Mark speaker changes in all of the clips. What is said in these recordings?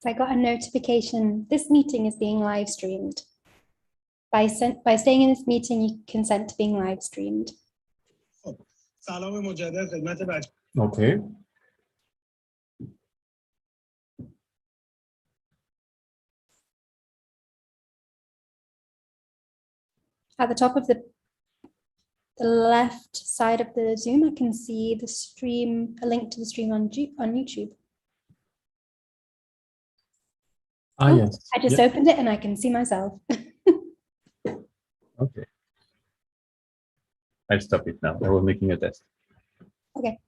Speaker 1: So I got a notification, this meeting is being live streamed. By staying in this meeting, you consent to being live streamed.
Speaker 2: Okay.
Speaker 1: At the top of the left side of the Zoom, I can see the stream, a link to the stream on YouTube.
Speaker 2: Ah, yes.
Speaker 1: I just opened it and I can see myself.
Speaker 2: Okay. I'll stop it now. I was making a test.
Speaker 1: Okay.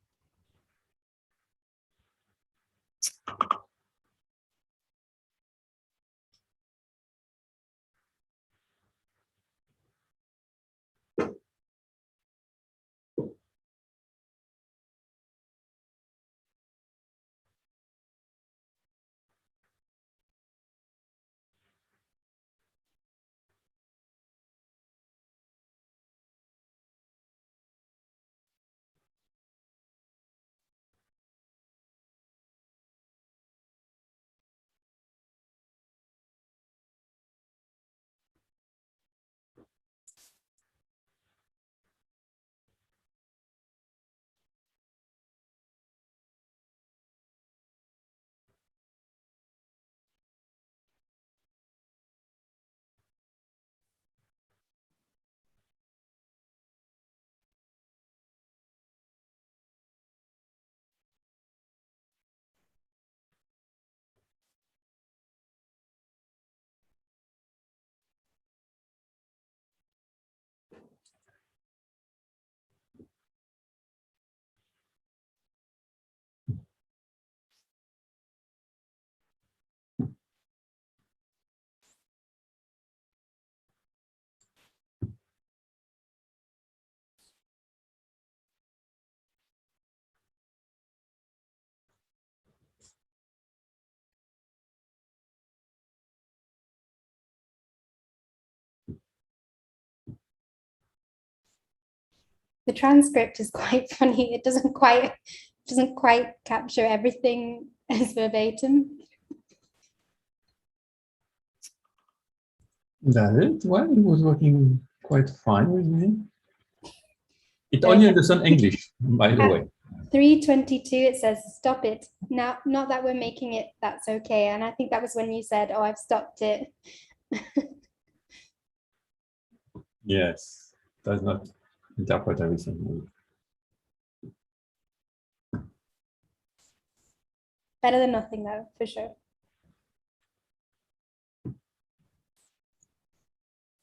Speaker 1: The transcript is quite funny. It doesn't quite capture everything as verbatim.
Speaker 2: That's it. Well, it was working quite fine with me. It only understands English, by the way.
Speaker 1: 3:22, it says stop it. Now, not that we're making it, that's okay. And I think that was when you said, oh, I've stopped it.
Speaker 2: Yes, does not interpret everything.
Speaker 1: Better than nothing, though, for sure.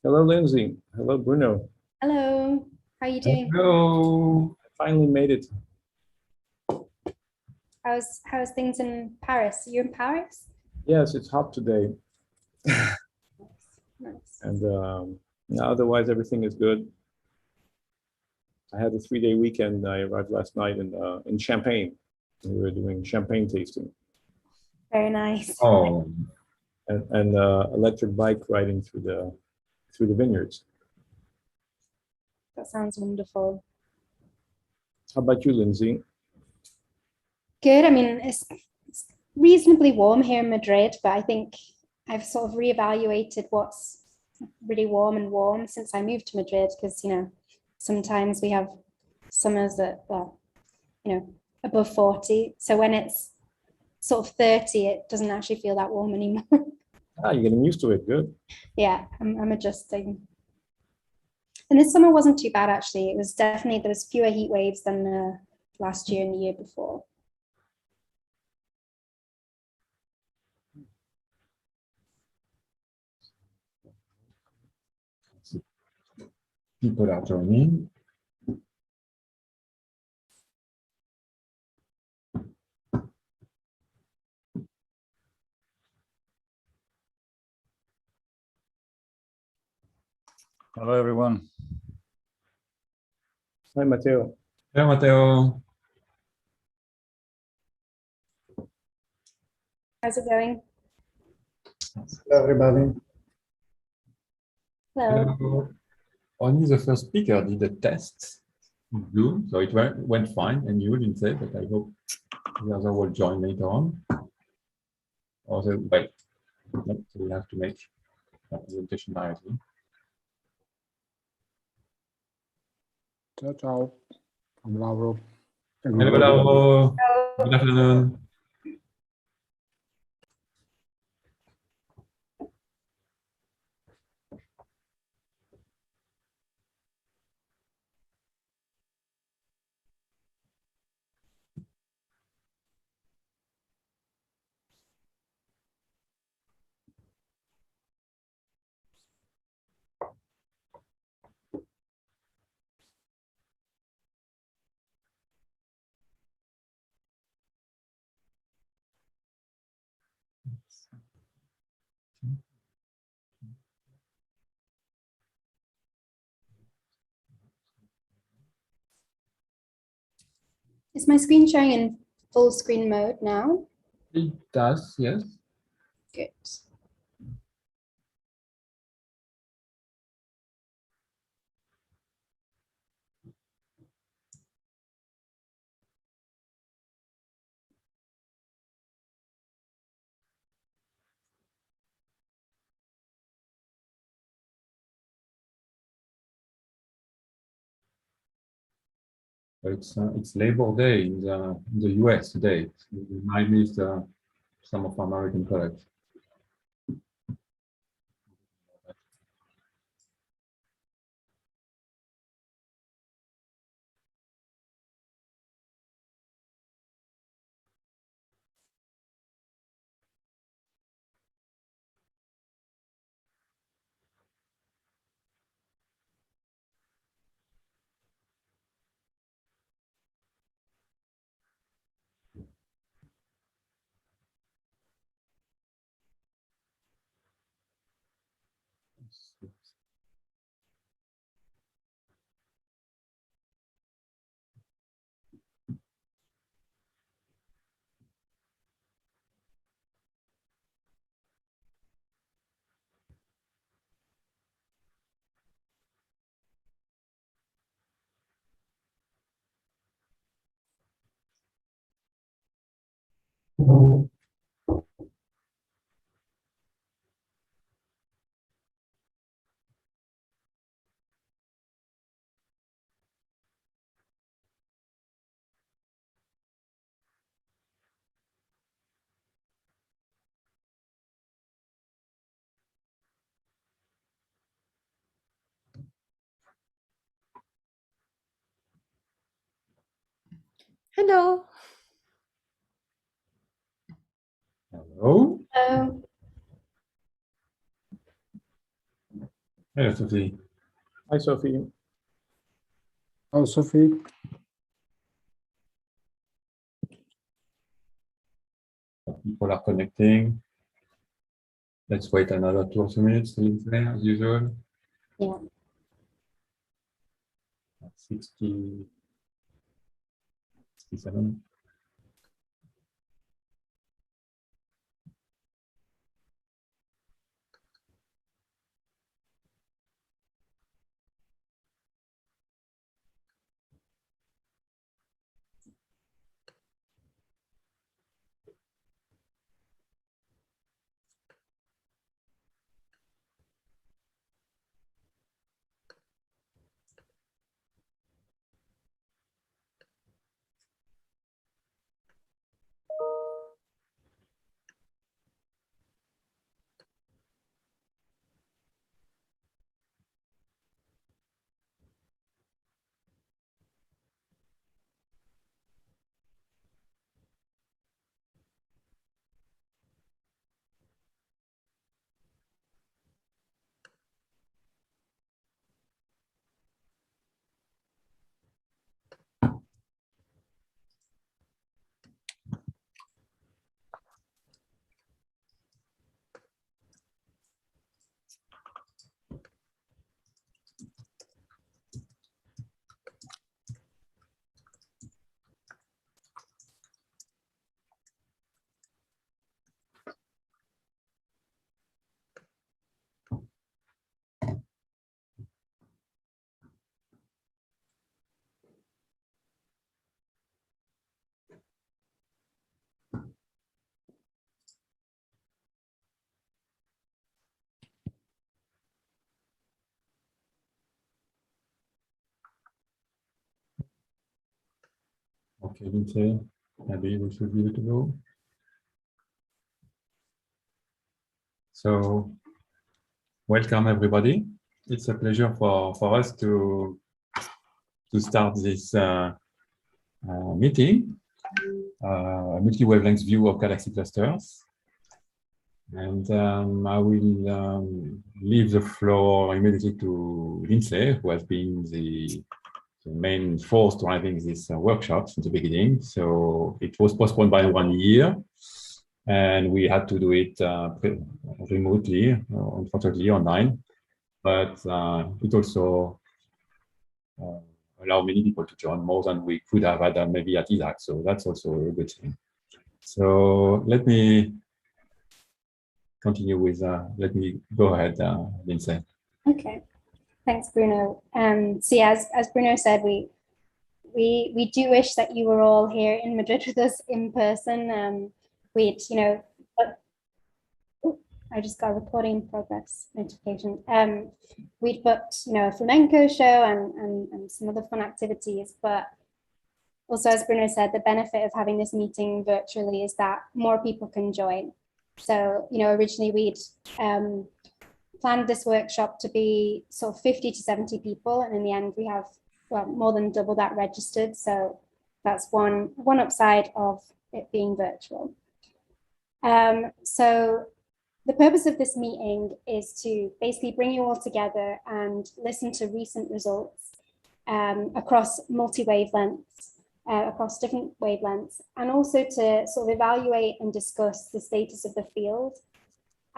Speaker 3: Hello, Lindsay. Hello, Bruno.
Speaker 1: Hello, how are you doing?
Speaker 2: Hello.
Speaker 3: I finally made it.
Speaker 1: How's things in Paris? Are you in Paris?
Speaker 3: Yes, it's hot today.
Speaker 1: Nice.
Speaker 3: And otherwise, everything is good. I had a 3-day weekend. I arrived last night in Champagne. We were doing champagne tasting.
Speaker 1: Very nice.
Speaker 2: Oh.
Speaker 3: And electric bike riding through the vineyards.
Speaker 1: That sounds wonderful.
Speaker 3: How about you, Lindsay?
Speaker 1: Good. I mean, it's reasonably warm here in Madrid, but I think I've sort of reevaluated what's really warm since I moved to Madrid, because, you know, sometimes we have summers that, well, you know, above 40. So when it's sort of 30, it doesn't actually feel that warm anymore.
Speaker 3: Ah, you're getting used to it. Good.
Speaker 1: Yeah, I'm adjusting. And this summer wasn't too bad, actually. It was definitely, there was fewer heat waves than last year and the year before.
Speaker 2: People are joining.
Speaker 4: Hello, everyone.
Speaker 3: Hi, Matteo.
Speaker 2: Hello, Matteo.
Speaker 1: How's it going?
Speaker 5: Hello, everybody.
Speaker 1: Hello.
Speaker 2: Hello. Only the first speaker did a test in Zoom, so it went fine, and you didn't say, but I hope the other will join later on. Also, wait, so we have to make a presentation nicely.
Speaker 5: Ciao, ciao. I'm Lauro.
Speaker 2: Hello, Lauro. Good afternoon.
Speaker 1: Is my screen showing in full screen mode now?
Speaker 2: It does, yes.
Speaker 1: Good.
Speaker 2: It's Labor Day in the US today. So it might miss some of American colleagues.
Speaker 6: Hello.
Speaker 2: Hello.
Speaker 1: So
Speaker 2: Hello, Sophie.
Speaker 3: Hi, Sophie.
Speaker 5: Oh, Sophie.
Speaker 2: People are connecting. Let's wait another 2 or 3 minutes till it's there, as usual.
Speaker 1: yeah,
Speaker 2: At 60, 67. Okay, Lindsay, maybe we should give it a go. So, welcome everybody. It's a pleasure for us to start this meeting, multi-wavelength view of galaxy clusters. And I will leave the floor immediately to Lindsay, who has been the main force driving this workshop since the beginning. So it was postponed by 1 year, and we had to do it remotely, unfortunately online. But it also allowed many people to join, more than we could have had maybe at ISAC. So that's also a good thing. So let me continue with, let me go ahead, Lindsay.
Speaker 1: Okay, thanks, Bruno. So yeah, as Bruno said, we do wish that you were all here in Madrid with us in person. We'd, but oh, I just got a recording progress notification. We'd booked, a flamenco show and some other fun activities, but also, as Bruno said, the benefit of having this meeting virtually is that more people can join. So, originally we'd planned this workshop to be sort of 50 to 70 people, and in the end we have more than double that registered. So that's one upside of it being virtual. So the purpose of this meeting is to basically bring you all together and listen to recent results across multi-wavelengths, across different wavelengths, and also to sort of evaluate and discuss the status of the field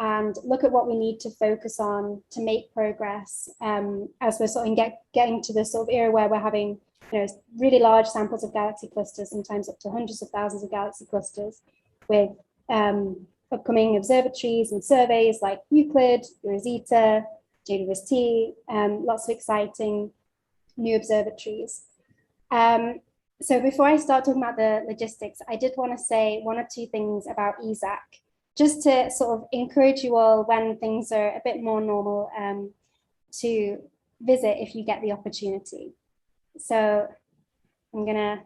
Speaker 1: and look at what we need to focus on to make progress as we're sort of getting to the sort of era where we're having really large samples of galaxy clusters, sometimes up to hundreds of thousands of galaxy clusters, with upcoming observatories and surveys like Euclid, Rosita, JWST, lots of exciting new observatories. So before I start talking about the logistics, I did want to say one or two things about ESAC, just to sort of encourage you all when things are a bit more normal to visit if you get the opportunity. So I'm gonna,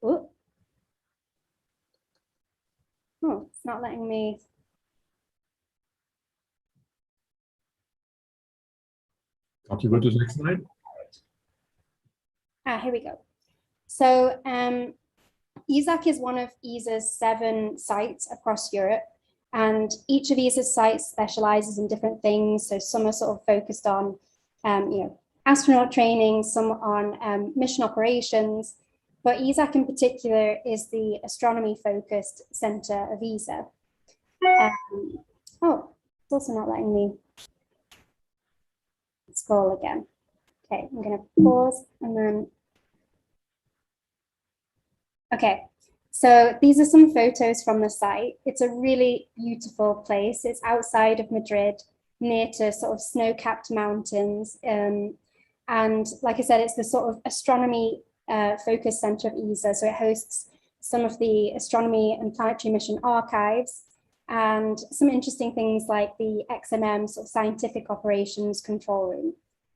Speaker 1: oh, it's not letting me.
Speaker 2: Can't you go to the next slide?
Speaker 1: Here we go. So ESAC is one of ESA's 7 sites across Europe, and each of ESA's sites specializes in different things. So some are sort of focused on, astronaut training, some on mission operations, but ESAC in particular is the astronomy-focused center of ESA. Oh, it's also not letting me scroll again. Okay, I'm going to pause and then. Okay, so these are some photos from the site. It's a really beautiful place. It's outside of Madrid, near to sort of snow-capped mountains. And like I said, it's the sort of astronomy focused center of ESA. So it hosts some of the astronomy and planetary mission archives and some interesting things like the XMM sort of scientific operations control room.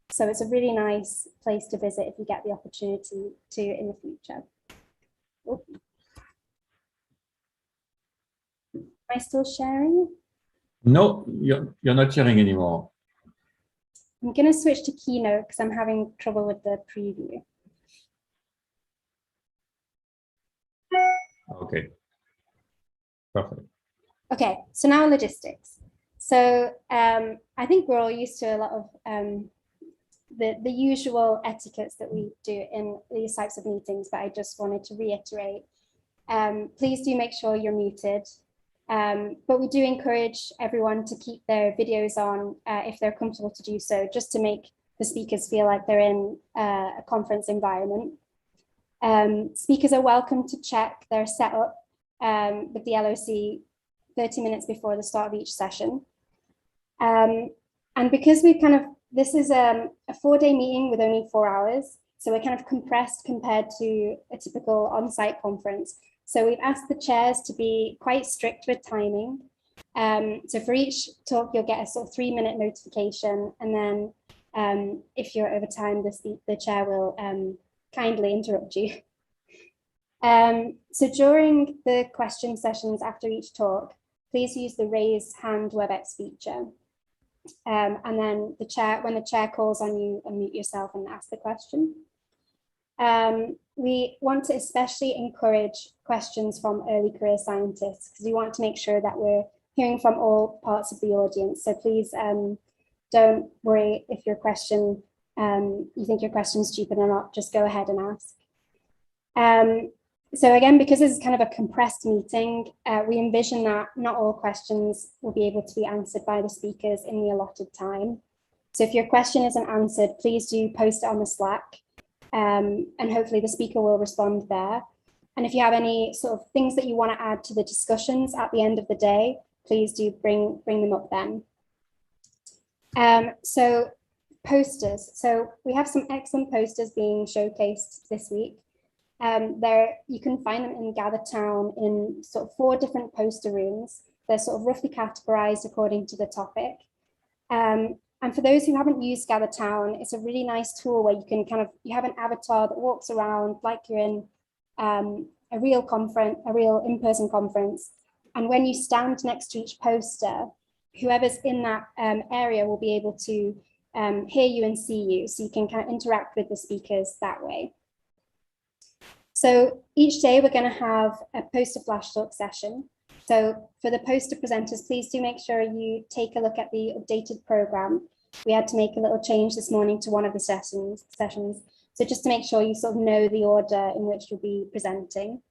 Speaker 1: So it's a really nice place to visit if you get the opportunity to in the future. Oh. Am I still sharing?
Speaker 2: No, you're not sharing anymore.
Speaker 1: I'm going to switch to Keynote because I'm having trouble with the preview.
Speaker 2: Okay, perfect.
Speaker 1: Okay, so now logistics. So I think we're all used to a lot of the usual etiquettes that we do in these types of meetings, but I just wanted to reiterate. Please do make sure you're muted. But we do encourage everyone to keep their videos on if they're comfortable to do so, just to make the speakers feel like they're in a conference environment. Speakers are welcome to check their setup with the LOC 30 minutes before the start of each session. And because we've this is a 4-day meeting with only 4 hours, so we're kind of compressed compared to a typical on-site conference. So we've asked the chairs to be quite strict with timing. So for each talk, you'll get a sort of 3-minute notification. And then if you're over time, the chair will kindly interrupt you. So during the question sessions after each talk, please use the raise hand WebEx feature. And then when the chair calls on you, unmute yourself and ask the question. We want to especially encourage questions from early career scientists because we want to make sure that we're hearing from all parts of the audience. So please don't worry if your question, you think your question is stupid or not, just go ahead and ask. So again, because this is kind of a compressed meeting, we envision that not all questions will be able to be answered by the speakers in the allotted time. So if your question isn't answered, please do post it on the Slack, and hopefully the speaker will respond there. And if you have any sort of things that you want to add to the discussions at the end of the day, please do bring them up then. So posters. So we have some excellent posters being showcased this week. You can find them in Gather Town in sort of 4 different poster rooms. They're sort of roughly categorized according to the topic. And for those who haven't used Gather Town, it's a really nice tool where you can you have an avatar that walks around like you're in a real in-person conference. And when you stand next to each poster, whoever's in that area will be able to hear you and see you. So you can kind of interact with the speakers that way. So each day we're going to have a poster flash talk session. So for the poster presenters, please do make sure you take a look at the updated program. We had to make a little change this morning to one of the sessions. So just to make sure you sort of know the order in which you'll be presenting.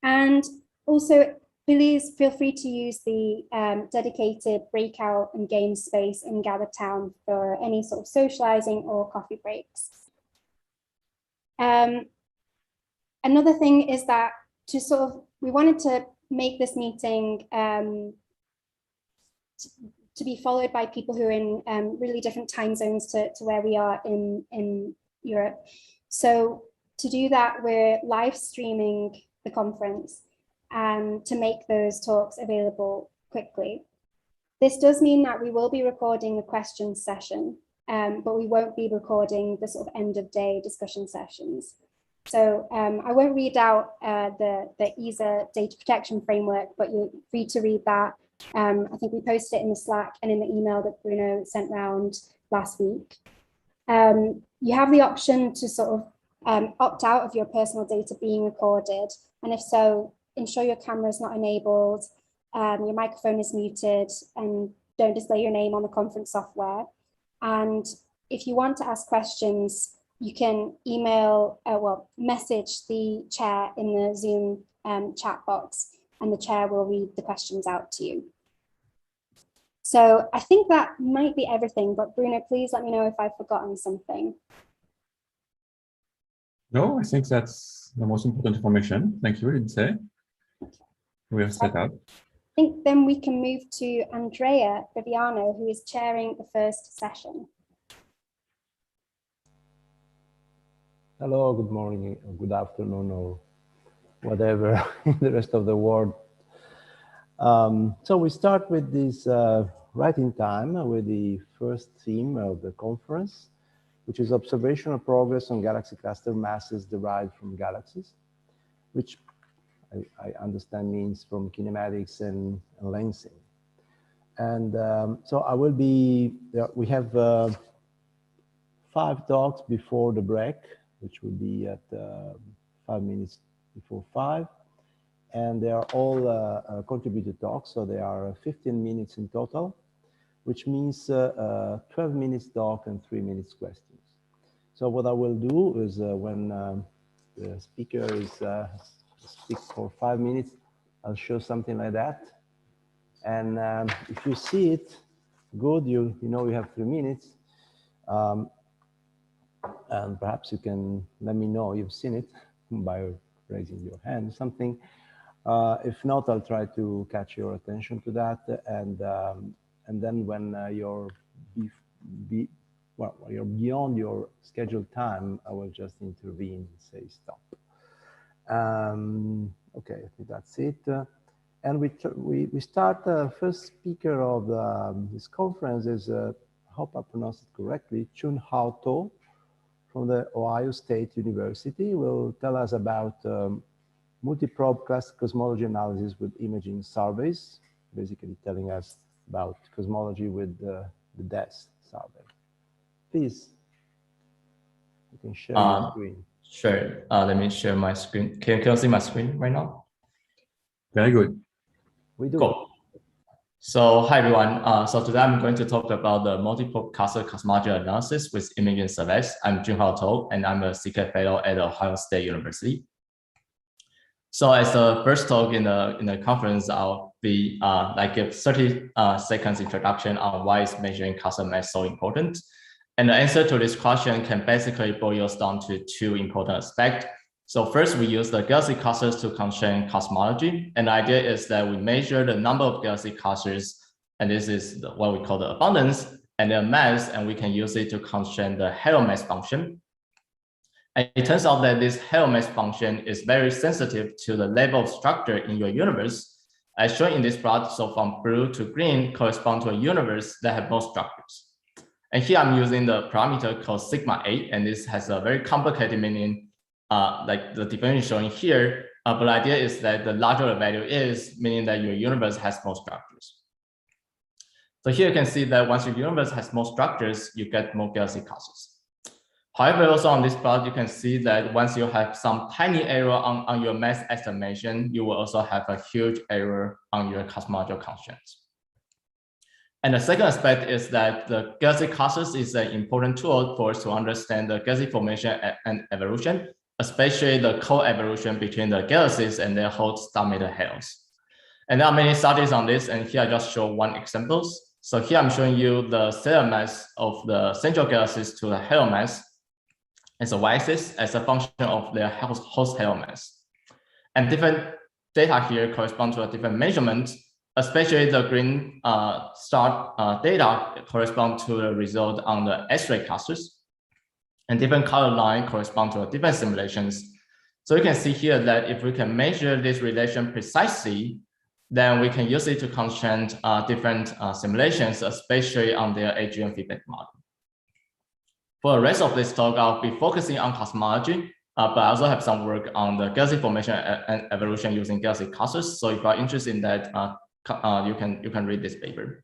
Speaker 1: And also, please feel free to use the dedicated breakout and game space in Gather Town for any sort of socializing or coffee breaks. Another thing is that we wanted to make this meeting to be followed by people who are in really different time zones to where we are in Europe. So to do that, we're live streaming the conference and to make those talks available quickly. This does mean that we will be recording the questions session, but we won't be recording the sort of end of day discussion sessions. So I won't read out the ESA data protection framework, but you're free to read that. I think we posted it in the Slack and in the email that Bruno sent round last week. You have the option to sort of opt out of your personal data being recorded. And if so, ensure your camera is not enabled, your microphone is muted, and don't display your name on the conference software. And if you want to ask questions, you can message the chair in the Zoom chat box, and the chair will read the questions out to you. So I think that might be everything, but Bruno, please let me know if I've forgotten something.
Speaker 2: No, I think that's the most important information. Thank you, Lindsay. We are set up.
Speaker 1: I think then we can move to Andrea Viviano, who is chairing the first session.
Speaker 7: Hello, good morning, or good afternoon, or whatever in the rest of the world. So we start with this writing time with the first theme of the conference, which is observational progress on galaxy cluster masses derived from galaxies, which I understand means from kinematics and lensing. And so I will be, we have 5 talks before the break, which will be at 5 minutes before 5. And they are all contributed talks, so they are 15 minutes in total, which means 12 minutes talk and 3 minutes questions. So what I will do is when the speaker is speak for 5 minutes, I'll show something like that. And if you see it, good, you know you have 3 minutes. And perhaps you can let me know you've seen it by raising your hand or something. If not, I'll try to catch your attention to that. And then when you're beyond your scheduled time, I will just intervene and say stop. Okay, I think that's it. And we start. First speaker of this conference is, I hope I pronounced it correctly, Chun-Hao To from the Ohio State University will tell us about multi-probe classical cosmology analysis with imaging surveys, basically telling us about cosmology with the DES survey. Please, you can share your screen.
Speaker 8: Sure. Let me share my screen. Can you see my screen right now?
Speaker 2: Very good.
Speaker 7: We do.
Speaker 8: Cool. So hi everyone. So today I'm going to talk about the multi-probe cluster cosmology analysis with imaging surveys. I'm Chun-Hao To, and I'm a CK fellow at Ohio State University. So as the first talk in the conference, I'll be like a 30 seconds introduction on why is measuring cluster mass so important. And the answer to this question can basically boil down to two important aspects. So first, we use the galaxy clusters to constrain cosmology. And the idea is that we measure the number of galaxy clusters, and this is what we call the abundance, and their mass, and we can use it to constrain the halo mass function. And it turns out that this halo mass function is very sensitive to the level of structure in your universe, as shown in this plot. So from blue to green correspond to a universe that have more structures. And here I'm using the parameter called sigma 8, and this has a very complicated meaning, like the definition shown here. But the idea is that the larger the value is, meaning that your universe has more structures. So here you can see that once your universe has more structures, you get more galaxy clusters. However, also on this plot, you can see that once you have some tiny error on your mass estimation, you will also have a huge error on your cosmological constraints. And the second aspect is that the galaxy clusters is an important tool for us to understand the galaxy formation and evolution, especially the co-evolution between the galaxies and their host star matter halos. And there are many studies on this, and here I just show one example. So here I'm showing you the stellar mass of the central galaxies to the halo mass as a y-axis as a function of their host halo mass. And different data here correspond to a different measurement, especially the green star data correspond to the result on the X-ray clusters, and different color line correspond to different simulations. So you can see here that if we can measure this relation precisely, then we can use it to constrain different simulations, especially on their AGN feedback model. For the rest of this talk, I'll be focusing on cosmology, but I also have some work on the galaxy formation and evolution using galaxy clusters. So if you are interested in that, you can read this paper.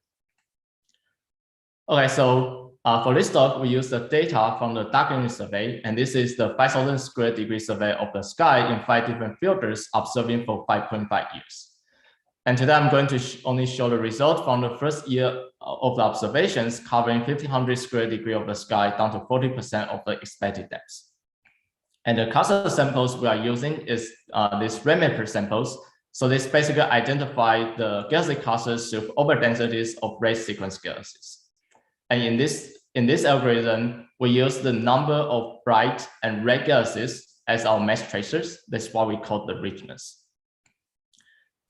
Speaker 8: Okay, so for this talk, we use the data from the dark-energy survey, and this is the 5,000 square degree survey of the sky in 5 different filters, observing for 5.5 years. And today I'm going to only show the result from the first year of the observations, covering 1,500 square degree of the sky down to 40% of the expected depth. And the cluster samples we are using is these red samples. So this basically identify the galaxy clusters with overdensities of red sequence galaxies. And in this algorithm, we use the number of bright and red galaxies as our mass tracers. That's what we call the richness.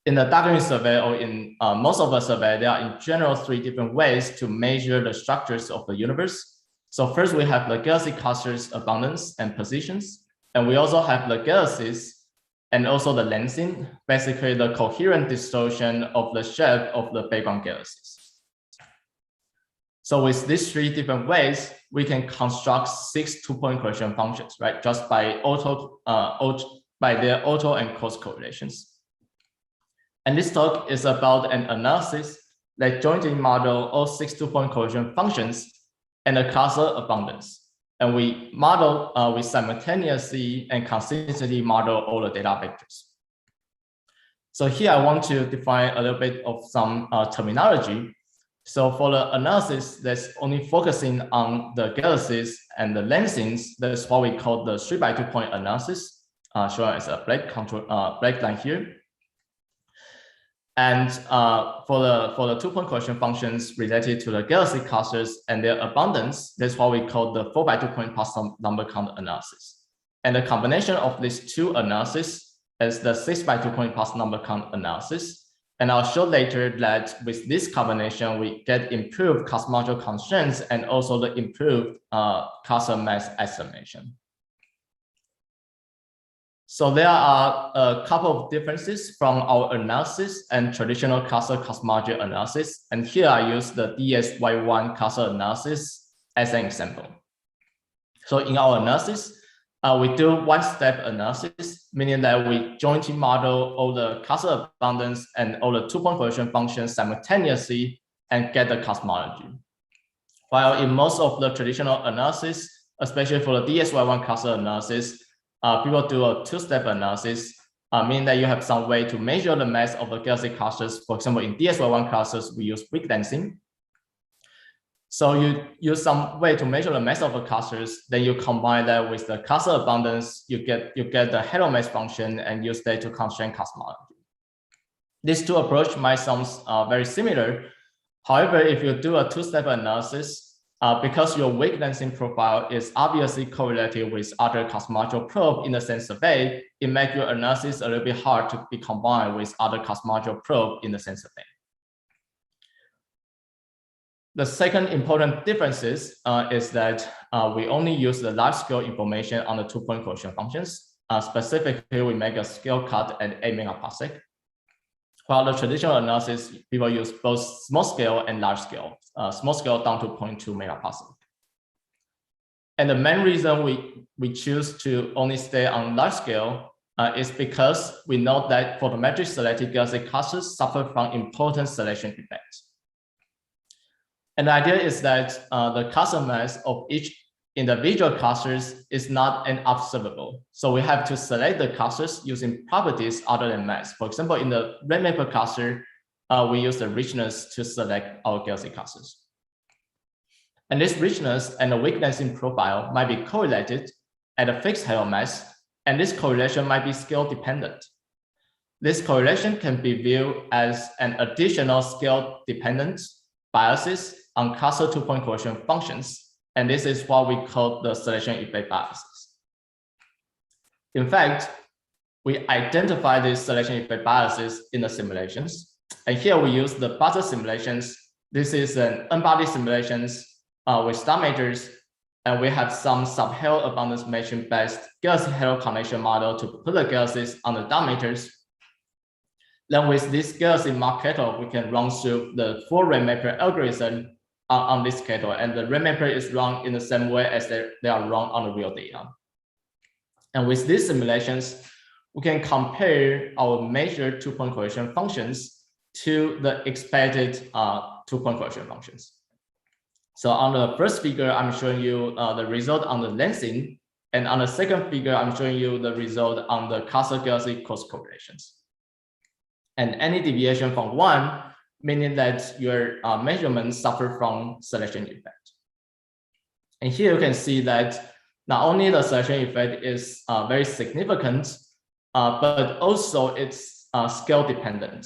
Speaker 8: In the dark-energy survey, or in most of the survey, there are in general 3 different ways to measure the structures of the universe. So first, we have the galaxy clusters abundance and positions. And we also have the galaxies and also the lensing, basically the coherent distortion of the shape of the background galaxies. So with these 3 different ways, we can construct 6 two-point correlation functions, right? Just by their auto and cross correlations. And this talk is about an analysis that jointly model all 6 two-point correlation functions and the cluster abundance. And we model, we simultaneously and consistently model all the data vectors. So here I want to define a little bit of some terminology. So for the analysis that's only focusing on the galaxies and the lensings, that's what we call the 3x2 point analysis, shown as a black line here. And for the two-point correlation functions related to the galaxy clusters and their abundance, that's what we call the 4x2 point plus number count analysis. And the combination of these 2 analyses is the 6x2 point plus number count analysis. And I'll show later that with this combination, we get improved cosmological constraints and also the improved cluster mass estimation. So there are a couple of differences from our analysis and traditional cluster cosmology analysis. And here I use the DSY1 cluster analysis as an example. So in our analysis, we do one-step analysis, meaning that we jointly model all the cluster abundance and all the two-point cohesion functions simultaneously and get the cosmology. While in most of the traditional analysis, especially for the DSY1 cluster analysis, people do a two-step analysis, meaning that you have some way to measure the mass of the galaxy clusters. For example, in DSY1 clusters, we use weak lensing. So you use some way to measure the mass of the clusters, then you combine that with the cluster abundance, you get the halo mass function and use that to constrain cosmology. These two approaches might sound very similar. However, if you do a two-step analysis, because your weak lensing profile is obviously correlated with other cosmological probe in the same survey, it makes your analysis a little bit hard to be combined with other cosmological probe in the same survey. The second important difference is that we only use the large-scale information on the two-point cohesion functions. Specifically, we make a scale cut at 8 megaparsec. While the traditional analysis, people use both small scale and large scale, small scale down to 0.2 megaparsec. And the main reason we choose to only stay on large scale is because we know that photometric selected galaxy clusters suffer from important selection effects. And the idea is that the cluster mass of each individual clusters is not an observable. So we have to select the clusters using properties other than mass. For example, in the red maple cluster, we use the richness to select our galaxy clusters. And this richness and the weak lensing profile might be correlated at a fixed halo mass, and this correlation might be scale dependent. This correlation can be viewed as an additional scale dependent biases on cluster two-point cohesion functions, and this is what we call the selection effect biases. In fact, we identify these selection effect biases in the simulations, and here we use the buzzer simulations. This is an unbodied simulations with star majors, and we have some sub-halo abundance matching-based galaxy halo connection model to put the galaxies on the diameters. Then with this galaxy mark catalog, we can run through the full Rainmaker algorithm on this catalog, and the Rainmaker is run in the same way as they are run on the real data. And with these simulations, we can compare our measured two-point cohesion functions to the expected two-point cohesion functions. So on the first figure, I'm showing you the result on the lensing, and on the second figure, I'm showing you the result on the cluster galaxy cross correlations. And any deviation from one, meaning that your measurements suffer from selection effect. And here you can see that not only the selection effect is very significant, but also it's scale dependent.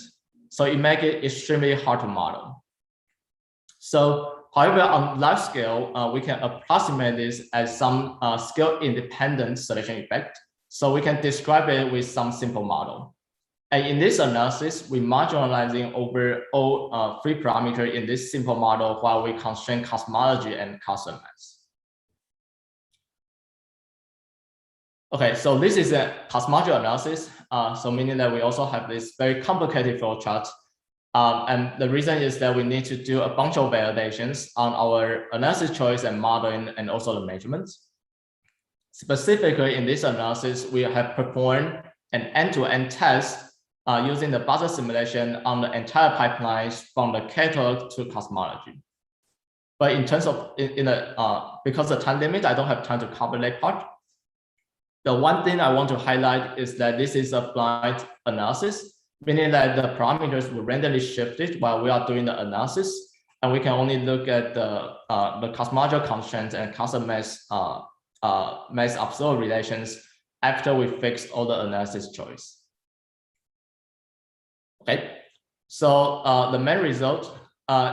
Speaker 8: So it makes it extremely hard to model. So however, on large scale, we can approximate this as some scale independent selection effect. So we can describe it with some simple model. And in this analysis, we marginalizing over all three parameters in this simple model while we constrain cosmology and cluster mass. Okay, so this is a cosmology analysis. So meaning that we also have this very complicated flow chart. And the reason is that we need to do a bunch of validations on our analysis choice and modeling and also the measurements. Specifically in this analysis, we have performed an end-to-end test using the buzzer simulation on the entire pipelines from the catalog to cosmology. But in terms of, because of the time limit, I don't have time to cover that part. The one thing I want to highlight is that this is a blind analysis, meaning that the parameters were randomly shifted while we are doing the analysis, and we can only look at the cosmological constraints and cluster mass observed relations after we fix all the analysis choice. Okay, so the main result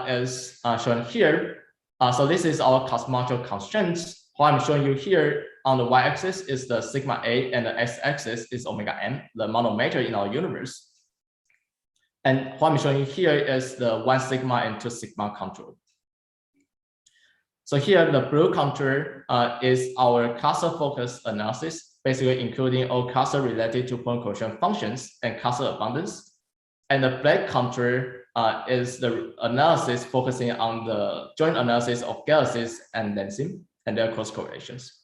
Speaker 8: is shown here. So this is our cosmological constraints. What I'm showing you here on the y-axis is the sigma A, and the x-axis is omega m, the amount of matter in our universe. And what I'm showing you here is the 1 sigma and 2 sigma contour. So here the blue contour is our cluster focus analysis, basically including all cluster related to point cohesion functions and cluster abundance. And the black contour is the analysis focusing on the joint analysis of galaxies and lensing and their cross correlations.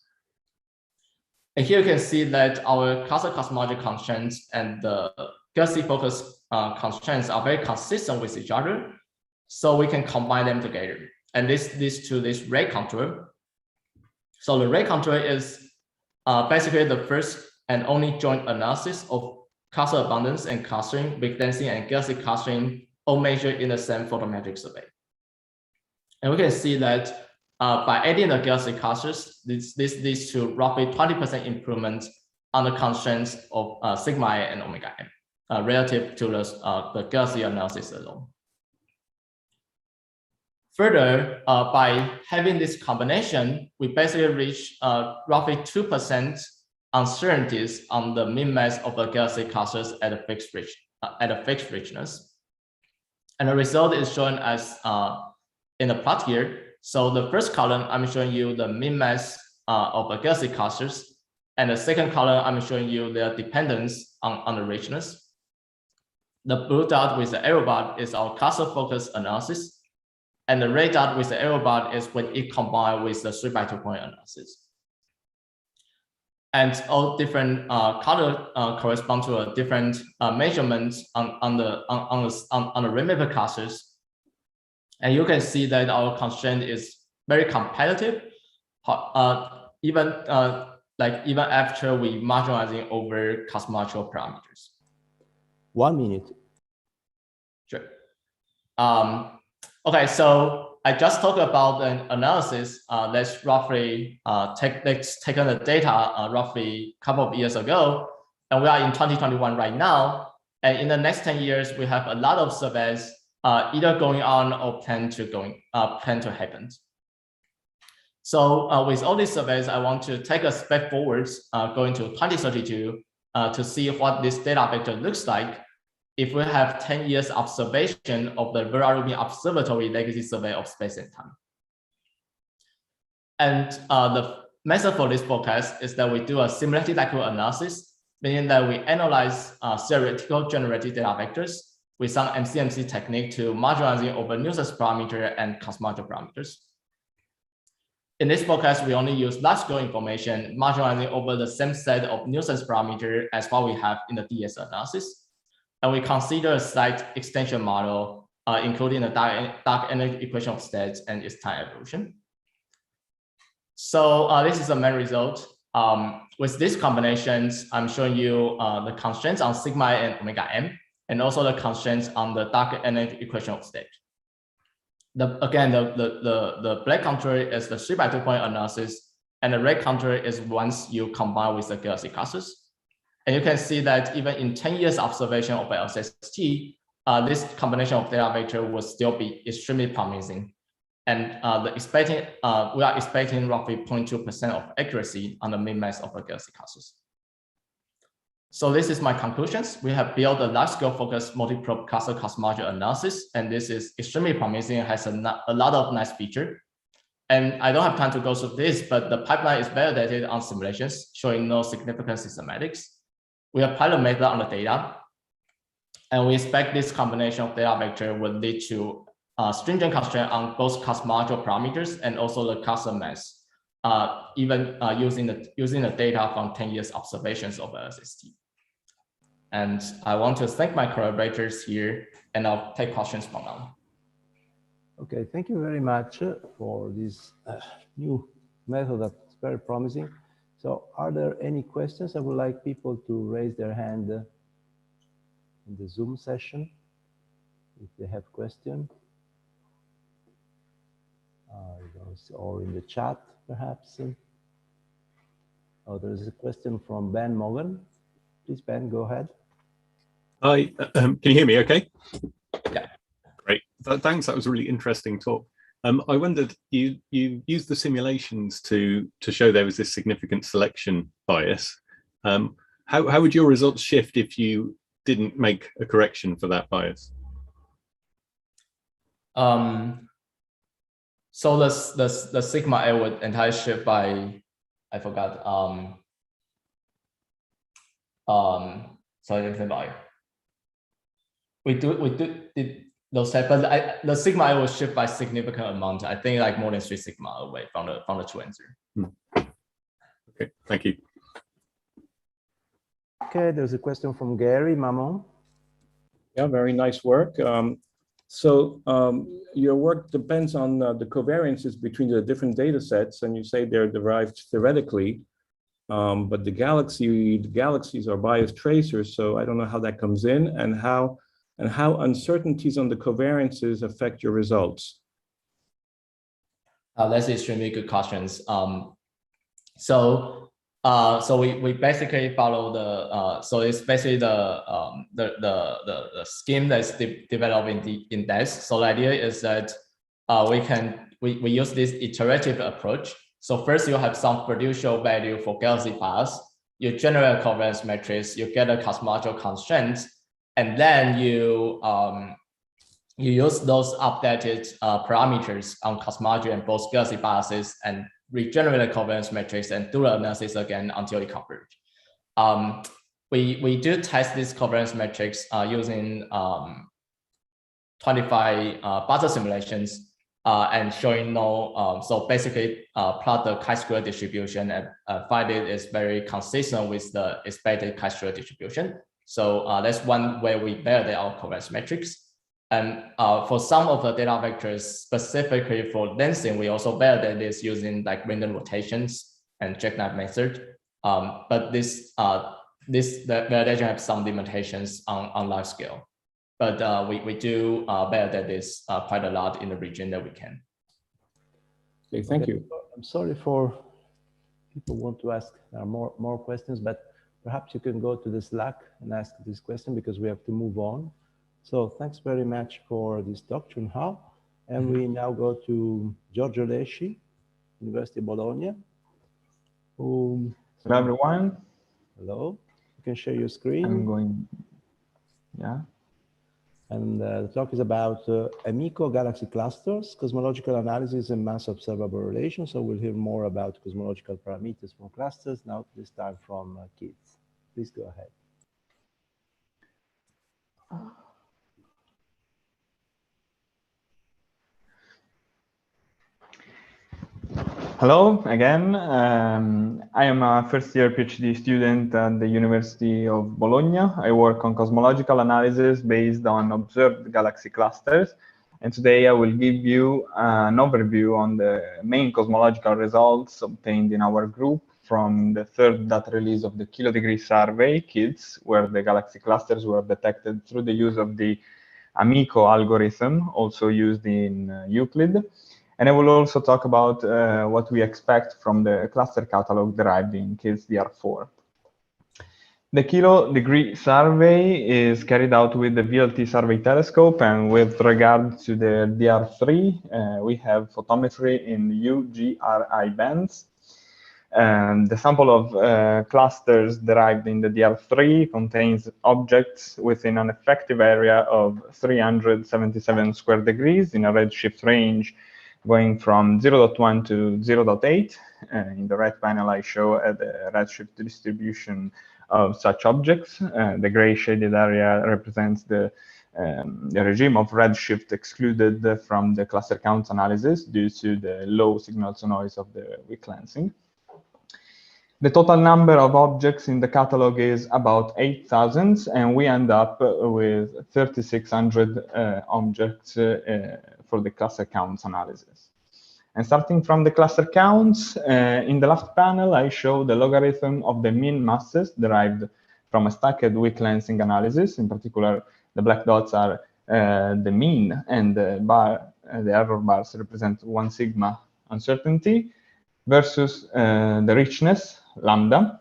Speaker 8: And here you can see that our cluster cosmology constraints and the galaxy focus constraints are very consistent with each other. So we can combine them together. And this leads to this ray contour. So the ray contour is basically the first and only joint analysis of cluster abundance and clustering, big density, and galaxy clustering all measured in the same photometric survey. And we can see that by adding the galaxy clusters, this leads to roughly 20% improvement on the constraints of sigma A and omega m relative to the galaxy analysis alone. Further, by having this combination, we basically reach roughly 2% uncertainties on the min mass of the galaxy clusters at a fixed richness. And the result is shown as in the plot here. So the first column, I'm showing you the min mass of the galaxy clusters. And the second column, I'm showing you their dependence on the richness. The blue dot with the arrow bar is our cluster focus analysis. And the red dot with the arrow bar is when it combined with the 3x2 point analysis. And all different color correspond to a different measurements on the rim clusters. And you can see that our constraint is very competitive, even after we marginalizing over cosmological parameters. 1 minute. Sure. Okay, so I just talked about an analysis that's roughly taken the data roughly a couple of years ago, and we are in 2021 right now. And in the next 10 years, we have a lot of surveys either going on or plan to happen. So with all these surveys, I want to take a step forwards, going to 2032 to see what this data vector looks like if we have 10 years observation of the Vera Rubin Observatory legacy survey of space and time. And the method for this forecast is that we do a simulated likelihood analysis, meaning that we analyze theoretical generated data vectors with some MCMC technique to marginalizing over nuisance parameter and cosmological parameters. In this forecast, we only use large scale information marginalizing over the same set of nuisance parameter as what we have in the DS analysis. And we consider a slight extension model, including the dark energy equation of states and its time evolution. So this is the main result. With these combinations, I'm showing you the constraints on sigma and omega m, and also the constraints on the dark energy equation of state. Again, the black contour is the 3x2 point analysis, and the red contour is once you combine with the galaxy clusters. And you can see that even in 10 years observation of LSST, this combination of data vector will still be extremely promising. And we are expecting roughly 0.2% of accuracy on the min mass of the galaxy clusters. So this is my conclusions. We have built a large-scale focused multi-probe cluster cosmology analysis, and this is extremely promising. It has a lot of nice features. And I don't have time to go through this, but the pipeline is validated on simulations, showing no significant systematics. We apply the method on the data, and we expect this combination of data vector will lead to stringent constraint on both cosmological parameters and also the cluster mass, even using the data from 10 years observations of LSST. And I want to thank my collaborators here, and I'll take questions from now.
Speaker 7: Okay, thank you very much for this new method that's very promising. So are there any questions? I would like people to raise their hand in the Zoom session if they have questions. Or in the chat, perhaps. Oh, there's a question from Ben Morgan. Please, Ben, go ahead.
Speaker 9: Hi, can you hear me okay?
Speaker 8: Yeah.
Speaker 9: Great, thanks, that was a really interesting talk. I wondered, you used the simulations to show there was this significant selection bias. How would your results shift if you didn't make a correction for that bias?
Speaker 8: So the sigma A would entirely shift by, I forgot, sorry, by. We did those type, but the sigma A will shift by significant amount. I think like more than 3 sigma away from the true answer.
Speaker 9: Okay, thank you.
Speaker 7: Okay, there's a question from Gary Mamon.
Speaker 3: Yeah, very nice work. Your work depends on the covariances between the different data sets, and you say they're derived theoretically, but the galaxies are biased tracers, so I don't know how that comes in, and how uncertainties on the covariances affect your results.
Speaker 8: That's extremely good questions. So we basically follow the so it's basically the scheme that's developed in the index. So the idea is that we use this iterative approach. So first you have some fiducial value for galaxy paths, you generate a covariance matrix, you get a cosmological constraint, and then you use those updated parameters on cosmology and both galaxy biases and regenerate a covariance matrix and do the analysis again until it converges. We do test this covariance matrix using 25 buzzer simulations and showing no, so basically plot the chi-square distribution and find it is very consistent with the expected chi-square distribution. So that's one way we validate our covariance matrix. And for some of the data vectors, specifically for lensing, we also validate this using like random rotations and jackknife method. But the validation has some limitations on large scale. But we do validate this quite a lot in the region that we can.
Speaker 3: Okay, thank you.
Speaker 7: I'm sorry for people want to ask more questions, but perhaps you can go to the Slack and ask this question because we have to move on. So thanks very much for this talk, Chun-Hao. And we now go to Giorgio Lesci, University of Bologna.
Speaker 10: Hello, everyone.
Speaker 7: Hello. You can share your screen.
Speaker 10: I'm going, yeah.
Speaker 7: And the talk is about Amico galaxy clusters, cosmological analysis and mass observable relations. So we'll hear more about cosmological parameters from clusters now, this time from kids. Please go ahead.
Speaker 10: Hello again. I am a first-year PhD student at the University of Bologna. I work on cosmological analysis based on observed galaxy clusters. And today I will give you an overview on the main cosmological results obtained in our group from the third data release of the kilodegree survey, KIDS, where the galaxy clusters were detected through the use of the Amico algorithm, also used in Euclid. And I will also talk about what we expect from the cluster catalog derived in KIDS DR4. The kilodegree survey is carried out with the VLT survey telescope, and with regard to the DR3, we have photometry in UGRI bands. And the sample of clusters derived in the DR3 contains objects within an effective area of 377 square degrees in a redshift range going from 0.1 to 0.8. In the right panel, I show the redshift distribution of such objects. The gray shaded area represents the regime of redshift excluded from the cluster count analysis due to the low signal-to-noise of the weak lensing. The total number of objects in the catalog is about 8,000, and we end up with 3,600 objects for the cluster counts analysis. And starting from the cluster counts, in the left panel, I show the logarithm of the mean masses derived from a stacked weak lensing analysis. In particular, the black dots are the mean, and the error bars represent 1 sigma uncertainty, versus the richness, lambda.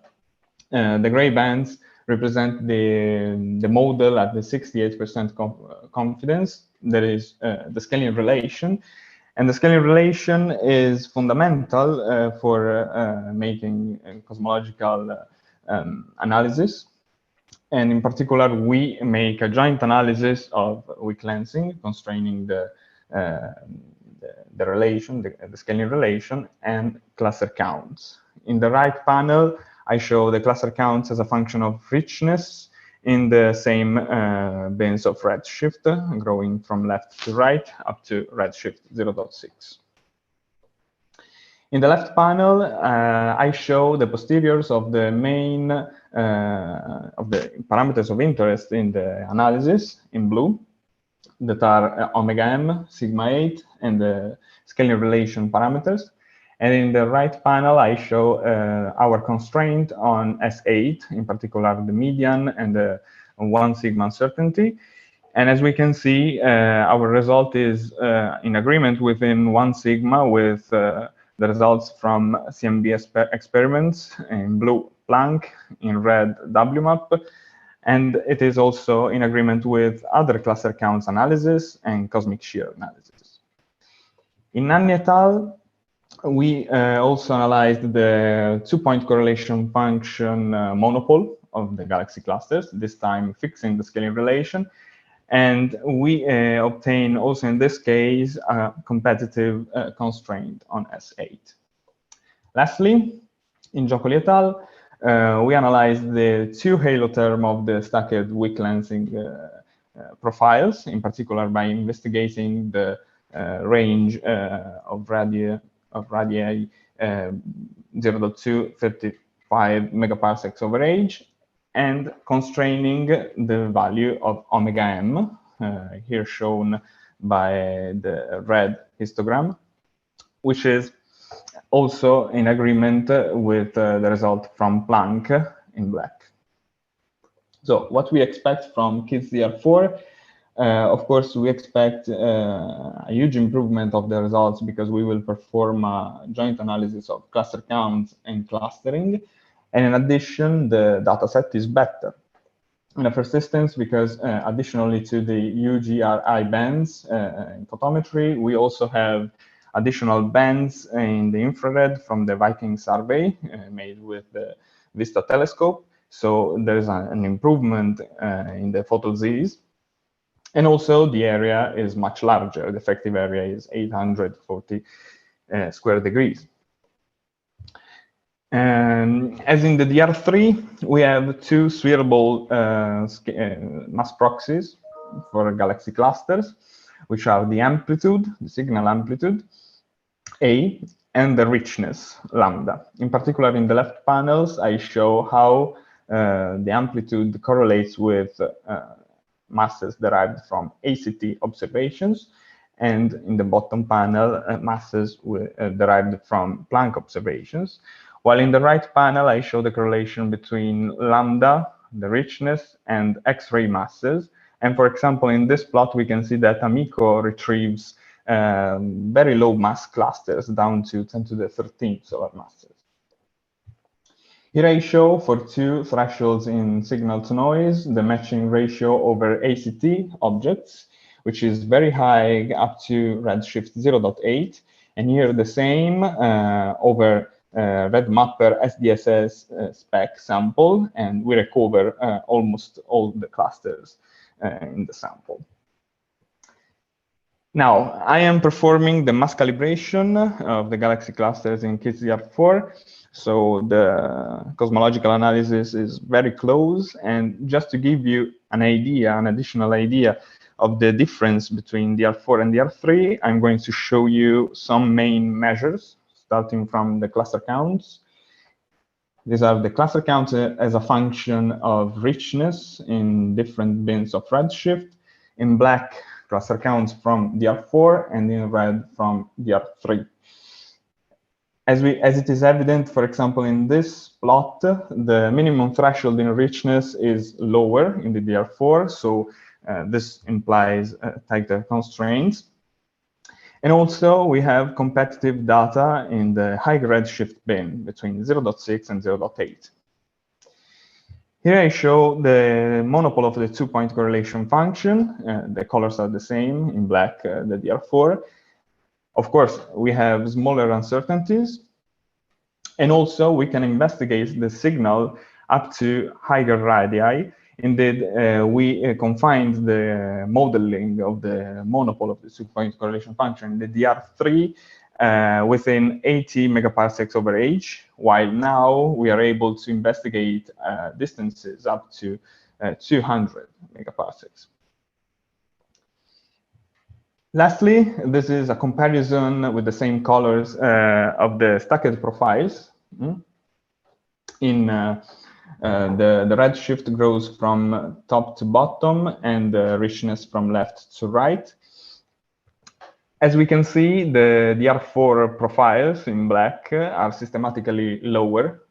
Speaker 10: The gray bands represent the model at the 68% confidence. There is the scaling relation. And the scaling relation is fundamental for making cosmological analysis. And in particular, we make a joint analysis of weak lensing, constraining the relation, the scaling relation, and cluster counts. In the right panel, I show the cluster counts as a function of richness in the same bins of redshift, growing from left to right up to redshift 0.6. In the left panel, I show the posteriors of the main of the parameters of interest in the analysis in blue, that are omega m, sigma 8, and the scaling relation parameters. And in the right panel, I show our constraint on S8, in particular the median and the 1 sigma uncertainty. And as we can see, our result is in agreement within 1 sigma with the results from CMB experiments in blue Planck, in red WMAP, and it is also in agreement with other cluster counts analysis and cosmic shear analysis. In Nanni et al., we also analyzed the 2-point correlation function monopole of the galaxy clusters, this time fixing the scaling relation. And we obtain also in this case a competitive constraint on S8. Lastly, in Giocoli et al., we analyzed the 2 halo term of the stacked weak lensing profiles, in particular by investigating the range of radii 0.2 35 megaparsecs over age, and constraining the value of omega m, here shown by the red histogram, which is also in agreement with the result from Planck in black. So what we expect from KISS-DR4, of course, we expect a huge improvement of the results because we will perform a joint analysis of cluster counts and clustering. And in addition, the dataset is better. In the first instance, because additionally to the UGRI bands in photometry, we also have additional bands in the infrared from the Viking survey made with the Vista telescope. So there's an improvement in the photo-Z's. And also the area is much larger. The effective area is 840 square degrees. As in the DR3, we have 2 spherable mass proxies for galaxy clusters, which are the amplitude, the signal amplitude, A, and the richness, lambda. In particular, in the left panels, I show how the amplitude correlates with masses derived from ACT observations, and in the bottom panel, masses derived from Planck observations. While in the right panel, I show the correlation between lambda, the richness, and X-ray masses. And for example, in this plot, we can see that Amico retrieves very low mass clusters down to 10 to the 13th solar masses. Here I show for 2 thresholds in signal to noise, the matching ratio over ACT objects, which is very high up to redshift 0.8. And here the same over red mapper SDSS spec sample, and we recover almost all the clusters in the sample. Now, I am performing the mass calibration of the galaxy clusters in KISS-DR4. So the cosmological analysis is very close. And just to give you an idea, an additional idea of the difference between DR4 and DR3, I'm going to show you some main measures, starting from the cluster counts. These are the cluster counts as a function of richness in different bins of redshift. In black, cluster counts from DR4, and in red from DR3. As it is evident, for example, in this plot, the minimum threshold in richness is lower in the DR4, so this implies tighter constraints. And also, we have competitive data in the high redshift bin between 0.6 and 0.8. Here I show the monopole of the 2-point correlation function. The colors are the same, in black, the DR4. Of course, we have smaller uncertainties. And also, we can investigate the signal up to higher radii. Indeed, we confined the modeling of the monopole of the 2-point correlation function, the DR3, within 80 megaparsecs over H, while now we are able to investigate distances up to 200 megaparsecs. Lastly, this is a comparison with the same colors of the stacked profiles. In the redshift grows from top to bottom and the richness from left to right. As we can see, the DR4 profiles in black are systematically lower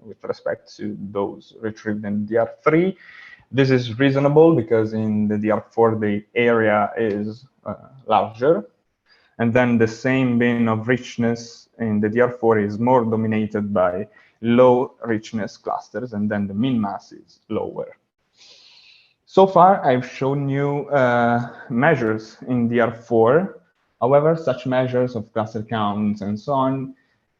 Speaker 10: with respect to those retrieved in DR3. This is reasonable because in the DR4, the area is larger. And then the same bin of richness in the DR4 is more dominated by low richness clusters, and then the mean mass is lower. So far, I've shown you measures in DR4. However, such measures of cluster counts and so on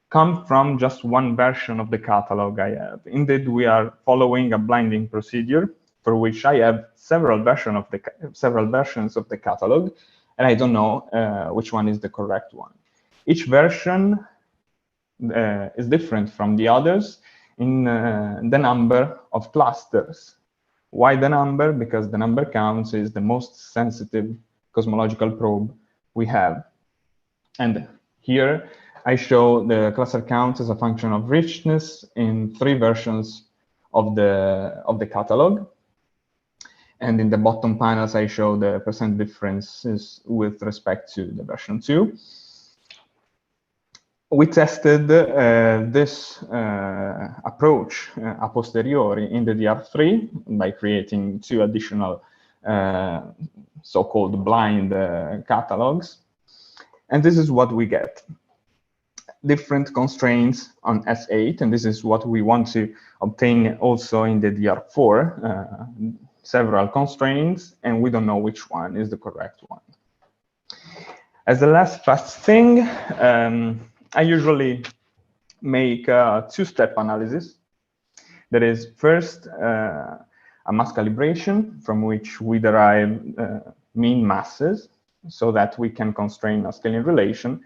Speaker 10: come from just one version of the catalog I have. Indeed, we are following a blinding procedure for which I have several versions of the catalog, and I don't know which one is the correct one. Each version is different from the others in the number of clusters. Why the number? Because the number counts is the most sensitive cosmological probe we have. And here I show the cluster counts as a function of richness in 3 versions of the catalog. And in the bottom panels, I show the percent differences with respect to the version 2. We tested this approach a posteriori in the DR3 by creating 2 additional so-called blind catalogs. And this is what we get. Different constraints on S8, and this is what we want to obtain also in the DR4. Several constraints, and we don't know which one is the correct one. As the last fast thing, I usually make a 2-step analysis. That is, first, a mass calibration from which we derive mean masses so that we can constrain a scaling relation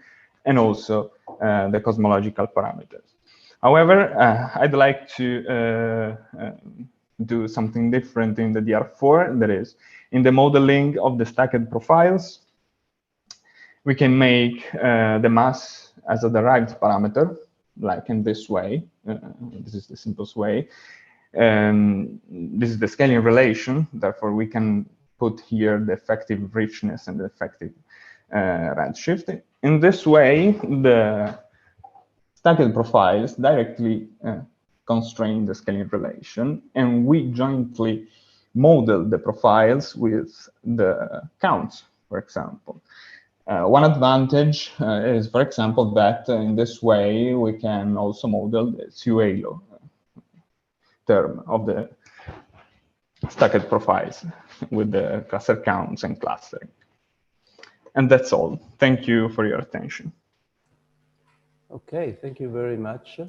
Speaker 10: and also the cosmological parameters. However, I'd like to do something different in the DR4. That is, in the modeling of the stacked profiles, we can make the mass as a derived parameter, like in this way. This is the simplest way. This is the scaling relation. Therefore, we can put here the effective richness and the effective redshift. In this way, the stacked profiles directly constrain the scaling relation, and we jointly model the profiles with the counts, for example. One advantage is, for example, that in this way we can also model the Su-Halo term of the stacked profiles with the cluster counts and clustering. And that's all. Thank you for your attention.
Speaker 7: Okay, thank you very much.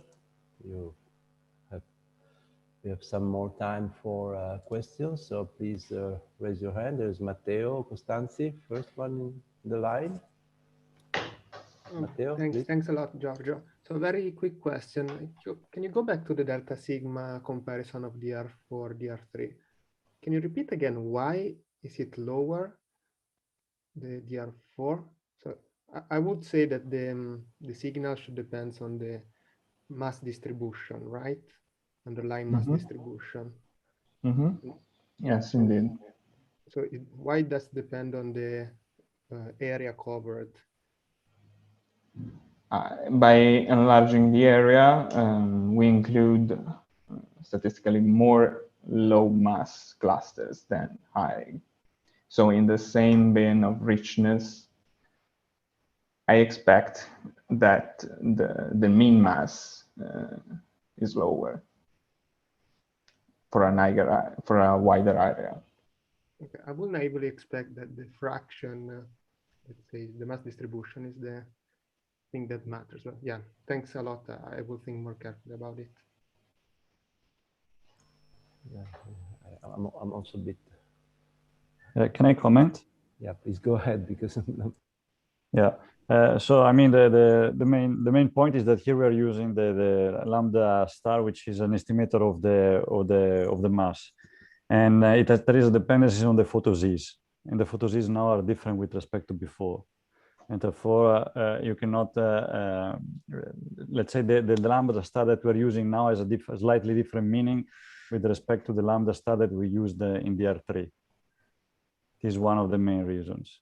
Speaker 7: We have some more time for questions, so please raise your hand. There's Matteo Costanzi, first one in the line. Matteo,
Speaker 11: thanks a lot, Giorgio. So very quick question. Can you go back to the delta sigma comparison of DR4, DR3? Can you repeat again, why is it lower, the DR4? So I would say that the signal should depend on the mass distribution, right? Underlying mass distribution.
Speaker 10: Yes, indeed.
Speaker 11: So why does it depend on the area covered?
Speaker 10: By enlarging the area, we include statistically more low mass clusters than high. So in the same bin of richness, I expect that the mean mass is lower for a wider area.
Speaker 11: Okay, I would naively expect that the fraction, let's say the mass distribution, is the thing that matters. But yeah, thanks a lot. I will think more carefully about it.
Speaker 7: Yeah, I'm also a bit.
Speaker 4: Can I comment?
Speaker 7: Yeah, please go ahead, because.
Speaker 4: Yeah. So I mean, the main point is that here we are using the lambda star, which is an estimator of the mass, and there is a dependency on the photo-z's. and the photosis now are different with respect to before. And therefore, you cannot, let's say the lambda star that we're using now has a slightly different meaning with respect to the lambda star that we used in the R3. It is one of the main reasons.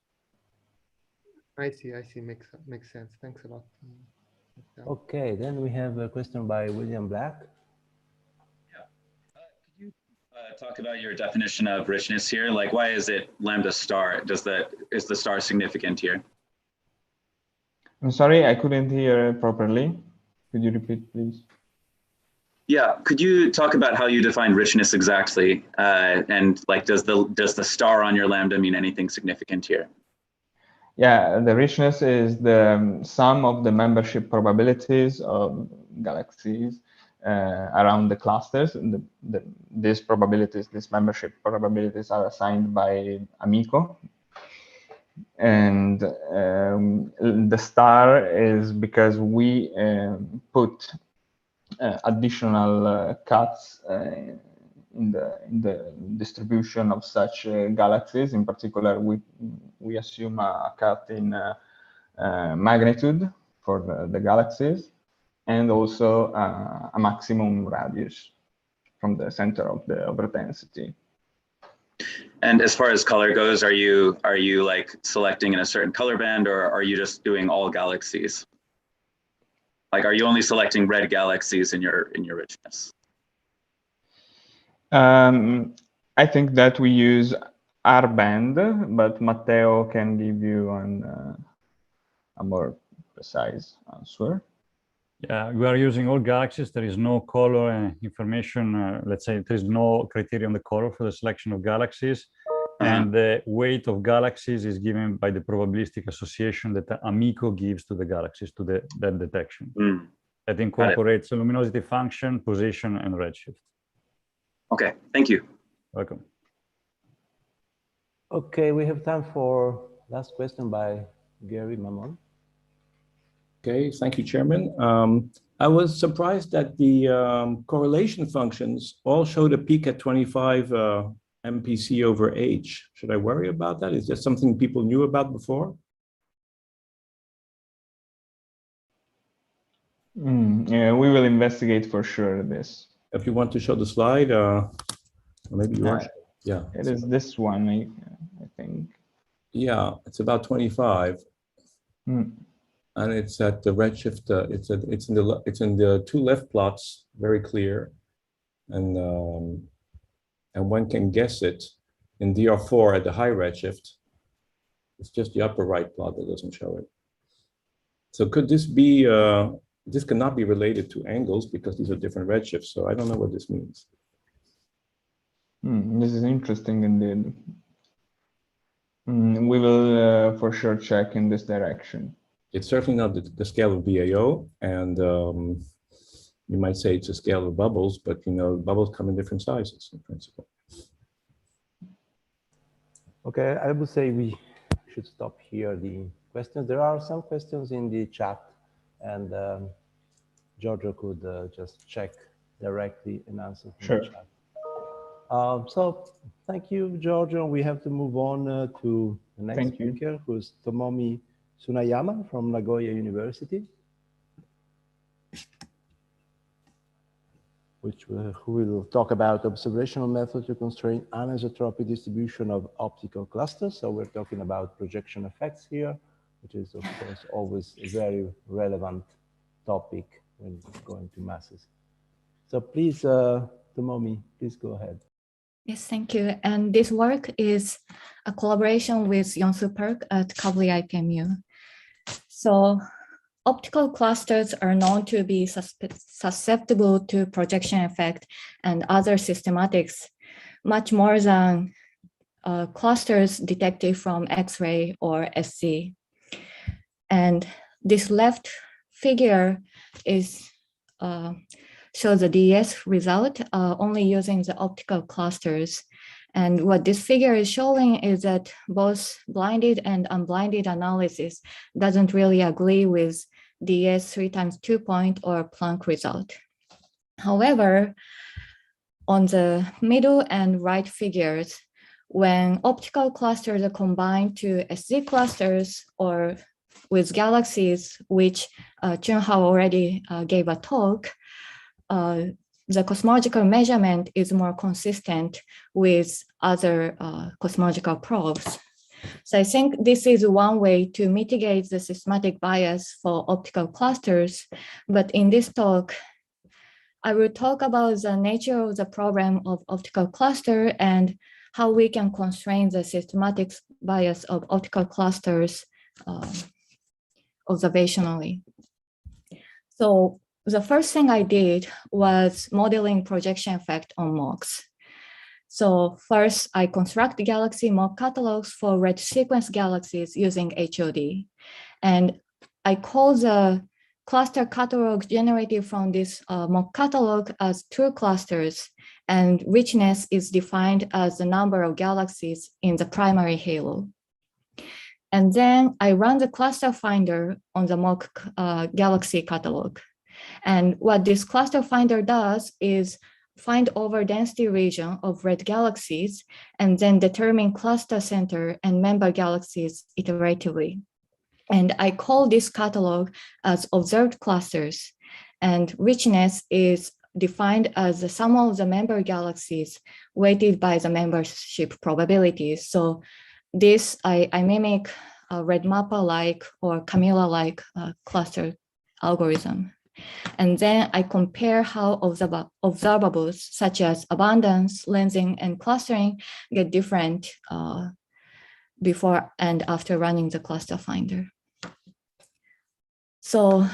Speaker 11: I see, makes sense. Thanks a lot.
Speaker 7: Okay, then we have a question by William Black.
Speaker 12: Could you talk about your definition of richness here? Like, why is it lambda star? Is the star significant here?
Speaker 10: I'm sorry, I couldn't hear properly. Could you repeat, please?
Speaker 12: Yeah, could you talk about how you define richness exactly? And like, does the star on your lambda mean anything significant here?
Speaker 10: Yeah, the richness is the sum of the membership probabilities of galaxies around the clusters. And these probabilities, these membership probabilities are assigned by Amico. And the star is because we put additional cuts in the distribution of such galaxies. In particular, we assume a cut in magnitude for the galaxies, and also a maximum radius from the center of the density.
Speaker 12: And as far as color goes, are you like selecting in a certain color band, or are you just doing all galaxies? Like, are you only selecting red galaxies in your richness?
Speaker 10: I think that we use R band, but Matteo can give you a more precise answer.
Speaker 4: Yeah, we are using all galaxies. There is no color information. Let's say there is no criterion on the color for the selection of galaxies. And the weight of galaxies is given by the probabilistic association that Amico gives to the galaxies, to that detection. That incorporates the luminosity function, position, and redshift.
Speaker 12: Okay, thank you.
Speaker 4: Welcome.
Speaker 7: Okay, we have time for last question by Gary Mamon.
Speaker 3: Okay, thank you, Chairman. I was surprised that the correlation functions all showed a peak at 25 MPC over H. Should I worry about that? Is that something people knew about before?
Speaker 10: Yeah, we will investigate for sure this.
Speaker 3: If you want to show the slide, maybe you are. Yeah,
Speaker 10: it is this one, I think.
Speaker 3: Yeah, it's about 25. And it's at the redshift. It's in the two left plots, very clear, and one can guess it in DR4 at the high redshift. It's just the upper right plot that doesn't show it. So could this be? This cannot be related to angles because these are different redshifts. So I don't know what this means.
Speaker 10: This is interesting indeed. We will for sure check in this direction.
Speaker 3: It's certainly not the scale of BAO, and you might say it's a scale of bubbles, but you know, bubbles come in different sizes in principle.
Speaker 7: Okay, I would say we should stop here the questions. There are some questions in the chat, and Giorgio could just check directly and answer from the chat. So thank you, Giorgio. We have to move on to the next speaker, who's Tomomi Sunayama from Nagoya University, who will talk about observational method to constrain anisotropic distribution of optical clusters. So we're talking about projection effects here, which is of course always a very relevant topic when going to masses. So please, Tomomi, please go ahead.
Speaker 6: Yes, thank you. And this work is a collaboration with Yonsu Park at Kavli IPMU. So optical clusters are known to be susceptible to projection effect and other systematics much more than clusters detected from X-ray or SC. And this left figure is shows the DES result only using the optical clusters. And what this figure is showing is that both blinded and unblinded analysis doesn't really agree with DES 3x2 point or Planck result. However, on the middle and right figures, when optical clusters are combined to SD clusters or with galaxies, which Chun-Hao already gave a talk, the cosmological measurement is more consistent with other cosmological probes. So I think this is one way to mitigate the systematic bias for optical clusters. But in this talk, I will talk about the nature of the problem of optical cluster and how we can constrain the systematic bias of optical clusters observationally. So the first thing I did was modeling projection effect on MOCs. So first, I construct galaxy MOC catalogs for red sequence galaxies using HOD. And I call the cluster catalog generated from this MOC catalog as true clusters, and richness is defined as the number of galaxies in the primary halo. And then I run the cluster finder on the MOC galaxy catalog. And what this cluster finder does is find over density region of red galaxies and then determine cluster center and member galaxies iteratively. And I call this catalog as observed clusters, and richness is defined as the sum of the member galaxies weighted by the membership probabilities. So this I mimic a red mappa-like or Camilla-like cluster algorithm. And then I compare how observables such as abundance, lensing, and clustering get different before and after running the cluster finder. So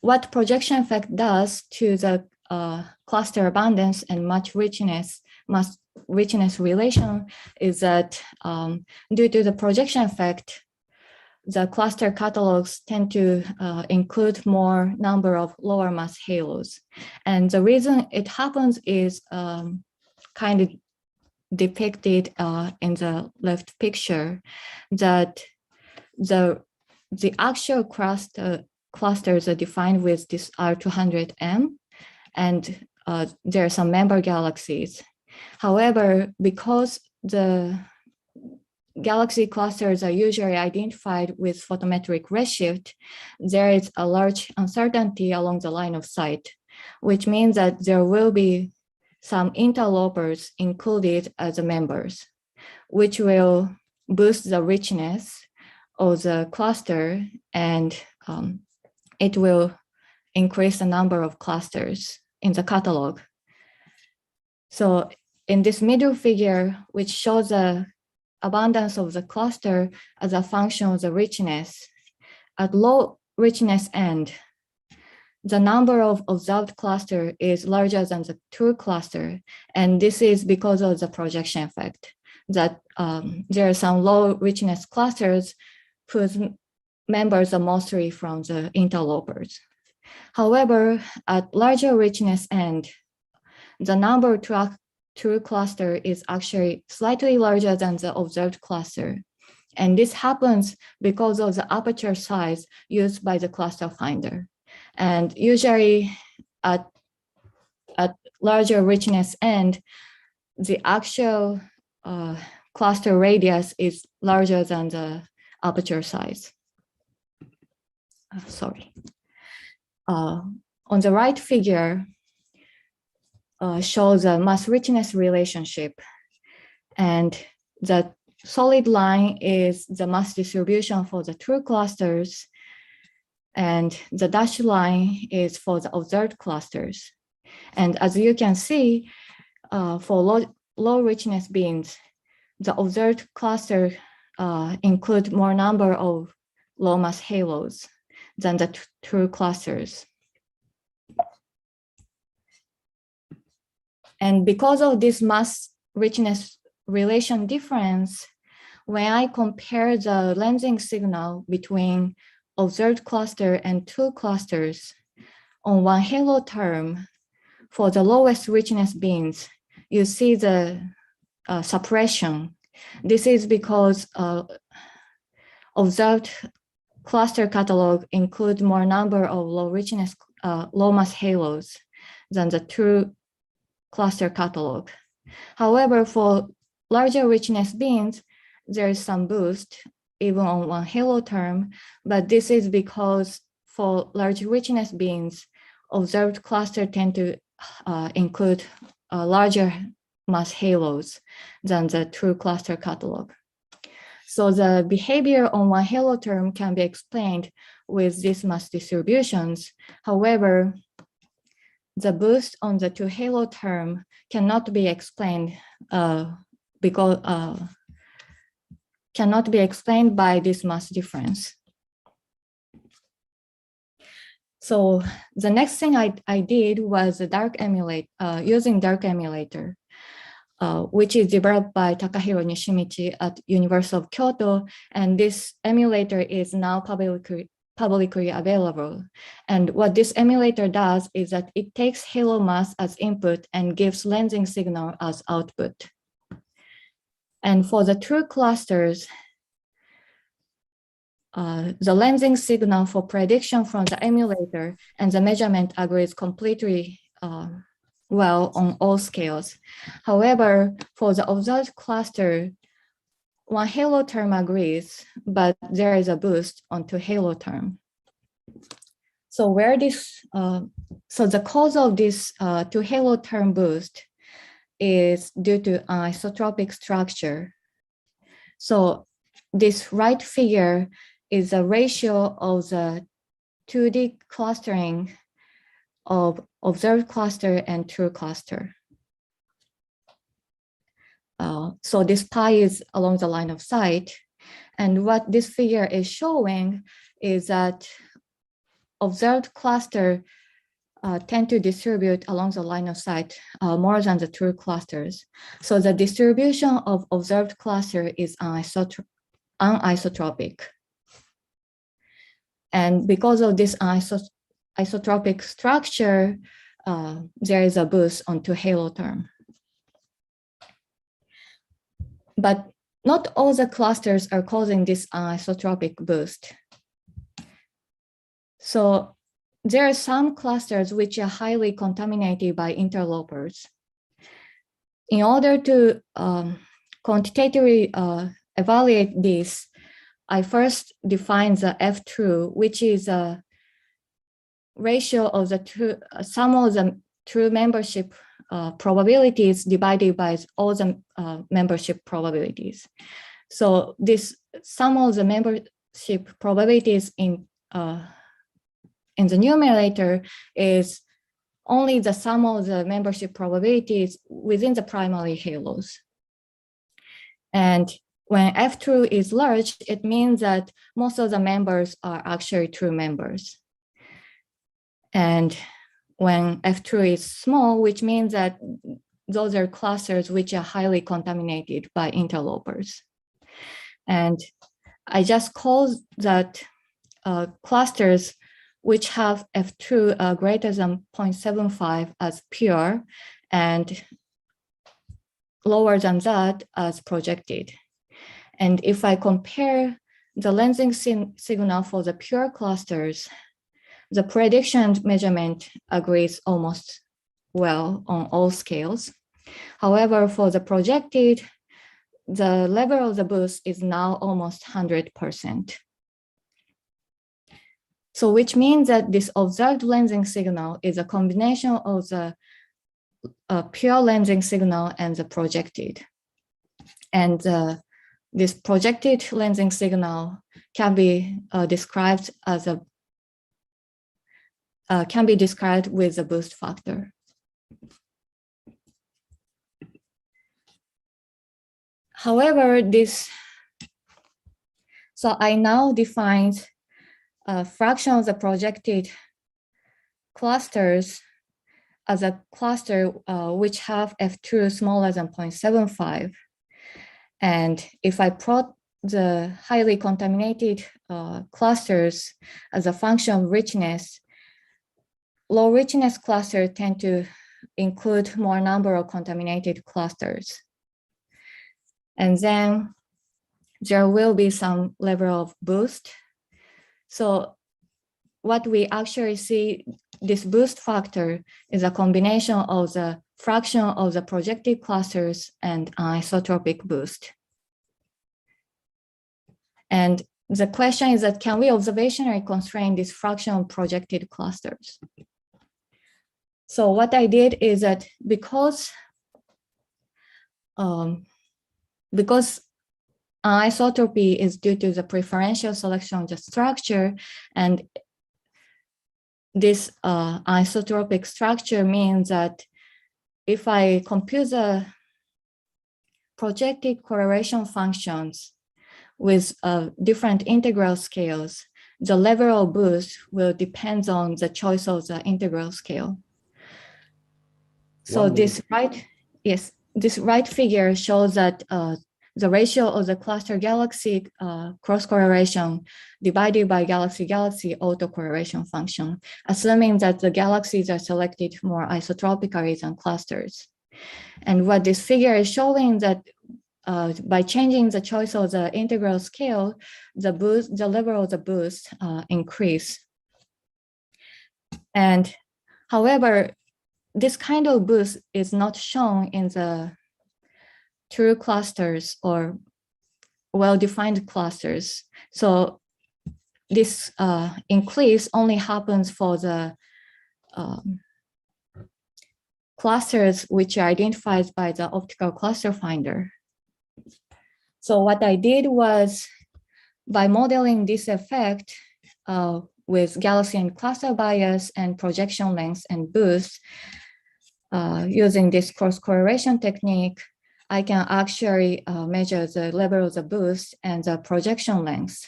Speaker 6: what projection effect does to the cluster abundance and mass richness relation is that due to the projection effect, the cluster catalogs tend to include more number of lower mass halos. And the reason it happens is kind of depicted in the left picture, that the actual clusters are defined with this R200M, and there are some member galaxies. However, because the galaxy clusters are usually identified with photometric redshift, there is a large uncertainty along the line of sight, which means that there will be some interlopers included as members, which will boost the richness of the cluster, and it will increase the number of clusters in the catalog. So in this middle figure, which shows the abundance of the cluster as a function of the richness, at low richness end, the number of observed cluster is larger than the true cluster. And this is because of the projection effect, that there are some low richness clusters whose members are mostly from the interlopers. However, at larger richness end, the number true cluster is actually slightly larger than the observed cluster. And this happens because of the aperture size used by the cluster finder. And usually at larger richness end, the actual cluster radius is larger than the aperture size. Sorry. On the right figure shows a mass richness relationship. And the solid line is the mass distribution for the true clusters, and the dashed line is for the observed clusters. And as you can see, for low richness beams, the observed cluster include more number of low mass halos than the true clusters. And because of this mass richness relation difference, when I compare the lensing signal between observed cluster and true clusters on one halo term, for the lowest richness beams, you see the suppression. This is because observed cluster catalog include more number of low richness, low mass halos than the true cluster catalog. However, for larger richness beams, there is some boost even on one halo term, but this is because for large richness beams, observed clusters tend to include larger mass halos than the true cluster catalog. So the behavior on one halo term can be explained with these mass distributions. However, the boost on the two halo term cannot be explained cannot be explained by this mass difference. So the next thing I did was a dark emulate, using dark emulator, which is developed by Takahiro Nishimichi at University of Kyoto. And this emulator is now publicly available. And what this emulator does is that it takes halo mass as input and gives lensing signal as output. And for the true clusters, the lensing signal for prediction from the emulator and the measurement agrees completely well on all scales. However, for the observed cluster, one halo term agrees, but there is a boost on two halo term. So where this, so the cause of this two halo term boost is due to isotropic structure. So this right figure is a ratio of the 2D clustering of observed cluster and true cluster. So this pi is along the line of sight. And what this figure is showing is that observed cluster tend to distribute along the line of sight more than the true clusters. So the distribution of observed cluster is anisotropic. And because of this isotropic structure, there is a boost on two halo term. But not all the clusters are causing this isotropic boost. So there are some clusters which are highly contaminated by interlopers. In order to quantitatively evaluate this, I first defined the F true, which is a ratio of the sum of the true membership probabilities divided by all the membership probabilities. So this sum of the membership probabilities in the numerator is only the sum of the membership probabilities within the primary halos. And when F true is large, it means that most of the members are actually true members. And when F true is small, which means that those are clusters which are highly contaminated by interlopers. And I just call that clusters which have F true greater than 0.75 as pure and lower than that as projected. And if I compare the lensing signal for the pure clusters, the prediction measurement agrees almost well on all scales. However, for the projected, the level of the boost is now almost 100%. So which means that this observed lensing signal is a combination of the pure lensing signal and the projected. And this projected lensing signal can be described as a with a boost factor. However, so I now defined a fraction of the projected clusters as a cluster which have F true smaller than 0.75. And if I plot the highly contaminated clusters as a function of richness, low richness clusters tend to include more number of contaminated clusters. And then there will be some level of boost. So what we actually see, this boost factor is a combination of the fraction of the projected clusters and isotropic boost. And the question is that, can we observationally constrain this fraction of projected clusters? So what I did is that because anisotropy is due to the preferential selection of the structure, and this anisotropic structure means that if I compute the projected correlation functions with different integral scales, the level of boost will depend on the choice of the integral scale. So this right figure shows that the ratio of the cluster galaxy cross correlation divided by galaxy-galaxy autocorrelation function, assuming that the galaxies are selected more isotropically than clusters. And what this figure is showing that by changing the choice of the integral scale, the level of the boost increase. And however, this kind of boost is not shown in the true clusters or well-defined clusters. So this increase only happens for the clusters which are identified by the optical cluster finder. So what I did was, by modeling this effect with galaxy and cluster bias and projection length and boost, using this cross correlation technique, I can actually measure the level of the boost and the projection length.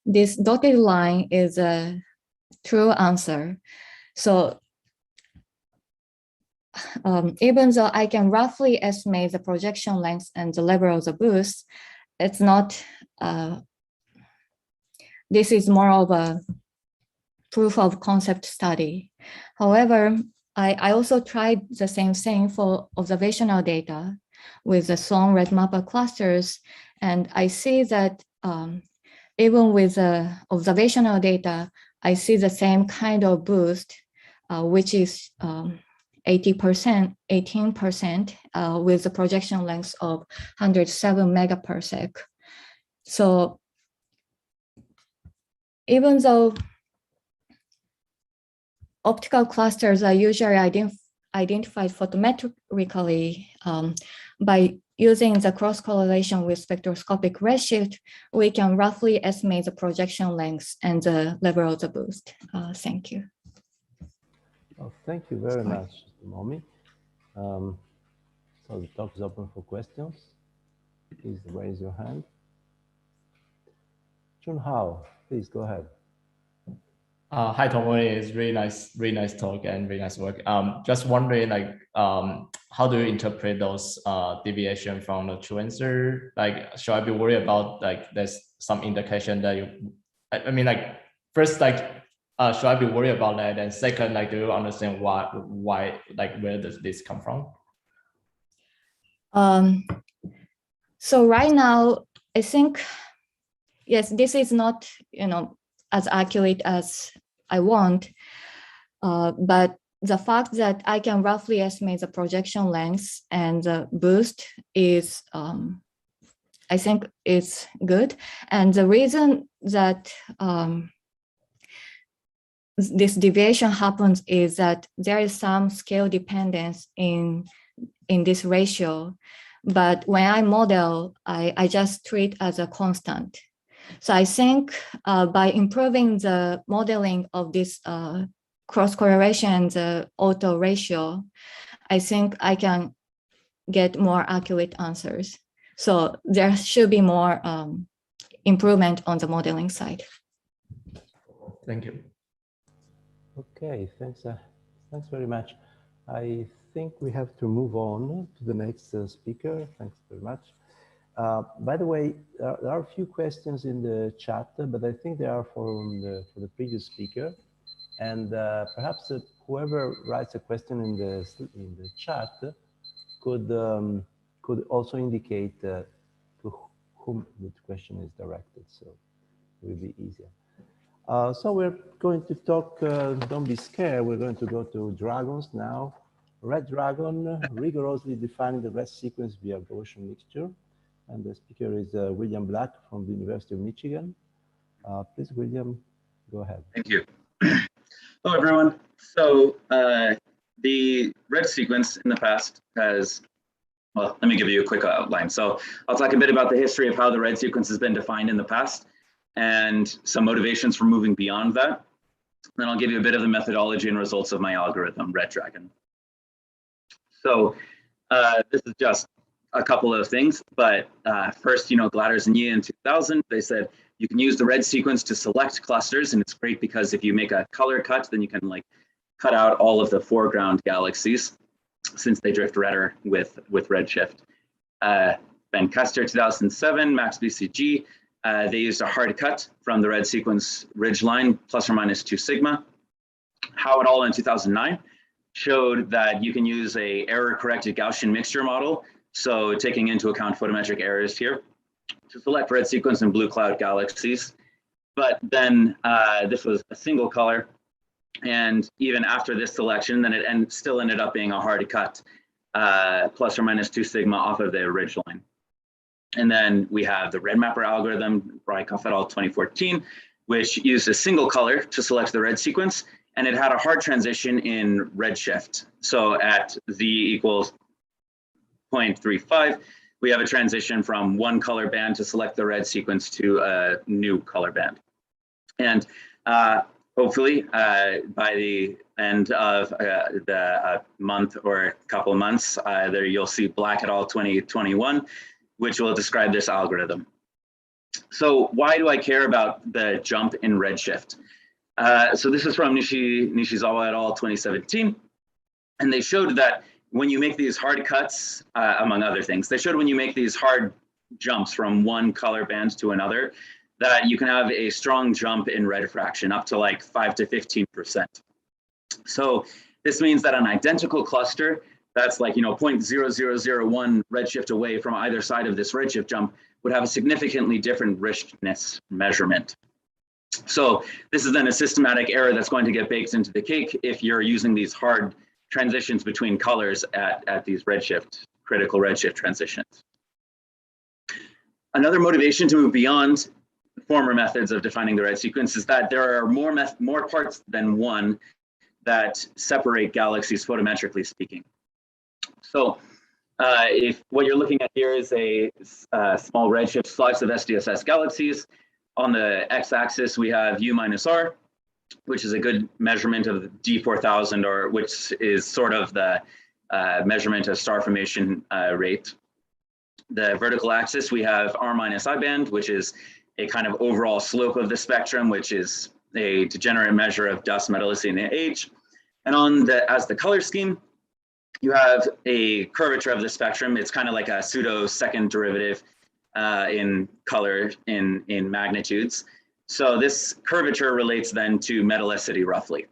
Speaker 6: This dotted line is a true answer. So even though I can roughly estimate the projection length and the level of the boost, it's not, this is more of a proof of concept study. However, I also tried the same thing for observational data with the Sloan red mapper clusters. And I see that even with the observational data, I see the same kind of boost, which is 18% with the projection length of 107 megaparsec. So even though optical clusters are usually identified photometrically by using the cross correlation with spectroscopic redshift, we can roughly estimate the projection length and the level of the boost. Thank you.
Speaker 7: Well, thank you very much, Tomomi. So the talk is open for questions. Please raise your hand. Chun-Hao, please go ahead.
Speaker 8: Hi, Tomomi. It's really nice talk and really nice work. Just wondering, like, how do you interpret those deviation from the true answer? Like, should I be worried about, like, there's some indication that you, I mean, like, first, like, should I be worried about that? And second, like, do you understand why, like, where does this come from?
Speaker 6: So right now, I think, yes, this is not, as accurate as I want, but the fact that I can roughly estimate the projection length and the boost is, I think it's good. And the reason that this deviation happens is that there is some scale dependence in this ratio, but when I model, I just treat as a constant. So I think by improving the modeling of this cross correlation, the auto ratio, I think I can get more accurate answers. So there should be more improvement on the modeling side.
Speaker 8: Thank you.
Speaker 7: Okay, thanks very much. I think we have to move on to the next speaker. Thanks very much. By the way, there are a few questions in the chat, but I think they are for the previous speaker. And perhaps whoever writes a question in the chat could also indicate to whom the question is directed, so it will be easier. So we're going to talk, don't be scared, we're going to go to dragons now. Red dragon, rigorously defining the red sequence via Gaussian mixture. And the speaker is William Black from the University of Michigan. Please, William, go ahead.
Speaker 12: Thank you. Hello, everyone. So the red sequence in the past has, well, let me give you a quick outline. So I'll talk a bit about the history of how the red sequence has been defined in the past and some motivations for moving beyond that. Then I'll give you a bit of the methodology and results of my algorithm, Red Dragon. So this is just a couple of things, but first, Glatters and Yi in 2000, they said you can use the red sequence to select clusters, and it's great because if you make a color cut, then you can cut out all of the foreground galaxies since they drift redder with redshift. Ben Custer, 2007, Max BCG, they used a hard cut from the red sequence ridge line, ±2 sigma. How et al. In 2009 showed that you can use a error-corrected Gaussian mixture model, so taking into account photometric errors here, to select red sequence and blue cloud galaxies. But then this was a single color, and even after this selection, then it still ended up being a hard cut, ±2 sigma off of the ridge line. And then we have the red mapper algorithm, Rykov et al. 2014, which used a single color to select the red sequence, and it had a hard transition in redshift. So at Z equals 0.35, we have a transition from one color band to select the red sequence to a new color band. And hopefully by the end of the month or a couple of months, there you'll see Black et al. 2021, which will describe this algorithm. So why do I care about the jump in redshift? So this is from Nishizawa et al. 2017, and they showed that when you make these hard cuts, among other things, they showed when you make these hard jumps from one color band to another, that you can have a strong jump in red diffraction, up to 5 to 15%. So this means that an identical cluster that's 0.0001 redshift away from either side of this redshift jump would have a significantly different richness measurement. So this is then a systematic error that's going to get baked into the cake if you're using these hard transitions between colors at these critical redshift transitions. Another motivation to move beyond former methods of defining the red sequence is that there are more parts than one that separate galaxies photometrically speaking. So if what you're looking at here is a small redshift slice of SDSS galaxies, on the x-axis we have U minus R, which is a good measurement of D4000, or which is sort of the measurement of star formation rate. The vertical axis, we have R minus I band, which is a kind of overall slope of the spectrum, which is a degenerate measure of dust metallicity and age. And as the color scheme, you have a curvature of the spectrum. It's kind of like a pseudo second derivative in color in magnitudes. So this curvature relates then to metallicity roughly.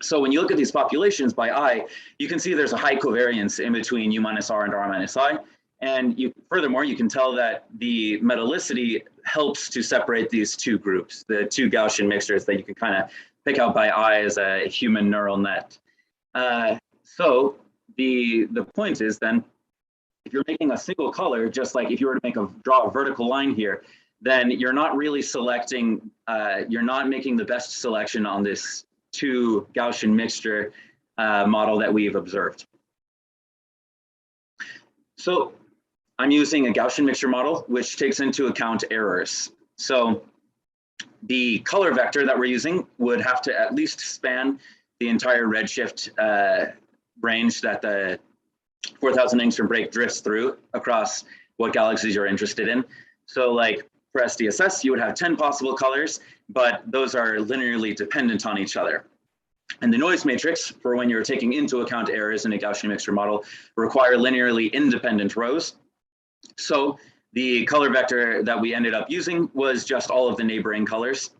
Speaker 12: So when you look at these populations by eye, you can see there's a high covariance in between U minus R and R minus I. And furthermore, you can tell that the metallicity helps to separate these two groups, the two Gaussian mixtures that you can kind of pick out by eye as a human neural net. So the point is then, if you're making a single color, just like if you were to draw a vertical line here, then you're not really selecting, you're not making the best selection on this two Gaussian mixture model that we've observed. So I'm using a Gaussian mixture model, which takes into account errors. So the color vector that we're using would have to at least span the entire redshift range that the 4000 angstrom break drifts through across what galaxies you're interested in. So for SDSS, you would have 10 possible colors, but those are linearly dependent on each other. And the noise matrix, for when you're taking into account errors in a Gaussian mixture model, require linearly independent rows. So the color vector that we ended up using was just all of the neighboring colors.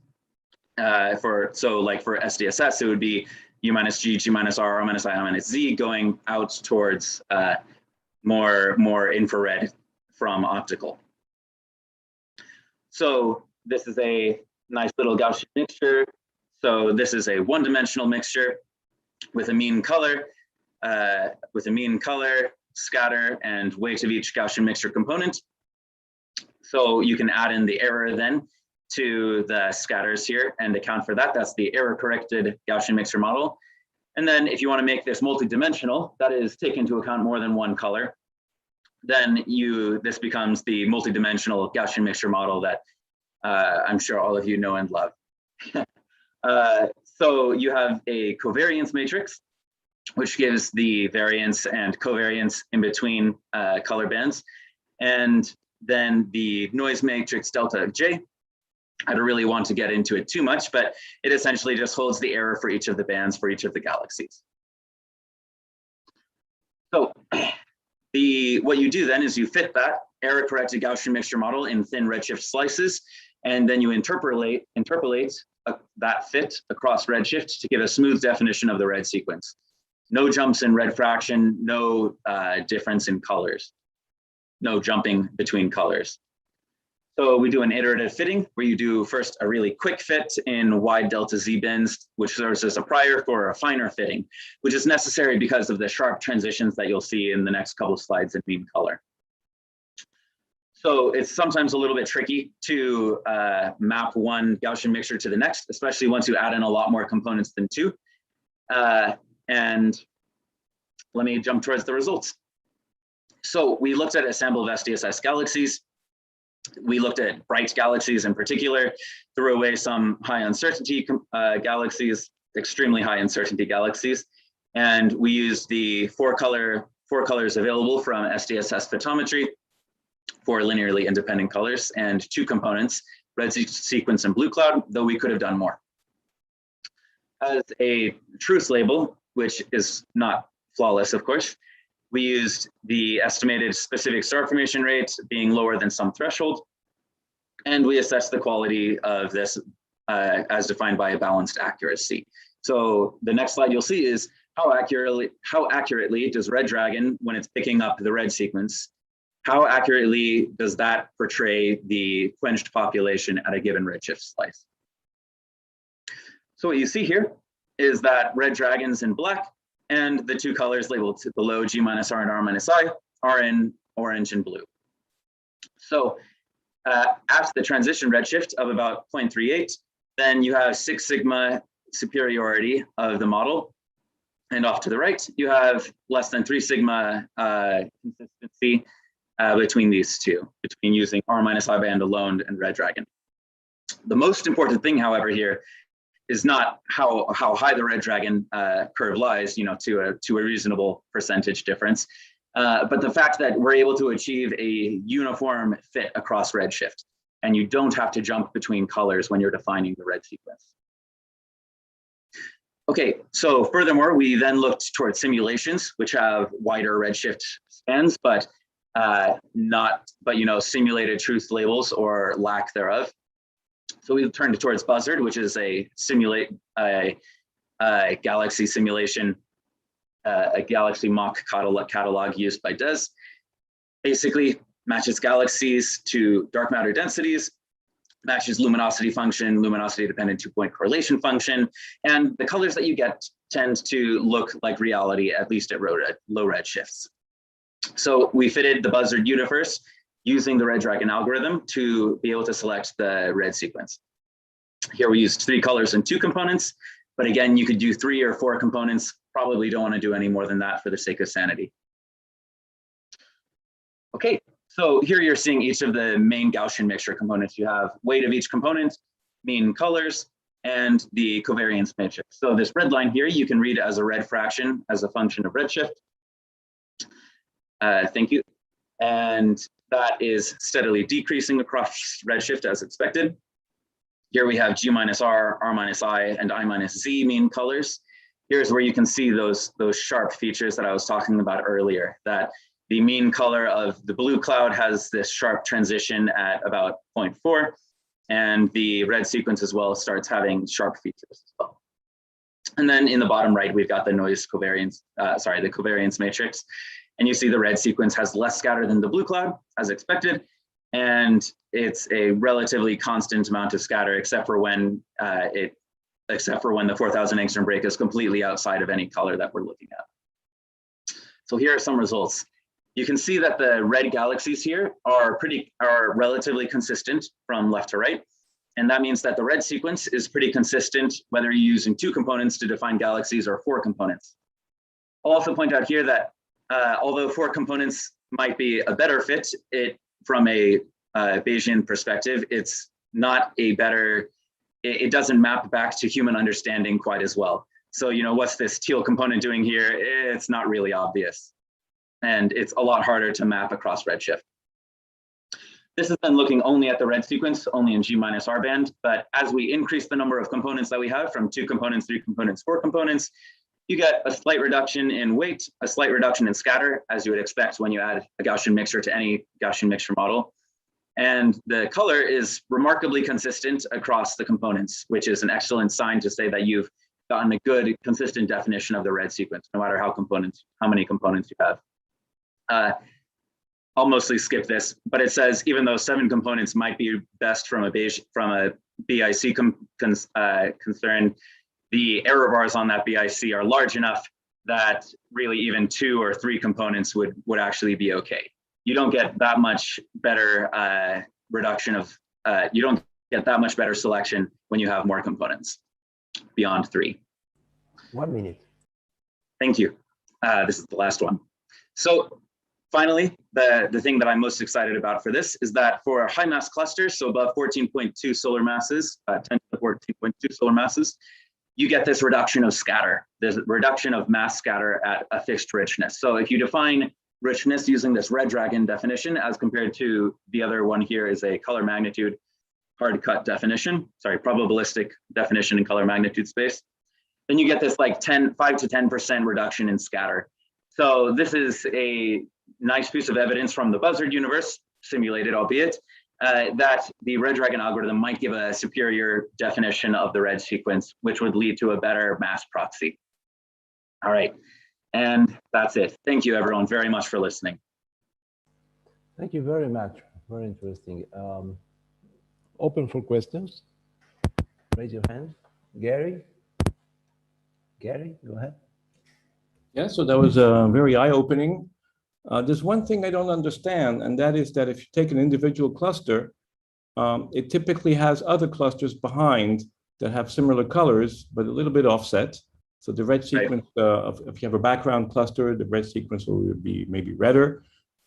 Speaker 12: For SDSS, it would be U minus G, G minus R, R minus I, I minus Z, going out towards more infrared from optical. So this is a nice little Gaussian mixture. So this is a one-dimensional mixture with a mean color, scatter, and weight of each Gaussian mixture component. So you can add in the error then to the scatters here and account for that. That's the error-corrected Gaussian mixture model. And then if you want to make this multi-dimensional, that is take into account more than one color, then this becomes the multi-dimensional Gaussian mixture model that I'm sure all of you know and love. So you have a covariance matrix, which gives the variance and covariance in between color bands. And then the noise matrix delta of J. I don't really want to get into it too much, but it essentially just holds the error for each of the bands for each of the galaxies. So what you do then is you fit that error-corrected Gaussian mixture model in thin redshift slices, and then you interpolate that fit across redshift to give a smooth definition of the red sequence. No jumps in red fraction, no difference in colors, no jumping between colors. So we do an iterative fitting where you do first a really quick fit in wide delta Z bins, which serves as a prior for a finer fitting, which is necessary because of the sharp transitions that you'll see in the next couple of slides in mean color. So it's sometimes a little bit tricky to map one Gaussian mixture to the next, especially once you add in a lot more components than two. And let me jump towards the results. So we looked at a sample of SDSS galaxies. We looked at bright galaxies in particular, threw away some high uncertainty galaxies, extremely high uncertainty galaxies. And we used the four colors available from SDSS photometry for linearly independent colors and two components, red sequence and blue cloud, though we could have done more. As a truth label, which is not flawless, of course, we used the estimated specific star formation rate being lower than some threshold, and we assessed the quality of this as defined by a balanced accuracy. So the next slide you'll see is how accurately does Red Dragon, when it's picking up the red sequence, how accurately does that portray the quenched population at a given redshift slice? So what you see here is that Red Dragon's in black, and the two colors labeled below G minus R and R minus I are in orange and blue. So at the transition redshift of about 0.38, then you have 6 sigma superiority of the model. And off to the right, you have less than 3 sigma consistency between these two, between using R minus I band alone and Red Dragon. The most important thing, however, here is not how high the Red Dragon curve lies, to a reasonable percentage difference, but the fact that we're able to achieve a uniform fit across redshift, and you don't have to jump between colors when you're defining the red sequence. Okay, so furthermore, we then looked towards simulations, which have wider redshift spans, but simulated truth labels or lack thereof. So we turned towards Buzzard, which is a galaxy simulation, a galaxy mock catalog used by DES. Basically matches galaxies to dark matter densities, matches luminosity function, luminosity dependent 2-point correlation function, and the colors that you get tend to look like reality, at least at low redshifts. So we fitted the Buzzard universe using the Red Dragon algorithm to be able to select the red sequence. Here we used 3 colors and 2 components, but again, you could do 3 or 4 components. Probably don't want to do any more than that for the sake of sanity. Okay, so here you're seeing each of the main Gaussian mixture components. You have weight of each component, mean colors, and the covariance matrix. So this red line here, you can read as a red fraction as a function of redshift. Thank you. And that is steadily decreasing across redshift as expected. Here we have G minus R, R minus I, and I minus Z mean colors. Here's where you can see those sharp features that I was talking about earlier, that the mean color of the blue cloud has this sharp transition at about 0.4, and the red sequence as well starts having sharp features as well. And then in the bottom right, we've got the noise covariance, the covariance matrix. And you see the red sequence has less scatter than the blue cloud, as expected, and it's a relatively constant amount of scatter, except for when the 4,000 angstrom break is completely outside of any color that we're looking at. So here are some results. You can see that the red galaxies here are relatively consistent from left to right. And that means that the red sequence is pretty consistent, whether you're using 2 components to define galaxies or 4 components. I'll also point out here that although 4 components might be a better fit, from a Bayesian perspective, it's not a better, it doesn't map back to human understanding quite as well. So, what's this teal component doing here? It's not really obvious. And it's a lot harder to map across redshift. This is then looking only at the red sequence, only in G-R band. But as we increase the number of components that we have from 2 components, 3 components, 4 components, you get a slight reduction in weight, a slight reduction in scatter, as you would expect when you add a Gaussian mixture to any Gaussian mixture model. And the color is remarkably consistent across the components, which is an excellent sign to say that you've gotten a good, consistent definition of the red sequence, no matter how many components you have. I'll mostly skip this, but it says even though 7 components might be best from a BIC concern, the error bars on that BIC are large enough that really even 2 or 3 components would actually be okay. You don't get that much better you don't get that much better selection when you have more components beyond 3.
Speaker 7: 1 minute.
Speaker 12: Thank you. This is the last one. So finally, the thing that I'm most excited about for this is that for high mass clusters, so above 14.2 solar masses, 10 to the 14.2 solar masses, you get this reduction of scatter. There's a reduction of mass scatter at a fixed richness. So if you define richness using this red dragon definition, as compared to the other one here is a color magnitude hard cut definition, probabilistic definition in color magnitude space, then you get this like 5 to 10% reduction in scatter. So this is a nice piece of evidence from the buzzard universe, simulated albeit, that the red dragon algorithm might give a superior definition of the red sequence, which would lead to a better mass proxy. All right, and that's it. Thank you everyone very much for listening.
Speaker 7: Thank you very much, very interesting. Open for questions, raise your hand. Gary, go ahead.
Speaker 3: Yeah, so that was very eye-opening. There's one thing I don't understand, and that is that if you take an individual cluster, it typically has other clusters behind that have similar colors, but a little bit offset. So the red sequence, if you have a background cluster, the red sequence will be maybe redder.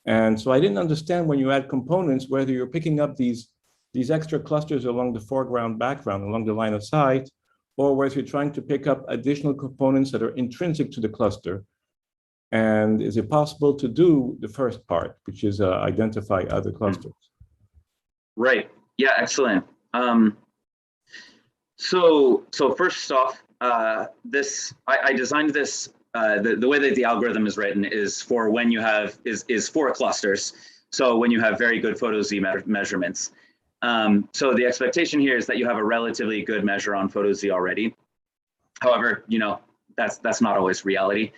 Speaker 3: And so I didn't understand when you add components, whether you're picking up these extra clusters along the foreground, background, along the line of sight, or whether you're trying to pick up additional components that are intrinsic to the cluster. And is it possible to do the first part, which is identify other clusters?
Speaker 12: Right. Yeah, excellent. So first off, I designed this, the way that the algorithm is written is for when you have, is for clusters. So when you have very good photo Z measurements. So the expectation here is that you have a relatively good measure on photo Z already. However, that's not always reality.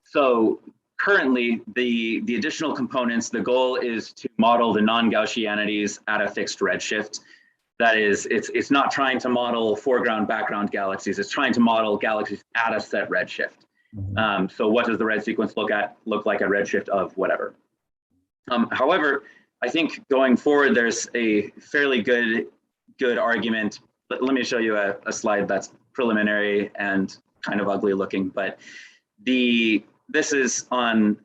Speaker 12: So currently, the additional components, the goal is to model the non-Gaussianities at a fixed redshift. That is, it's not trying to model foreground, background galaxies. It's trying to model galaxies at a set redshift. So what does the red sequence look like at redshift of whatever? However, I think going forward, there's a fairly good argument. Let me show you a slide that's preliminary and kind of ugly looking, but this is on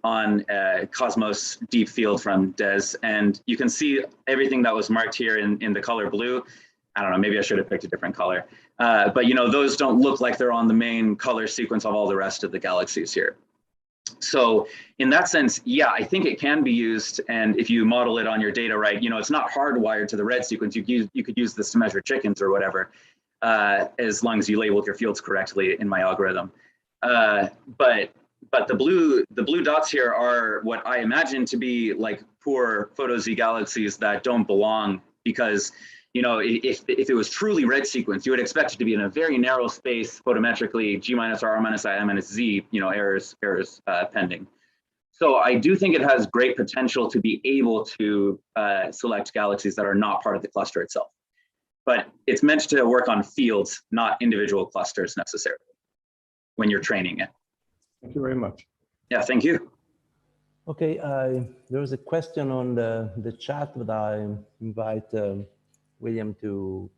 Speaker 12: Cosmos deep field from DES, and you can see everything that was marked here in the color blue. I don't know, maybe I should have picked a different color. But those don't look like they're on the main color sequence of all the rest of the galaxies here. So in that sense, yeah, I think it can be used. And if you model it on your data right, it's not hardwired to the red sequence. You could use this to measure chickens or whatever, as long as you labeled your fields correctly in my algorithm. But the blue dots here are what I imagine to be like poor photo Z galaxies that don't belong, because if it was truly red sequence, you would expect it to be in a very narrow space photometrically, G minus R minus I minus Z, errors pending. So I do think it has great potential to be able to select galaxies that are not part of the cluster itself. But it's meant to work on fields, not individual clusters necessarily, when you're training it.
Speaker 3: Thank you very much.
Speaker 12: Yeah, thank you.
Speaker 7: Okay, there was a question on the chat, but I invite William to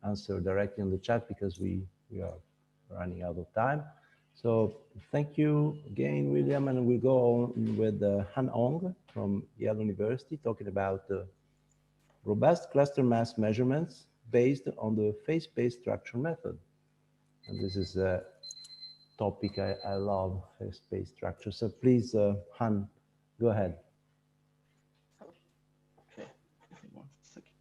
Speaker 7: answer directly on the chat because we are running out of time. So thank you again, William, and we'll go on with Aung from Yale University talking about robust cluster mass measurements based on the phase-space structure method. And this is a topic I love, phase-space structure. So please, Han, go ahead.
Speaker 13: Okay, give me 1 second.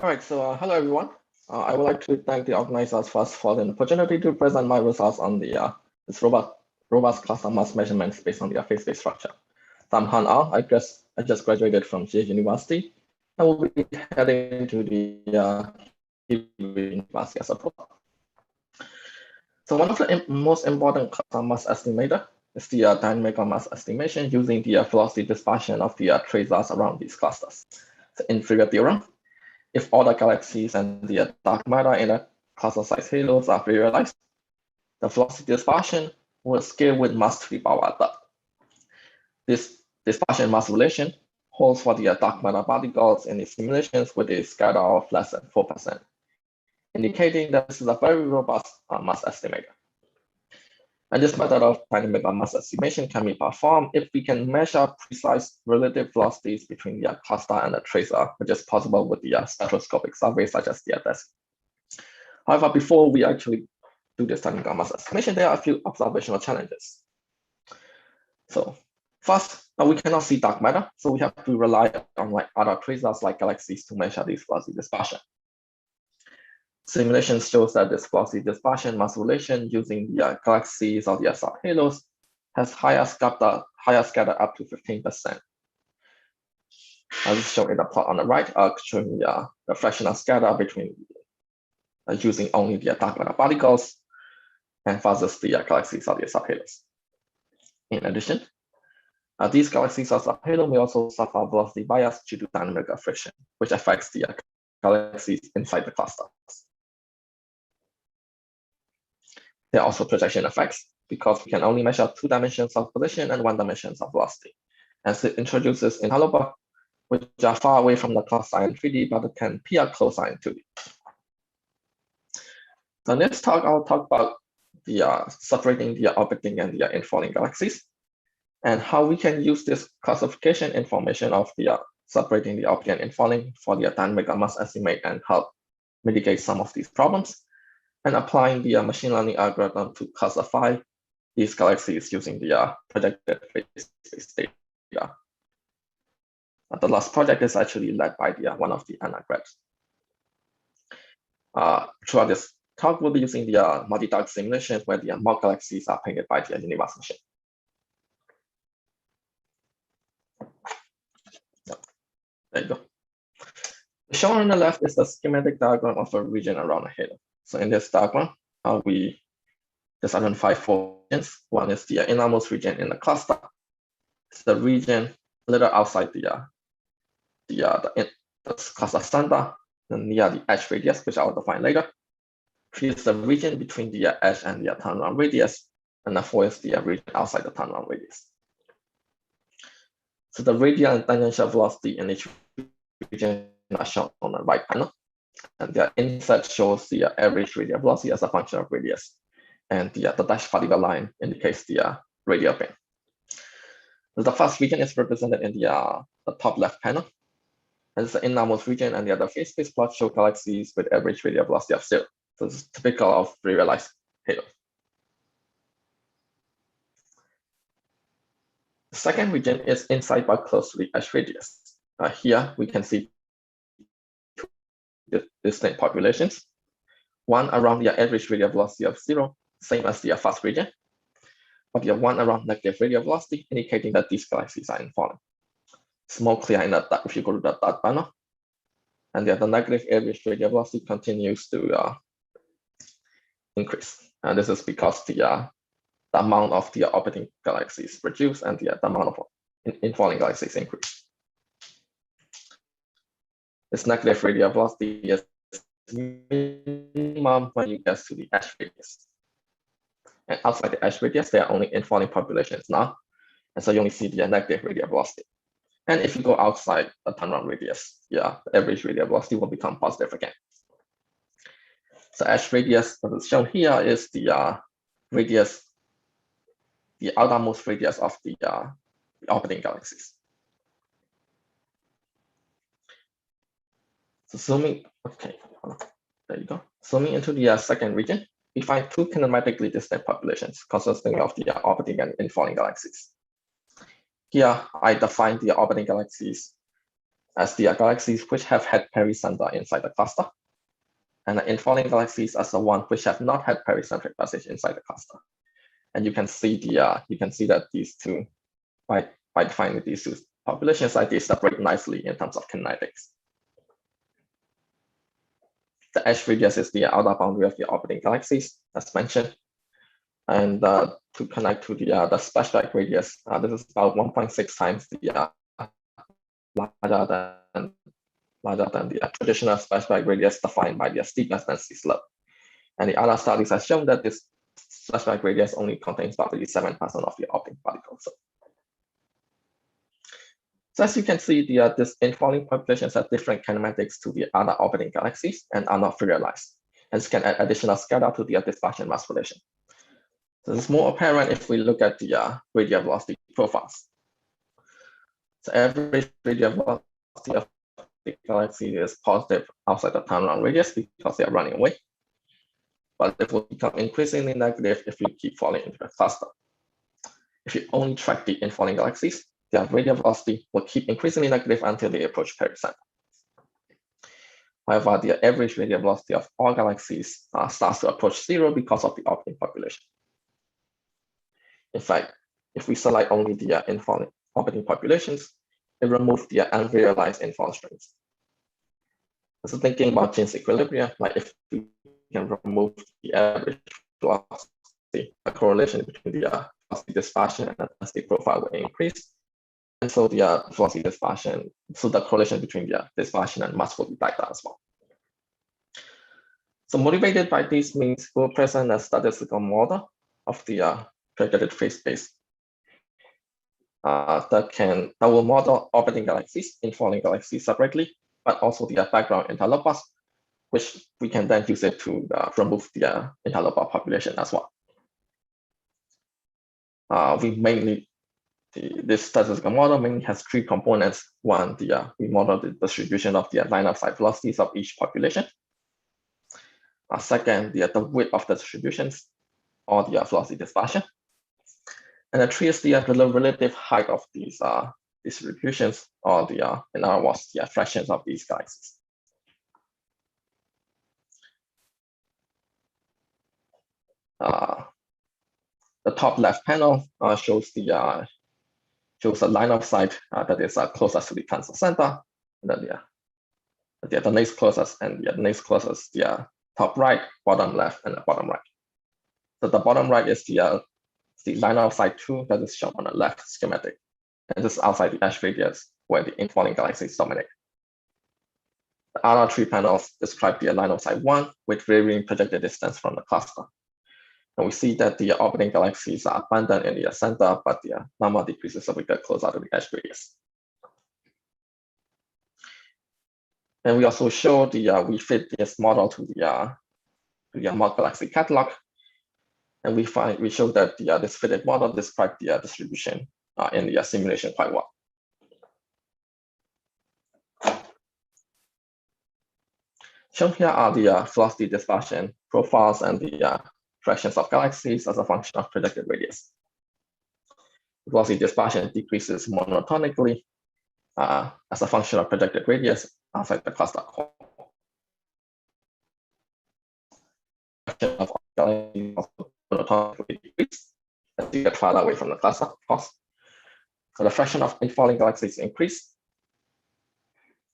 Speaker 13: All right, so hello everyone. I would like to thank the organizers first for the opportunity to present my results on the this robust cluster mass measurements based on the phase-space structure. So I'm Han Aung. I just graduated from GH University. I will be heading to the University as a postdoc. So one of the most important cluster mass estimator is the dynamic mass estimation using the velocity dispersion of the tracers around these clusters. So in Fourier theorem, if all the galaxies and the dark matter in a cluster size halos are virialized, the velocity dispersion will scale with mass to the power dot. This dispersion mass relation holds for the dark matter particles in the simulations with a scatter of less than 4%, indicating that this is a very robust mass estimator. And this method of dynamic mass estimation can be performed if we can measure precise relative velocities between the cluster and the tracer, which is possible with the spectroscopic surveys such as the DESI. However, before we actually do this dynamic mass estimation, there are a few observational challenges. So first, we cannot see dark matter, so we have to rely on other tracers like galaxies to measure this velocity dispersion. Simulation shows that this velocity dispersion mass relation using the galaxies or the SR halos has higher scatter up to 15%. As is shown in the plot on the right, showing the fractional scatter between using only the dark matter particles and versus the galaxies or the SR halos. In addition, these galaxies or subhalo may also suffer velocity bias due to dynamic friction, which affects the galaxies inside the clusters. There are also projection effects because we can only measure 2 dimensions of position and 1 dimension of velocity, as it introduces interloper, which are far away from the cluster in 3D, but can appear closer in 2D. So next talk, I'll talk about the separating the orbiting and the infalling galaxies, and how we can use this classification information of the separating the orbiting and infalling for the dynamic mass estimate and help mitigate some of these problems, and applying the machine learning algorithm to classify these galaxies using the projected phase-space data. The last project is actually led by one of the undergrads. Throughout this talk, we'll be using the multi-dark simulation where the mock galaxies are painted by the Universe machine. There you go. Shown on the left is the schematic diagram of a region around a halo. So in this diagram, we just identify 4 regions. One is the innermost region in the cluster. It's the region a little outside the cluster center, and near the edge radius, which I'll define later. 3 is the region between the edge and the turnaround radius, and the 4 is the region outside the turnaround radius. So the radial and tangential velocity in each region are shown on the right panel. And the insert shows the average radial velocity as a function of radius. And the dashed vertical line indicates the radial band. So the first region is represented in the top left panel. And it's the innermost region, and the other phase-space plots show galaxies with average radial velocity of 0. So this is typical of virialized halos. The second region is inside but close to the edge radius. Here we can see distinct populations. One around the average radial velocity of 0, same as the first region, but the one around negative radial velocity, indicating that these galaxies are infalling. It's more clear in that if you go to the dark panel, and the negative average radial velocity continues to increase. And this is because the amount of the orbiting galaxies reduced and the amount of infalling galaxies increase. This negative radial velocity is minimum when you get to the edge radius. And outside the edge radius, there are only infalling populations now. And so you only see the negative radial velocity. And if you go outside the turnaround radius, the average radial velocity will become positive again. So edge radius that is shown here is the radius, the outermost radius of the orbiting galaxies. So zooming, okay, there you go. Zooming into the second region, we find two kinematically distinct populations consisting of the orbiting and infalling galaxies. Here, I define the orbiting galaxies as the galaxies which have had pericenter inside the cluster, and the infalling galaxies as the one which have not had pericentric passage inside the cluster. And you can see that these two, by defining these two populations, they separate nicely in terms of kinetics. The edge radius is the outer boundary of the orbiting galaxies, as mentioned. And to connect to the splashback radius, this is about 1.6 times the larger than the traditional splashback radius defined by the steepness density slope. And the other studies have shown that this splashback radius only contains about 37% of the orbiting particles. So as you can see, these infalling populations have different kinematics to the other orbiting galaxies and are not virialized. Hence can add additional scalar to the dispersion mass relation. So this is more apparent if we look at the radial velocity profiles. So every radial velocity of the galaxy is positive outside the turnaround radius because they are running away. But it will become increasingly negative if you keep falling into a cluster. If you only track the infalling galaxies, their radial velocity will keep increasingly negative until they approach pericenter. However, the average radial velocity of all galaxies starts to approach zero because of the orbiting population. In fact, if we select only the infalling orbiting populations, it removes the unvirialized infall strings. So thinking about Jeans equilibrium, like if we can remove the average velocity, the correlation between the velocity dispersion and the density profile will increase. And so the velocity dispersion, so the correlation between the dispersion and mass will be tighter as well. So motivated by these means, we'll present a statistical model of the projected phase space that will model orbiting galaxies, infalling galaxies separately, but also the background interlopers, which we can then use it to remove the interloper population as well. This statistical model mainly has three components. One, we model the distribution of the line of sight velocities of each population. Second, the width of the distributions or the velocity dispersion. And the three is the relative height of these distributions, or in other words, the fractions of these galaxies. The top left panel shows a line of sight that is closest to the cancer center, and then the next closest, and the next closest, the top right, bottom left, and the bottom right. So the bottom right is the line of sight 2 that is shown on the left schematic, and this is outside the edge radius where the infalling galaxies dominate. The other three panels describe the line of sight 1 with varying projected distance from the cluster. And we see that the orbiting galaxies are abundant in the center, but the number decreases as we get closer to the edge radius. And we also show we fit this model to the multi-galaxy catalog, and we show that this fitted model describes the distribution in the simulation quite well. Shown here are the velocity dispersion profiles and the fractions of galaxies as a function of projected radius. Velocity dispersion decreases monotonically as a function of projected radius outside the cluster core. Of galaxies also monotonically decrease as you get farther away from the cluster, of course. So the fraction of infalling galaxies increase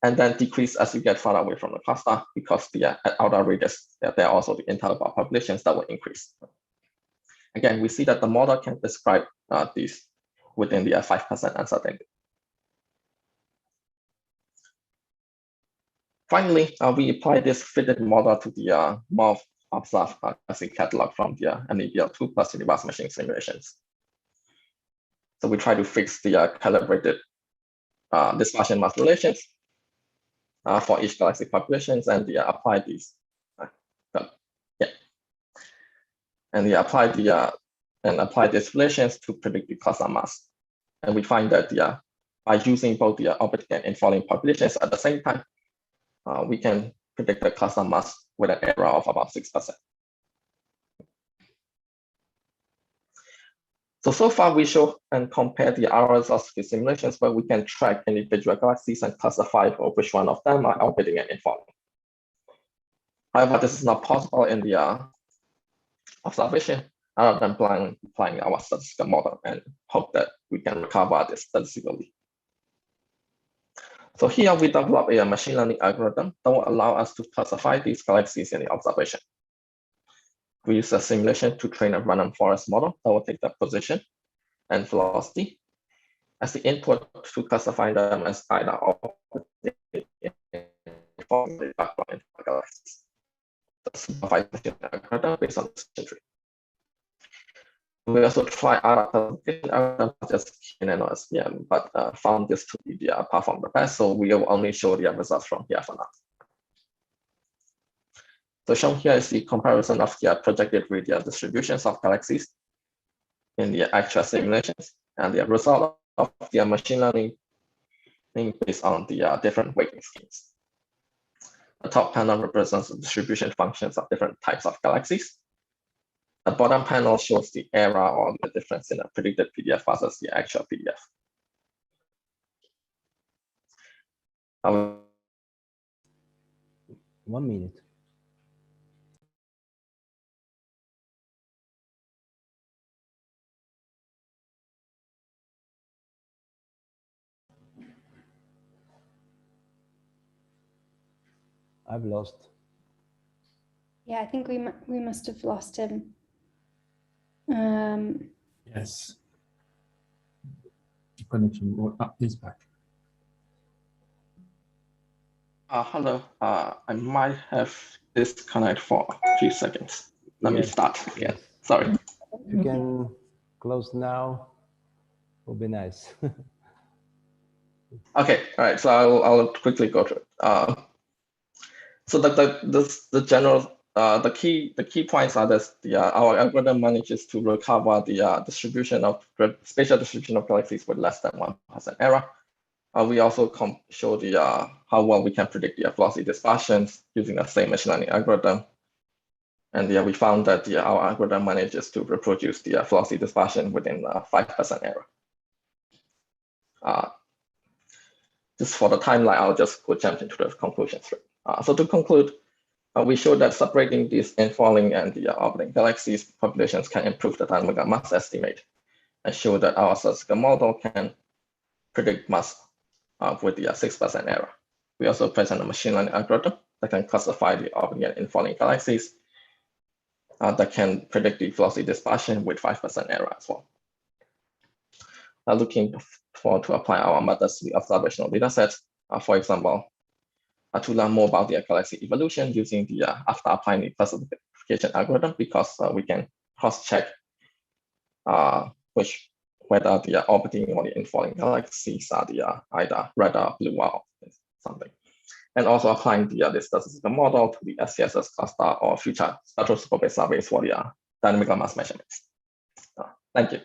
Speaker 13: and then decrease as you get farther away from the cluster, because at outer radius, there are also the interloper populations that will increase. again, we see that the model can describe these within the 5% uncertainty. Finally, we apply this fitted model to the more observed galaxy catalog from the NEBL2 plus universe machine simulations. So we try to fix the calibrated dispersion mass relations for each galaxy populations, and apply these. And apply these relations to predict the cluster mass. And we find that by using both the orbiting and infalling populations at the same time, we can predict the cluster mass with an error of about 6%. So far we show and compare the errors of the simulations where we can track individual galaxies and classify which one of them are orbiting and infalling. However, this is not possible in the observation other than applying our statistical model, and hope that we can recover this statistically. So here we develop a machine learning algorithm that will allow us to classify these galaxies in the observation. We use a simulation to train a random forest model that will take the position and velocity as the input to classify them as either orbiting background galaxies. The supervised machine algorithm based on the tree. We also try other classification algorithms such as KNN or SVM, but found this to be perform the best, so we will only show the results from here for now. So shown here is the comparison of the projected radial distributions of galaxies in the actual simulations, and the result of the machine learning based on the different weighting schemes. The top panel represents the distribution functions of different types of galaxies. The bottom panel shows the error or the difference in the predicted PDF versus the actual PDF.
Speaker 7: 1 minute. I've lost.
Speaker 1: Yeah, I think we must have lost him.
Speaker 2: Yes. Connection. He's back.
Speaker 13: Hello. I might have disconnected for a few seconds. Let me start again.
Speaker 7: Yes.
Speaker 13: Sorry.
Speaker 7: If you can close now, it would be nice.
Speaker 13: Okay. All right. So I'll quickly go through it. So the key points are this: our algorithm manages to recover the distribution of spatial distribution of galaxies with less than 1% error. We also show how well we can predict the velocity dispersions using the same machine learning algorithm. And we found that our algorithm manages to reproduce the velocity dispersion within 5% error. Just for the timeline, I'll just jump into the conclusions. So to conclude, we showed that separating these infalling and the orbiting galaxies populations can improve the dynamical mass estimate, and show that our statistical model can predict mass with the 6% error. We also present a machine learning algorithm that can classify the orbiting and infalling galaxies that can predict the velocity dispersion with 5% error as well. Looking forward to apply our methods to the observational data sets. For example, to learn more about the galaxy evolution using the after applying the classification algorithm, because we can cross-check whether the orbiting or the infalling galaxies are either red or blue or something. And also applying the statistical model to the SCSS cluster or future spectroscopic surveys for the dynamical mass measurements. Thank you.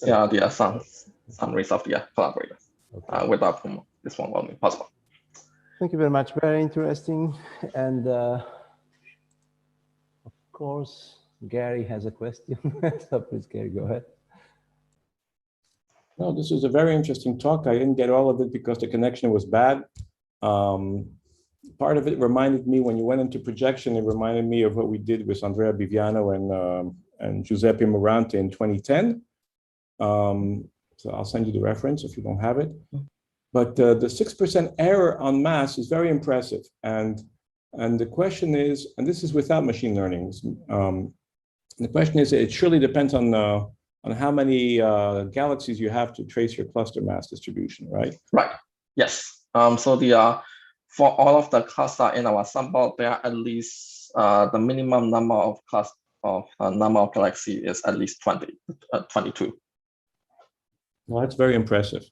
Speaker 13: Here are the summaries of the collaborators. Without whom this one won't be possible.
Speaker 7: Thank you very much. Very interesting. And of course, Gary has a question. So please, Gary, go ahead.
Speaker 3: No, this was a very interesting talk. I didn't get all of it because the connection was bad. Part of it reminded me, when you went into projection, it reminded me of what we did with Andrea Biviano and Giuseppe Morante in 2010. So I'll send you the reference if you don't have it. But the 6% error on mass is very impressive. And the question is, and this is without machine learning, The question is, it surely depends on how many galaxies you have to trace your cluster mass distribution, right?
Speaker 13: Right. Yes. So the for all of the cluster in our sample, there are at least the minimum number of number of galaxy is at least 22.
Speaker 3: Well, that's very impressive.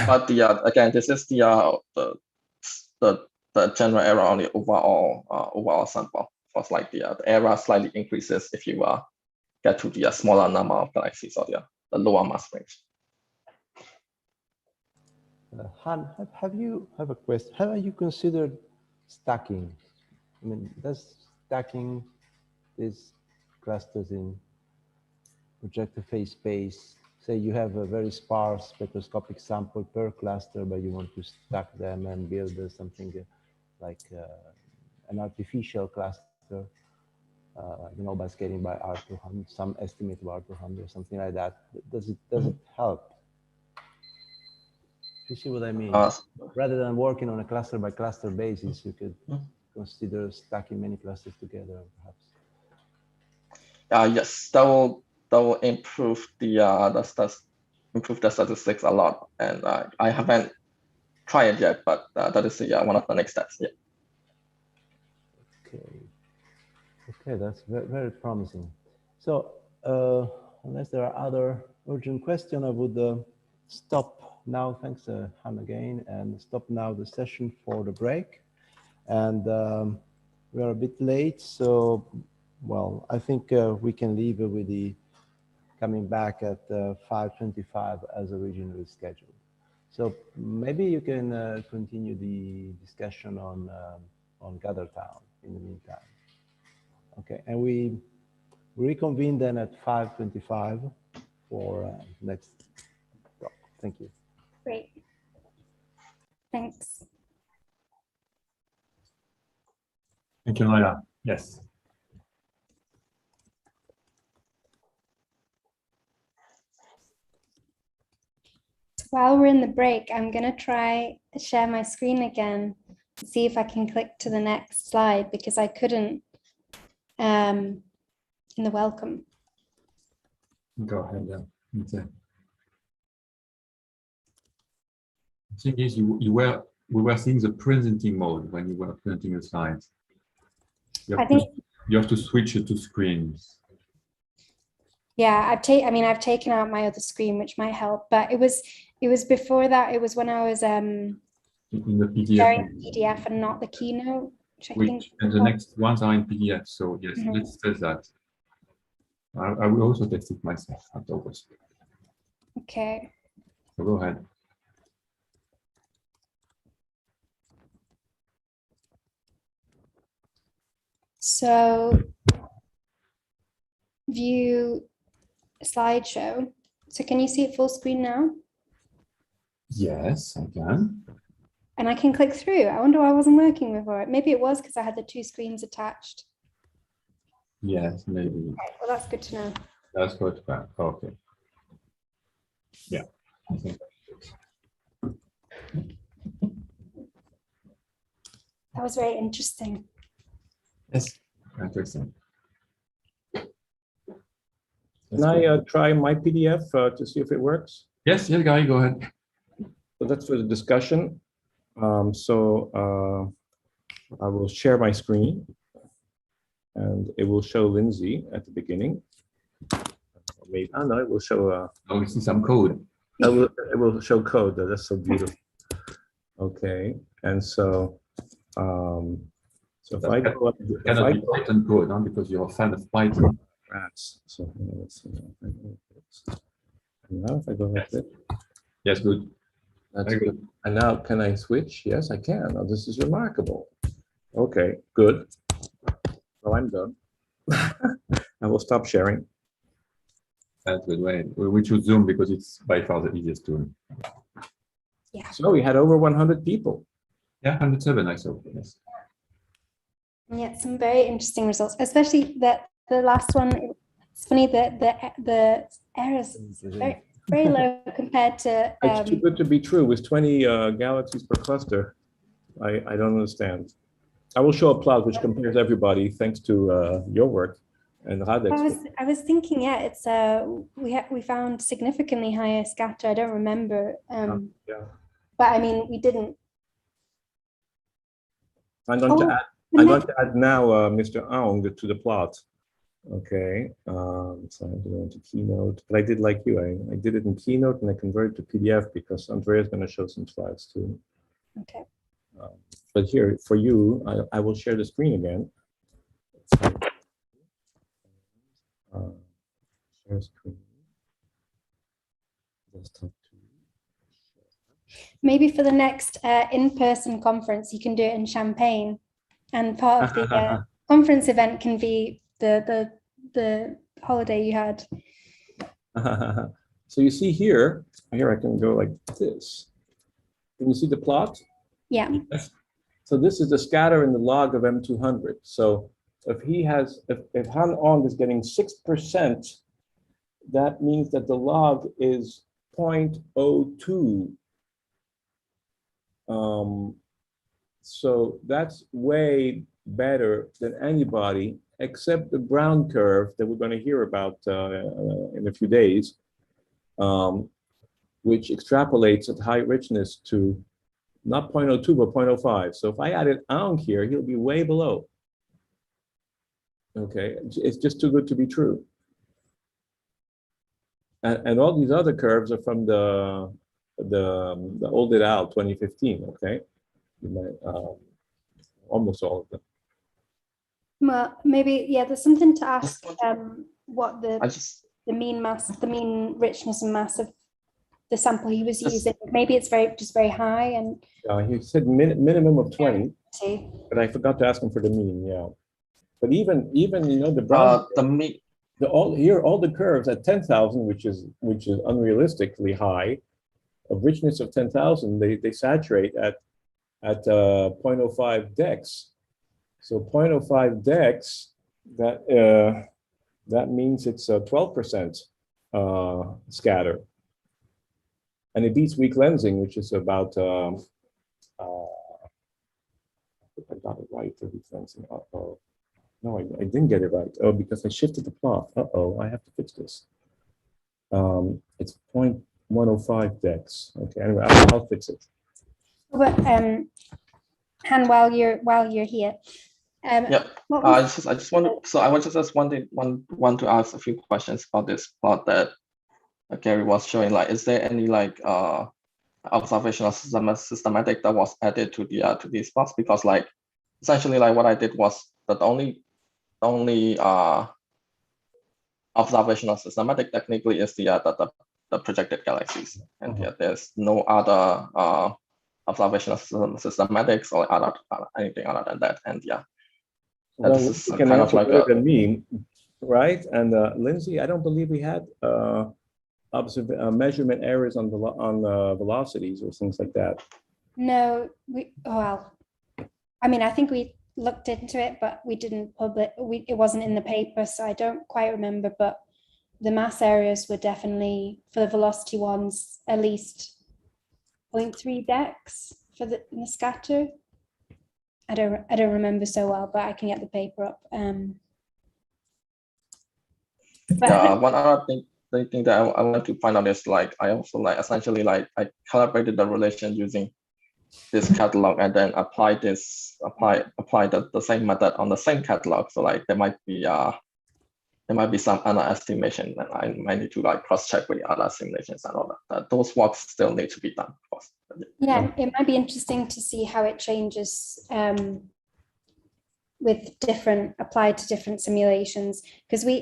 Speaker 13: But again, this is the general error on the overall sample. Of like the error slightly increases if you get to the smaller number of galaxies or the lower mass range.
Speaker 7: Han, have you considered stacking? I mean, does stacking these clusters in projector phase space, say you have a very sparse spectroscopic sample per cluster, but you want to stack them and build something like an artificial cluster, you know, by scaling by R200, some estimate of R200, something like that. Does it help? You see what I mean? Rather than working on a cluster by cluster basis, you could consider stacking many clusters together, perhaps.
Speaker 13: Yes, that will improve the statistics a lot, and I haven't tried it yet, but that is one of the next steps. Yeah.
Speaker 7: Okay, that's very, very promising. So, unless there are other urgent questions, I would stop now. Thanks, Han, again, and stop now the session for the break. And we are a bit late, so well, I think we can leave with the coming back at 5:25 as originally scheduled. So maybe you can continue the discussion on Gather Town in the meantime. Okay, and we reconvene then at 5:25 for next talk. Thank you.
Speaker 1: Great. Thanks.
Speaker 2: Thank you, Noya. Yes.
Speaker 1: While we're in the break, I'm going to try share my screen again, see if I can click to the next slide, because I couldn't in the welcome.
Speaker 2: Go ahead. Yeah. Okay. The thing is, we were seeing the presenting mode when you were presenting the slides. You have to switch it to screens.
Speaker 1: Yeah, I've taken out my other screen, which might help, but it was before that. It was when I was
Speaker 2: in the PDF.
Speaker 1: sharing the PDF and not the keynote.
Speaker 2: And the next ones are in PDF. So yes, let's test that. I will also test it myself afterwards.
Speaker 1: Okay.
Speaker 2: So go ahead.
Speaker 1: So view slideshow. So can you see it full screen now?
Speaker 2: Yes, I can.
Speaker 1: And I can click through. I wonder why I wasn't working before. Maybe it was because I had the two screens attached.
Speaker 2: Yes, maybe.
Speaker 1: Okay, well, that's good to know.
Speaker 2: That's good. Okay. Yeah, I think
Speaker 1: that was very interesting.
Speaker 2: Yes, interesting.
Speaker 3: Can I try my PDF to see if it works?
Speaker 2: Yes, Gary, go ahead.
Speaker 3: So that's for the discussion. I will share my screen, and it will show Lindsay at the beginning. Maybe, no, it will show.
Speaker 2: Oh, we see some code.
Speaker 3: It will show code. That's so beautiful. Okay, and so, if I go up,
Speaker 2: cannot be Python code, no? Because you're a fan of Python.
Speaker 3: Rats. So let's see. Now, if I go like this.
Speaker 2: Yes, good.
Speaker 3: That's good. And now, can I switch? Yes, I can. Now, this is remarkable. Okay, good. So I'm done. I will stop sharing.
Speaker 2: That's good. We choose Zoom because it's by far the easiest tool.
Speaker 1: Yeah.
Speaker 3: So we had over 100 people.
Speaker 2: Yeah, 107, I saw. Yes.
Speaker 1: Yeah, some very interesting results, especially that the last one. It's funny that the errors very, very low compared to.
Speaker 3: It's too good to be true. With 20 galaxies per cluster, I don't understand. I will show a plot which compares everybody thanks to your work. And Radex.
Speaker 1: I was thinking, yeah, it's we found significantly higher scatter. I don't remember,
Speaker 3: yeah.
Speaker 1: but I mean we didn't.
Speaker 3: I'm going to add now Mr. Aung to the plot. Okay, so I have to go into Keynote, but I did like you. I did it in Keynote and I converted to PDF because Andrea's going to show some slides too.
Speaker 1: Okay.
Speaker 3: But here for you, I will share the screen again. Share screen.
Speaker 1: Maybe for the next in-person conference, you can do it in Champagne, and part of the conference event can be the holiday you had.
Speaker 3: So you see here I can go like this. Can you see the plot?
Speaker 1: Yeah.
Speaker 3: Yes. So this is the scatter in the log of M200. So if Han Aung is getting 6%, that means that the log is 0.02. So that's way better than anybody except the brown curve that we're going to hear about in a few days, which extrapolates at high richness to not 0.02 but 0.05. So if I added Aung here, he'll be way below. Okay, it's just too good to be true. And all these other curves are from the old it out 2015. Okay, you might, almost all of them.
Speaker 1: Well, maybe there's something to ask. What the mean mass, the mean richness and mass of the sample he was using. Maybe it's just very high. And
Speaker 3: he said minimum of 20, but I forgot to ask him for the mean. Yeah, but even the brown all the curves at 10,000, which is unrealistically high, of richness of 10,000, they saturate at 0.05 dex. So 0.05 dex, that means it's a 12% scatter, and it beats weak lensing, which is about I got it right for weak lensing. Uh-oh. No, I didn't get it right. Oh, because I shifted the plot. Uh-oh, I have to fix this. It's 0.105 dex. Okay, anyway, I'll fix it.
Speaker 1: But Han, while you're here,
Speaker 13: yeah, I just want to ask a few questions about this plot that Gary was showing. Like, is there any like observational systematic that was added to these plots? Because like essentially like what I did was that the only observational systematic technically is the projected galaxies, and there's no other observational systematics or anything other than that. And
Speaker 3: well,
Speaker 13: this is
Speaker 3: can
Speaker 13: kind of like
Speaker 3: a mean, right? And Lindsay, I don't believe we had measurement errors on velocities or things like that.
Speaker 1: No, I mean, I think we looked into it, but we didn't publish. It wasn't in the paper, so I don't quite remember. But the mass areas were definitely, for the velocity ones, at least 0.3 dex for the scatter. I don't remember so well, but I can get the paper up.
Speaker 13: One other thing that I want to find out is like I also like essentially like I calibrated the relation using this catalog and then apply the same method on the same catalog. So like there might be some underestimation, and I might need to like cross-check with the other simulations and all that. Those works still need to be done, of course.
Speaker 1: Yeah, it might be interesting to see how it changes with applied to different simulations, because we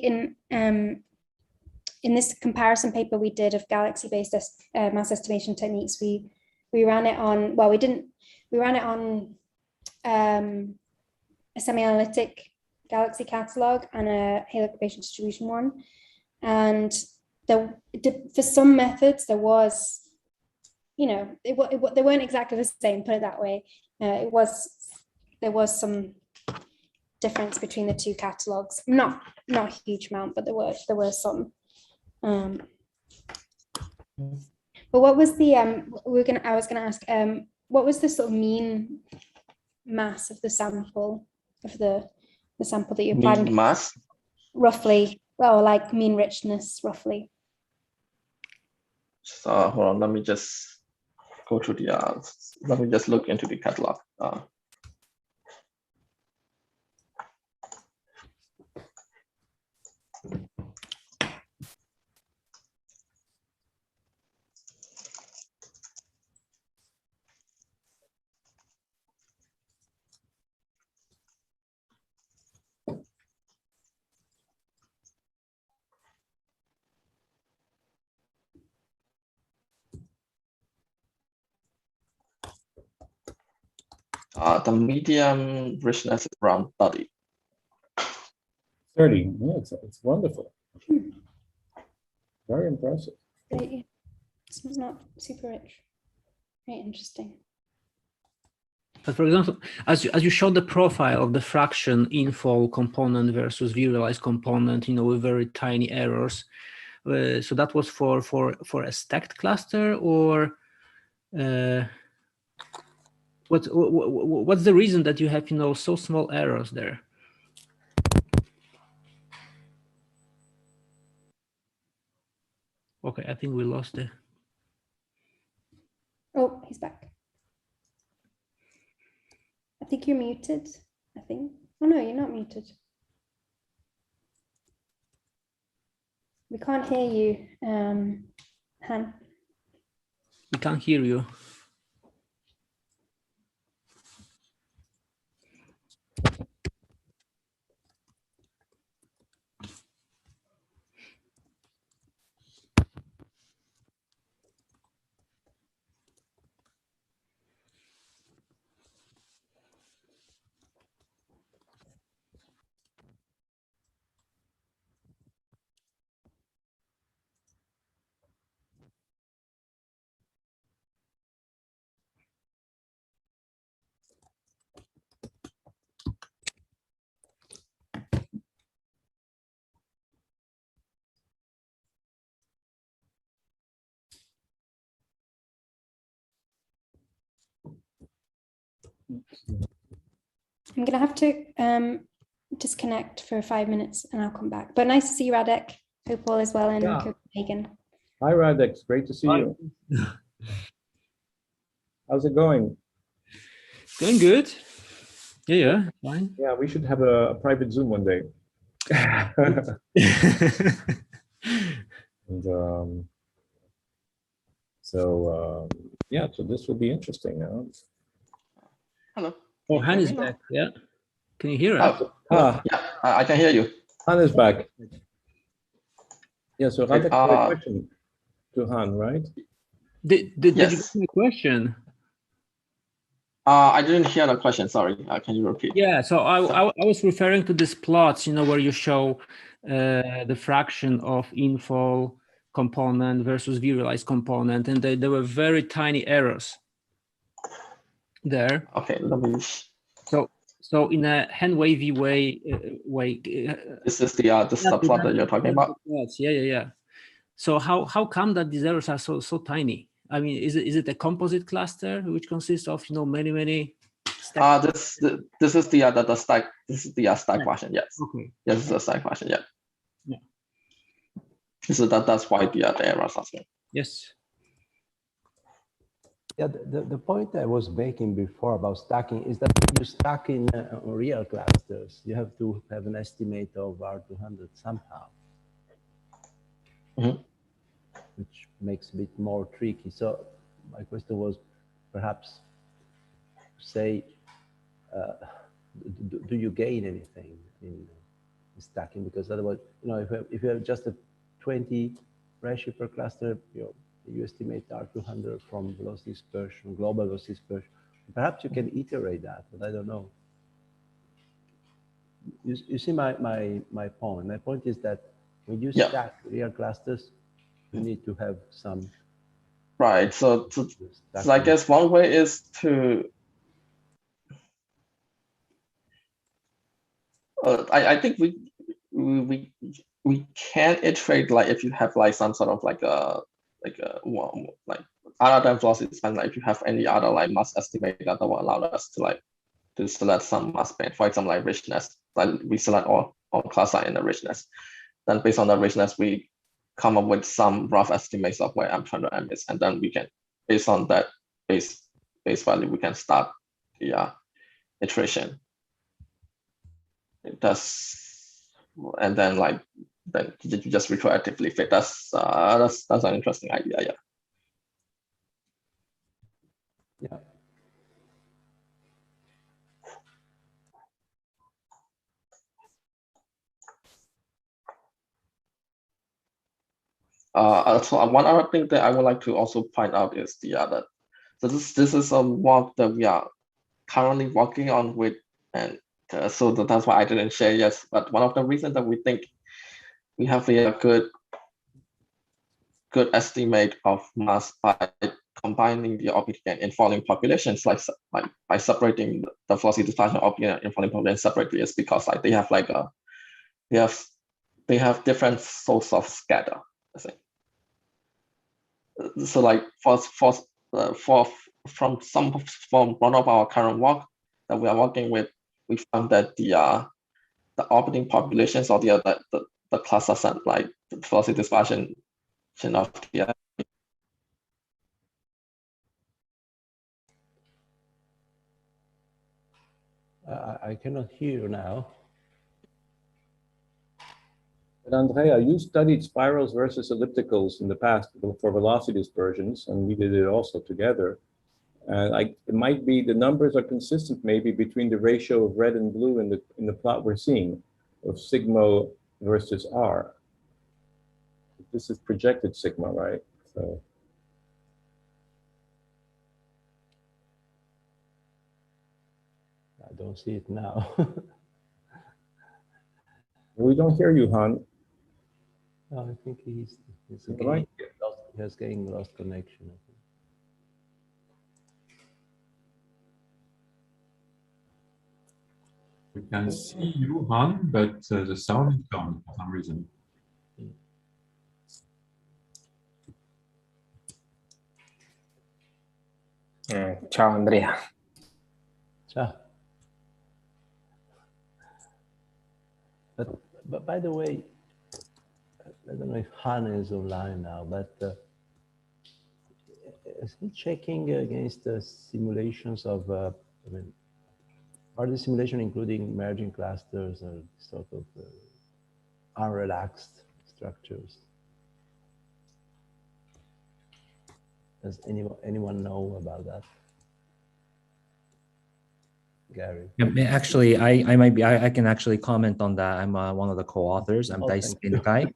Speaker 1: in this comparison paper we did of galaxy-based mass estimation techniques, we ran it on, well, we ran it on a semi-analytic galaxy catalog and a halo-curvaceous distribution one, and for some methods there was, they weren't exactly the same, put it that way. There was some difference between the two catalogs, not a huge amount, but there were some. But what was the I was gonna ask, what was the sort of mean mass of the sample, of the sample that you applied?
Speaker 13: Mean mass?
Speaker 1: roughly, well, like mean richness, roughly.
Speaker 13: So hold on, let me just go to the, let me just look into the catalog. The medium richness is around 30.
Speaker 3: 30. Yeah, it's wonderful. Very impressive.
Speaker 1: It's not super rich. Very interesting.
Speaker 14: But for example, as you showed the profile of the fraction info component versus visualized component, with very tiny errors. So that was for a stacked cluster, or what's the reason that you have so small errors there? Okay, I think we lost it.
Speaker 1: Oh, he's back. I think you're muted. I think. Oh no, you're not muted. We can't hear you, Han.
Speaker 14: We can't hear you.
Speaker 1: I'm gonna have to disconnect for 5 minutes and I'll come back. But nice to see you, Radek. Hope all is well in Copenhagen.
Speaker 3: Hi, Radek. It's great to see you. How's it going?
Speaker 14: Going good. Yeah, fine.
Speaker 3: Yeah, we should have a private Zoom one day. And, yeah, so this will be interesting.
Speaker 13: Hello.
Speaker 14: Oh, Han is back. Yeah. Can you hear us?
Speaker 13: Yeah, I can hear you.
Speaker 3: Han is back. Yeah, so Radek,
Speaker 13: Okay,
Speaker 3: a question to Han, right?
Speaker 14: Did you
Speaker 13: Yes.
Speaker 14: get my question?
Speaker 13: I didn't hear the question. Sorry. Can you repeat?
Speaker 14: Yeah, so I was referring to these plots, where you show the fraction of info component versus visualized component, and there were very tiny errors there.
Speaker 13: Okay, let me.
Speaker 14: So in a hand wavy way,
Speaker 13: This is the plot that you're talking about.
Speaker 14: Yeah. So how come that these errors are so tiny? I mean, is it a composite cluster which consists of many stacks?
Speaker 13: This is the stack. This is the stack version. Yes.
Speaker 14: Okay.
Speaker 13: Yes, this is the stack version. Yeah.
Speaker 14: Yeah.
Speaker 13: So that's why the errors are small.
Speaker 14: Yes.
Speaker 7: Yeah, the point I was making before about stacking is that when you stack in real clusters, you have to have an estimate of R200 somehow, which makes it a bit more tricky. So my question was perhaps say, do you gain anything in stacking? Because otherwise, if you have just a 20 ratio per cluster, you estimate R200 from velocity dispersion, global velocity dispersion. Perhaps you can iterate that, but I don't know. You see my point. My point is that when you stack real clusters, you need to have some.
Speaker 13: Right. So I guess one way is to. I think we can iterate, like if you have like some sort of like other than velocity dispersion, like if you have any other like mass estimate that will allow us to select some mass band, for example, like richness, like we select all or cluster in the richness. Then based on the richness, we come up with some rough estimates of where M200M is, and then we can, based on that base value, we can start the iteration. It does, and then then you just retroactively fit. That's an interesting idea. Yeah.
Speaker 7: Yeah.
Speaker 13: So one other thing that I would like to also point out is that so this is a work that we are currently working on with, and so that's why I didn't share yet. But one of the reasons that we think we have a good estimate of mass by combining the object and infalling populations, like by separating the velocity dispersion of object and infalling populations separately, is because they have they have different source of scatter. I think. So from one of our current work that we are working with, we found that the orbiting populations or the clusters and the velocity dispersion of the
Speaker 7: I cannot hear you now.
Speaker 3: But Andrea, you studied spirals versus ellipticals in the past for velocity dispersions, and we did it also together. And it might be the numbers are consistent maybe between the ratio of red and blue in the plot we're seeing of sigma versus R. This is projected sigma, right? So
Speaker 7: I don't see it now.
Speaker 3: we don't hear you, Han.
Speaker 7: No, I think he's
Speaker 3: Right.
Speaker 7: He has getting lost connection. I think.
Speaker 2: We can see you, Han, but the sound is gone for some reason.
Speaker 15: Ciao Andrea.
Speaker 7: Ciao. But by the way, I don't know if Han is online now, but is he checking against the simulations of, I mean, are the simulation including merging clusters or sort of unrelaxed structures? Does anyone know about that? Gary.
Speaker 16: Yeah, actually, I can actually comment on that. I'm one of the co-authors. I'm Dai Spin Kai.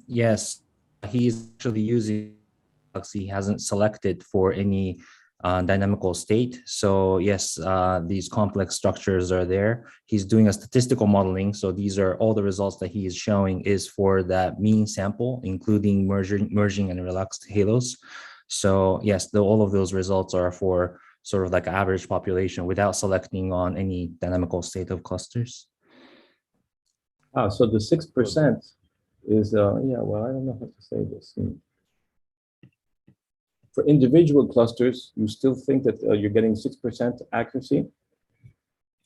Speaker 16: Yes, he's actually using, he hasn't selected for any dynamical state. So yes, these complex structures are there. He's doing a statistical modeling. So these are all the results that he is showing is for that mean sample, including merging and relaxed halos. So yes, all of those results are for sort of like average population without selecting on any dynamical state of clusters.
Speaker 3: So the 6% is, yeah, well, I don't know how to say this. For individual clusters, you still think that you're getting 6% accuracy?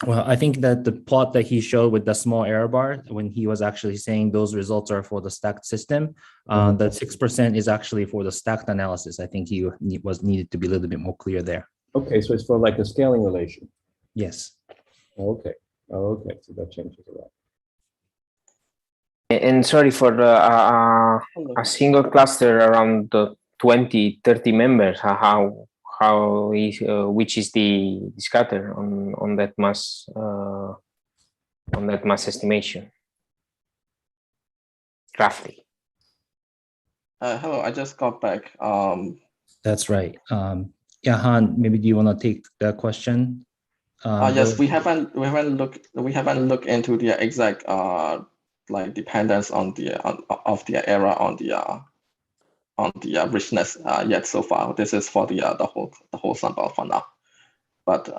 Speaker 16: Well, I think that the plot that he showed with the small error bar, when he was actually saying those results are for the stacked system, that 6% is actually for the stacked analysis. I think he was needed to be a little bit more clear there.
Speaker 3: Okay, so it's for like a scaling relation.
Speaker 16: Yes.
Speaker 3: Okay. Okay, so that changes a lot.
Speaker 15: And sorry for a single cluster around the 20, 30 members. How is which is the scatter on that mass estimation, roughly?
Speaker 13: Hello, I just got back.
Speaker 16: That's right. Yeah, Han, maybe do you want to take that question?
Speaker 13: Yes, we haven't looked into the exact like dependence on of the error on the richness yet so far. This is for the whole sample for now. But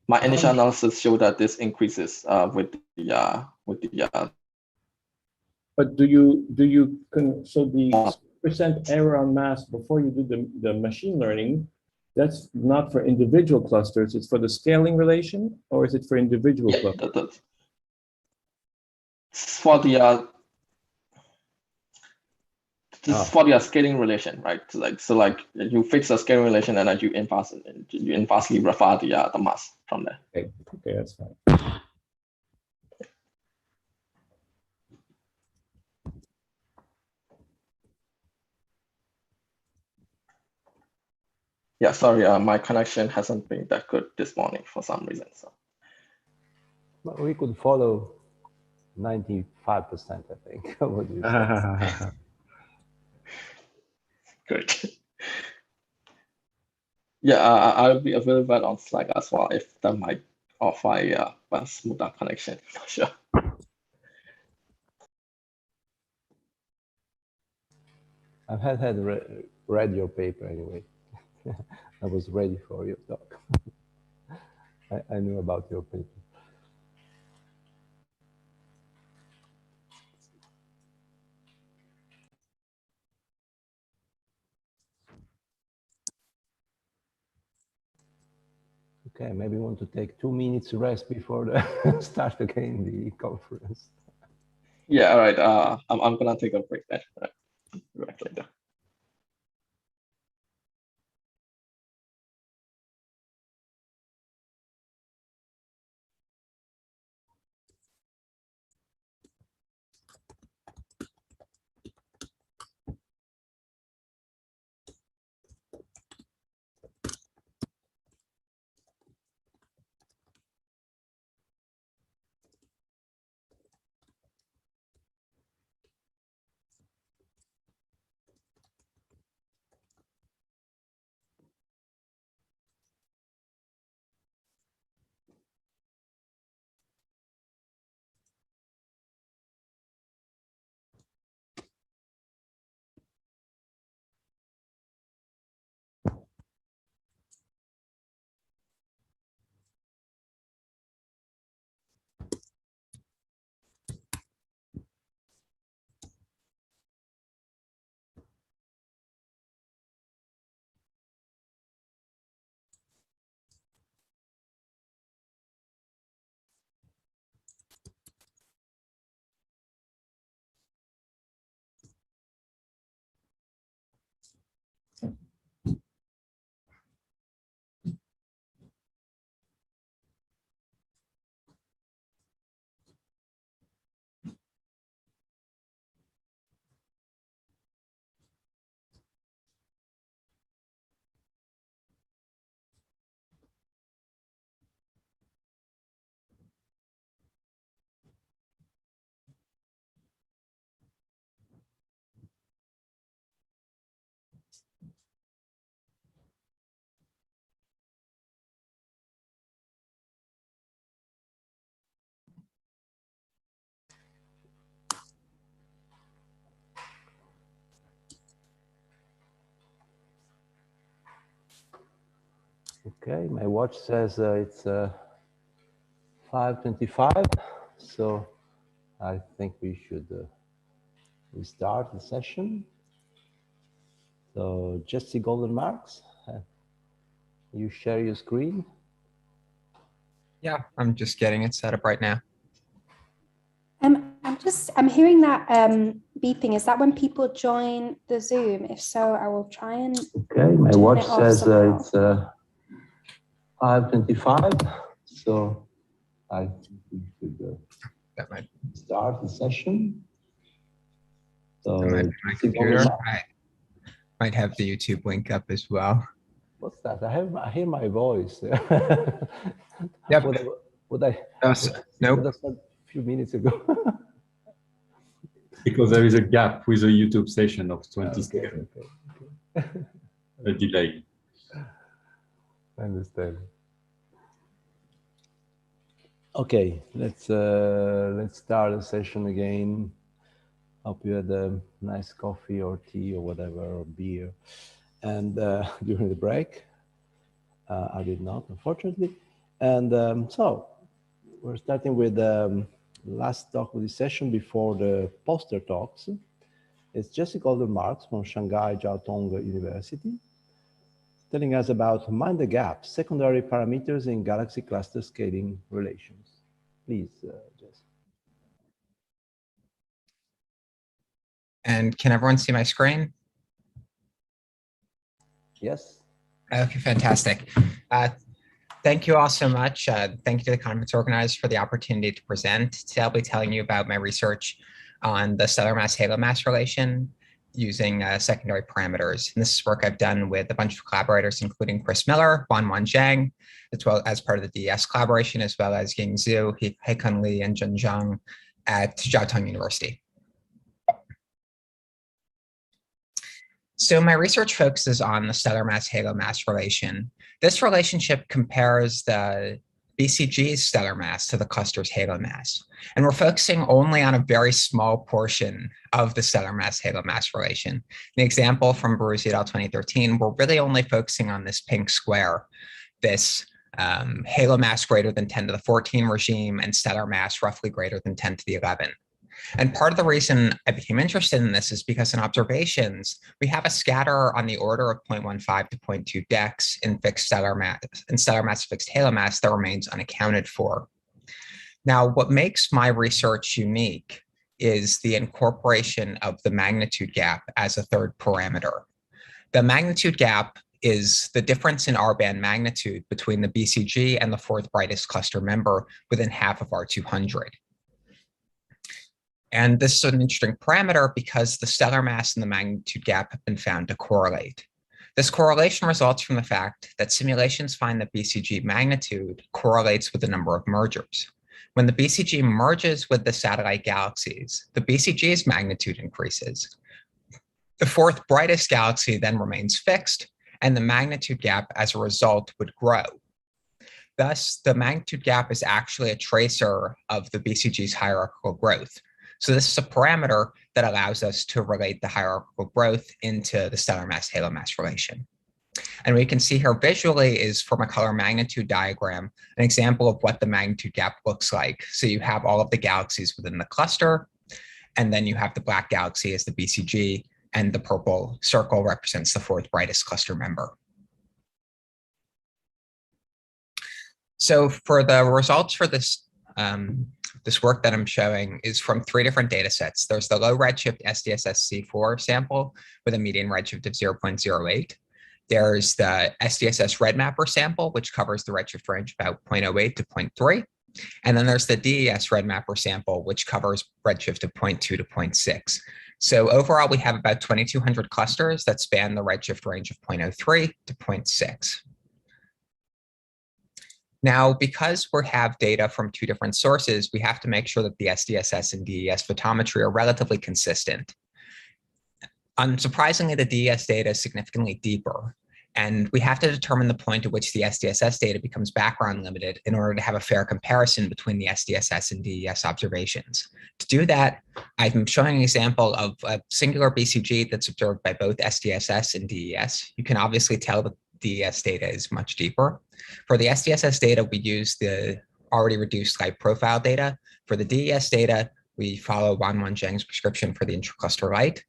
Speaker 13: my initial analysis showed that this increases with the.
Speaker 3: But do you so the % error on mass before you do the machine learning, that's not for individual clusters, it's for the scaling relation, or is it for individual clusters?
Speaker 13: For the this is for the scaling relation, right? So you fix a scaling relation and then you inversely refer the mass from there.
Speaker 2: Okay, that's fine.
Speaker 13: Yeah, sorry, my connection hasn't been that good this morning for some reason. So.
Speaker 7: But we could follow 95%, I think. What do you say?
Speaker 13: Good. Yeah, I'll be available on Slack as well if that might offer a smoother connection. Not sure.
Speaker 7: I had read your paper anyway. I was ready for your talk. I knew about your paper. Okay, maybe we want to take 2 minutes rest before the start again the conference.
Speaker 13: Yeah, all right. I'm gonna take a break then. All right. Back later.
Speaker 7: Okay, my watch says it's 5:25, so I think we should restart the session. So Jesse Golden-Marx, you share your screen?
Speaker 17: Yeah, I'm just getting it set up right now.
Speaker 1: I'm hearing that beeping. Is that when people join the Zoom? If so, I will try and
Speaker 7: Okay, my watch
Speaker 1: it off
Speaker 7: says
Speaker 1: somehow.
Speaker 7: it's 5:25, so I think we should
Speaker 17: That might
Speaker 7: start the session. So
Speaker 17: that might be my
Speaker 7: Jesse
Speaker 17: computer.
Speaker 7: Golden-Marx.
Speaker 17: I might have the YouTube link up as well.
Speaker 7: What's that? I hear my voice.
Speaker 17: Yep.
Speaker 7: What I
Speaker 17: Nope.
Speaker 7: said a few minutes ago.
Speaker 2: Because there is a gap with the YouTube session of 20
Speaker 7: Okay.
Speaker 2: seconds. A delay.
Speaker 7: I understand. Okay, let's start the session again. Hope you had a nice coffee or tea or whatever, or beer, and during the break. I did not, unfortunately. And so we're starting with last talk of the session before the poster talks. It's Jesse Golden-Marx from Shanghai Jiao Tong University, telling us about Mind the Gap, secondary parameters in galaxy cluster scaling relations. Please, Jesse.
Speaker 17: And can everyone see my screen?
Speaker 7: Yes.
Speaker 17: Okay, fantastic. Thank you all so much. Thank you to the conference organizers for the opportunity to present. Today I'll be telling you about my research on the stellar mass-halo mass relation using secondary parameters. And this is work I've done with a bunch of collaborators, including Chris Miller, Wanwan Zhang, as well as part of the DES collaboration, as well as Ying Zhu, Heikun Li, and Jun Zhang at Jiao Tong University. So my research focuses on the stellar mass-halo mass relation. This relationship compares the BCG's stellar mass to the cluster's halo mass. And we're focusing only on a very small portion of the stellar mass-halo mass relation. The example from Baruzzi et al. 2013, we're really only focusing on this pink square, this halo mass greater than 10 to the 14 regime and stellar mass roughly greater than 10 to the 11. And part of the reason I became interested in this is because in observations, we have a scatter on the order of 0.15 to 0.2 dex in fixed stellar mass and stellar mass fixed halo mass that remains unaccounted for. Now, what makes my research unique is the incorporation of the magnitude gap as a third parameter. The magnitude gap is the difference in R-band magnitude between the BCG and the fourth brightest cluster member within half of R200. And this is an interesting parameter because the stellar mass and the magnitude gap have been found to correlate. This correlation results from the fact that simulations find that BCG magnitude correlates with the number of mergers. When the BCG merges with the satellite galaxies, the BCG's magnitude increases. The fourth brightest galaxy then remains fixed, and the magnitude gap as a result would grow. Thus, the magnitude gap is actually a tracer of the BCG's hierarchical growth. So this is a parameter that allows us to relate the hierarchical growth into the stellar mass-halo mass relation. And what you can see here visually is from a color magnitude diagram, an example of what the magnitude gap looks like. So you have all of the galaxies within the cluster, and then you have the black galaxy as the BCG, and the purple circle represents the fourth brightest cluster member. So for the results for this this work that I'm showing is from 3 different data sets. There's the low redshift SDSS C4 sample with a median redshift of 0.08. There's the SDSS RedMapper sample, which covers the redshift range about 0.08 to 0.3. And then there's the DES RedMapper sample, which covers redshift of 0.2 to 0.6. So overall, we have about 2,200 clusters that span the redshift range of 0.03 to 0.6. Now, because we have data from 2 different sources, we have to make sure that the SDSS and DES photometry are relatively consistent. Unsurprisingly, the DES data is significantly deeper, and we have to determine the point at which the SDSS data becomes background limited in order to have a fair comparison between the SDSS and DES observations. To do that, I'm showing an example of a singular BCG that's observed by both SDSS and DES. You can obviously tell that DES data is much deeper. For the SDSS data, we use the already reduced light profile data. For the DES data, we follow Wanwan Zhang's prescription for the intracluster light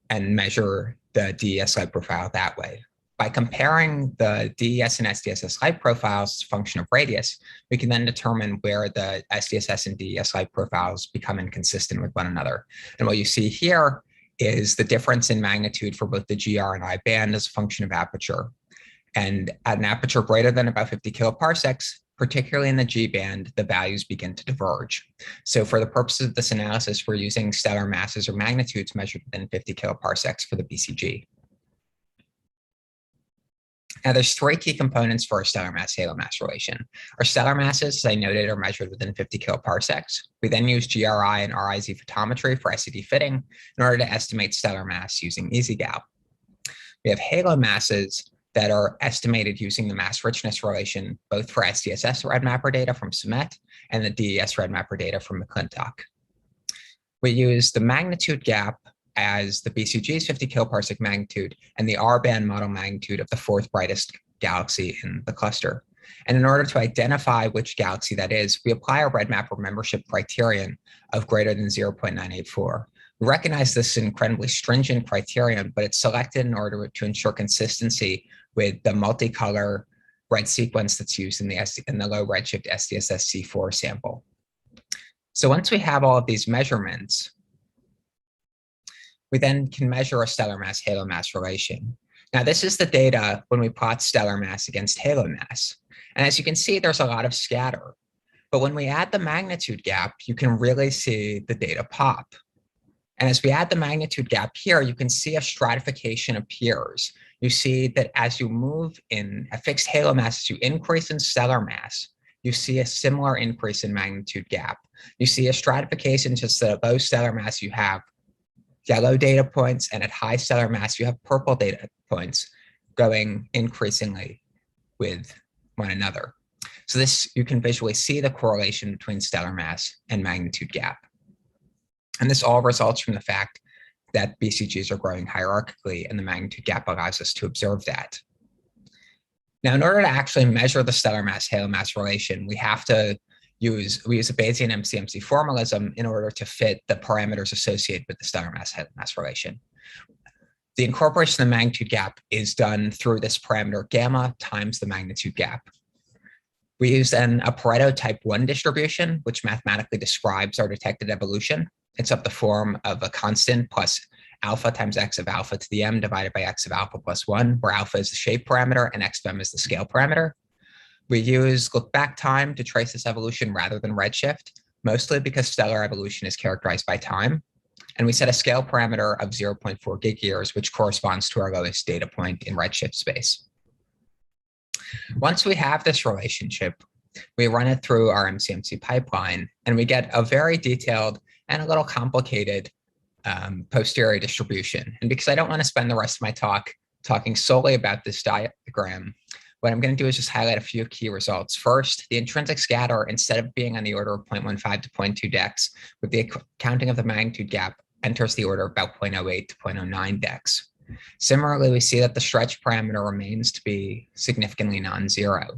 Speaker 17: and measure the DES light profile that way. By comparing the DES and SDSS light profiles as a function of radius, we can then determine where the SDSS and DES light profiles become inconsistent with one another. And what you see here is the difference in magnitude for both the GR and I band as a function of aperture. And at an aperture greater than about 50 kiloparsecs, particularly in the G band, the values begin to diverge. So for the purposes of this analysis, we're using stellar masses or magnitudes measured within 50 kiloparsecs for the BCG. Now there's 3 key components for our stellar mass-halo mass relation. Our stellar masses, as I noted, are measured within 50 kiloparsecs. We then use GRI and RIZ photometry for SED fitting in order to estimate stellar mass using EasyGal. We have halo masses that are estimated using the mass richness relation, both for SDSS RedMapper data from Sumet and the DES RedMapper data from McClintock. We use the magnitude gap as the BCG's 50 kiloparsec magnitude and the R-band model magnitude of the fourth brightest galaxy in the cluster. And in order to identify which galaxy that is, we apply a RedMapper membership criterion of greater than 0.984. We recognize this is an incredibly stringent criterion, but it's selected in order to ensure consistency with the multicolor red sequence that's used in the low redshift SDSS C4 sample. So once we have all of these measurements, we then can measure a stellar mass-halo mass relation. Now, this is the data when we plot stellar mass against halo mass. And as you can see, there's a lot of scatter. But when we add the magnitude gap, you can really see the data pop. And as we add the magnitude gap here, you can see a stratification appears. You see that as you move in a fixed halo mass, as you increase in stellar mass, you see a similar increase in magnitude gap. You see a stratification just that at low stellar mass, you have yellow data points, and at high stellar mass, you have purple data points going increasingly with one another. So this, you can visually see the correlation between stellar mass and magnitude gap. And this all results from the fact that BCGs are growing hierarchically, and the magnitude gap allows us to observe that. Now, in order to actually measure the stellar mass-halo mass relation, we use a Bayesian MCMC formalism in order to fit the parameters associated with the stellar mass-halo mass relation. The incorporation of the magnitude gap is done through this parameter gamma times the magnitude gap. We use then a Pareto type 1 distribution, which mathematically describes our detected evolution. It's of the form of a constant plus alpha times x of alpha to the m divided by x of alpha plus 1, where alpha is the shape parameter and x of m is the scale parameter. We use look back time to trace this evolution rather than redshift, mostly because stellar evolution is characterized by time. And we set a scale parameter of 0.4 gig years, which corresponds to our lowest data point in redshift space. Once we have this relationship, we run it through our MCMC pipeline, and we get a very detailed and a little complicated posterior distribution. And because I don't want to spend the rest of my talk talking solely about this diagram, what I'm going to do is just highlight a few key results. First, the intrinsic scatter, instead of being on the order of 0.15 to 0.2 dex, with the counting of the magnitude gap, enters the order of about 0.08 to 0.09 dex. Similarly, we see that the stretch parameter remains to be significantly non-zero.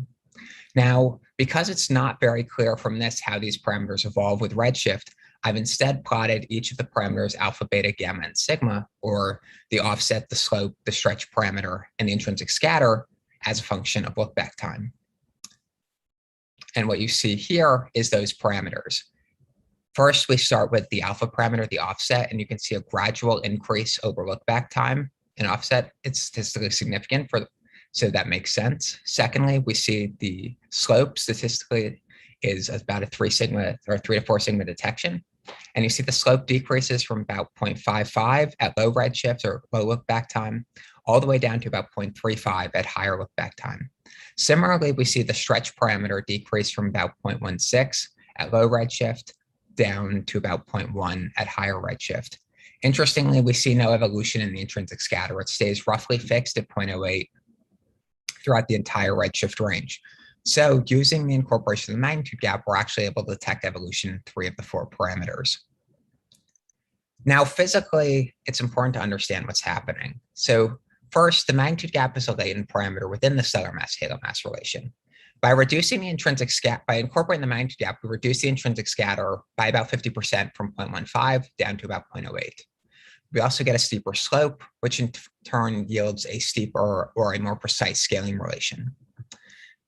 Speaker 17: Now, because it's not very clear from this how these parameters evolve with redshift, I've instead plotted each of the parameters alpha, beta, gamma, and sigma, or the offset, the slope, the stretch parameter, and the intrinsic scatter as a function of look-back time. And what you see here is those parameters. First, we start with the alpha parameter, the offset, and you can see a gradual increase over look-back time. In offset, it's statistically significant, so that makes sense. Secondly, we see the slope statistically is about a 3 to 4 sigma detection. And you see the slope decreases from about 0.55 at low redshift or low look-back time, all the way down to about 0.35 at higher look-back time. Similarly, we see the stretch parameter decrease from about 0.16 at low redshift down to about 0.1 at higher redshift. Interestingly, we see no evolution in the intrinsic scatter. It stays roughly fixed at 0.08 throughout the entire redshift range. So using the incorporation of the magnitude gap, we're actually able to detect evolution in 3 of the 4 parameters. Now, physically, it's important to understand what's happening. So first, the magnitude gap is a latent parameter within the stellar mass-halo mass relation. By reducing the intrinsic scatter, by incorporating the magnitude gap, we reduce the intrinsic scatter by about 50% from 0.15 down to about 0.08. We also get a steeper slope, which in turn yields a steeper or a more precise scaling relation.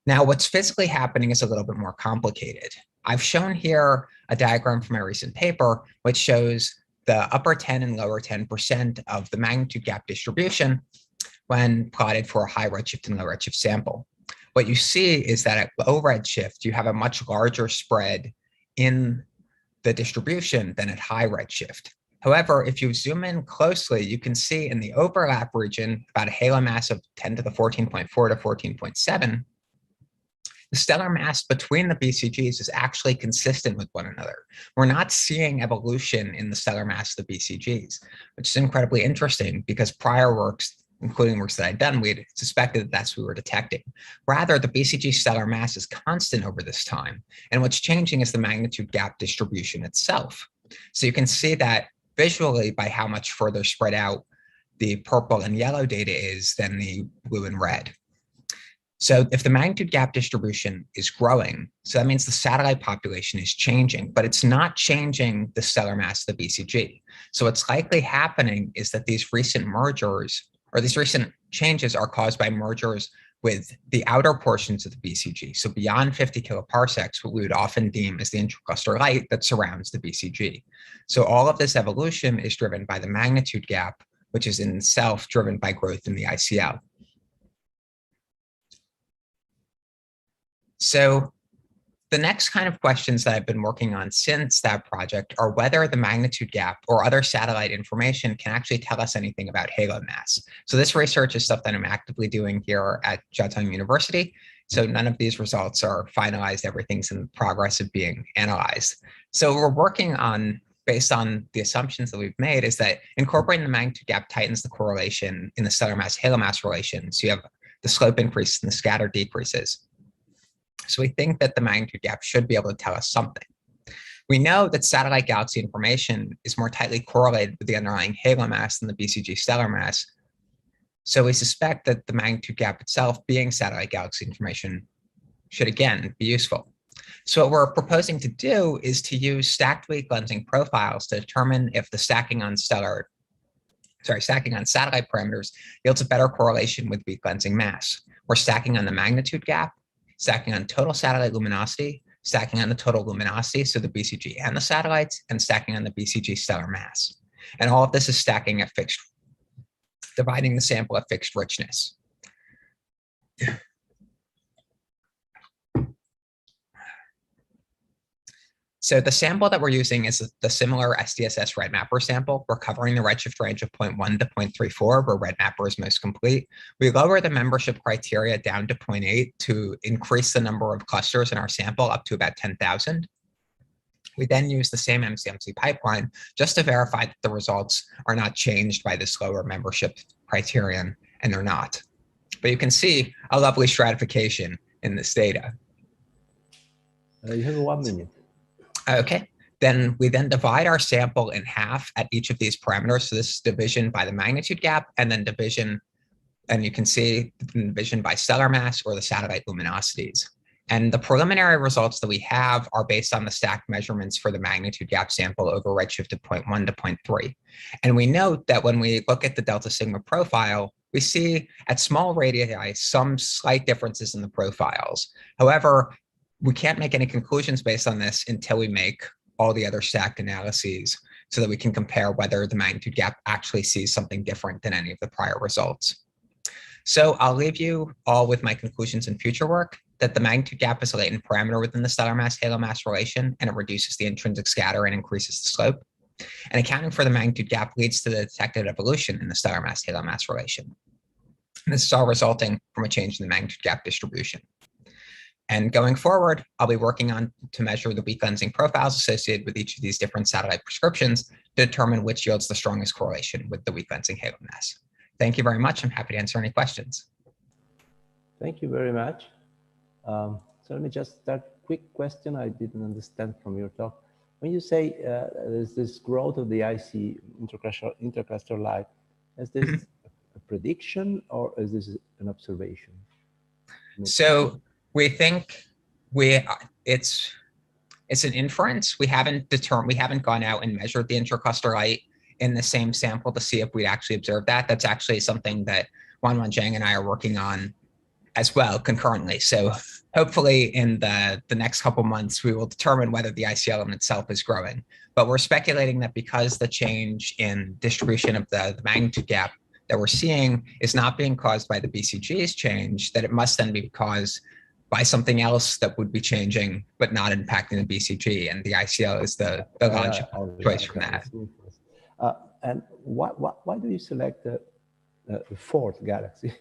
Speaker 17: Now, what's physically happening is a little bit more complicated. I've shown here a diagram from my recent paper, which shows the upper 10 and lower 10% of the magnitude gap distribution when plotted for a high redshift and low redshift sample. What you see is that at low redshift, you have a much larger spread in the distribution than at high redshift. However, if you zoom in closely, you can see in the overlap region about a halo mass of 10 to the 14.4 to 14.7. The stellar mass between the BCGs is actually consistent with one another. We're not seeing evolution in the stellar mass of the BCGs, which is incredibly interesting because prior works, including works that I'd done, we had suspected that that's what we were detecting. Rather, the BCG stellar mass is constant over this time, and what's changing is the magnitude gap distribution itself. So you can see that visually by how much further spread out the purple and yellow data is than the blue and red. So if the magnitude gap distribution is growing, so that means the satellite population is changing, but it's not changing the stellar mass of the BCG. So what's likely happening is that these recent mergers or these recent changes are caused by mergers with the outer portions of the BCG, so beyond 50 kiloparsecs, what we would often deem as the intracluster light that surrounds the BCG. So all of this evolution is driven by the magnitude gap, which is in itself driven by growth in the ICL. So the next kind of questions that I've been working on since that project are whether the magnitude gap or other satellite information can actually tell us anything about halo mass. So this research is stuff that I'm actively doing here at Jiaoteng University. So none of these results are finalized. Everything's in progress of being analyzed. So we're working on, based on the assumptions that we've made, is that incorporating the magnitude gap tightens the correlation in the stellar mass halo mass relation. So you have the slope increases and the scatter decreases. So we think that the magnitude gap should be able to tell us something. We know that satellite galaxy information is more tightly correlated with the underlying halo mass than the BCG stellar mass. So we suspect that the magnitude gap itself, being satellite galaxy information, should again be useful. So what we're proposing to do is to use stacked weak lensing profiles to determine if the stacking on satellite parameters yields a better correlation with weak lensing mass. We're stacking on the magnitude gap, stacking on total satellite luminosity, stacking on the total luminosity, so the BCG and the satellites, and stacking on the BCG stellar mass. And all of this is stacking at fixed, dividing the sample at fixed richness. So the sample that we're using is the similar SDSS red mapper sample. We're covering the redshift range of 0.1 to 0.34, where red mapper is most complete. We lower the membership criteria down to 0.8 to increase the number of clusters in our sample up to about 10,000. We then use the same MCMC pipeline just to verify that the results are not changed by this lower membership criterion, and they're not. But you can see a lovely stratification in this data.
Speaker 7: You have 1 minute.
Speaker 17: Okay, then we divide our sample in half at each of these parameters. So this is division by the magnitude gap, and then division, and you can see division by stellar mass or the satellite luminosities. And the preliminary results that we have are based on the stacked measurements for the magnitude gap sample over redshift of 0.1 to 0.3. And we note that when we look at the delta sigma profile, we see at small radii some slight differences in the profiles. However, we can't make any conclusions based on this until we make all the other stacked analyses so that we can compare whether the magnitude gap actually sees something different than any of the prior results. So I'll leave you all with my conclusions in future work, that the magnitude gap is a latent parameter within the stellar mass halo mass relation, and it reduces the intrinsic scatter and increases the slope. And accounting for the magnitude gap leads to the detected evolution in the stellar mass halo mass relation. And this is all resulting from a change in the magnitude gap distribution. And going forward, I'll be working on to measure the weak lensing profiles associated with each of these different satellite prescriptions to determine which yields the strongest correlation with the weak lensing halo mass. Thank you very much. I'm happy to answer any questions.
Speaker 7: Thank you very much. So let me just start. Quick question I didn't understand from your talk. When you say there's this growth of the IC intercluster light, is this a prediction or is this an observation?
Speaker 17: So we think it's an inference. We haven't gone out and measured the intracluster light in the same sample to see if we actually observed that. That's actually something that Wanwan Zhang and I are working on as well concurrently. So hopefully in the next couple months, we will determine whether the ICL in itself is growing. But we're speculating that because the change in distribution of the magnitude gap that we're seeing is not being caused by the BCG's change, that it must then be caused by something else that would be changing, but not impacting the BCG, and the ICL is the logical choice from that.
Speaker 7: And why do you select the fourth galaxy?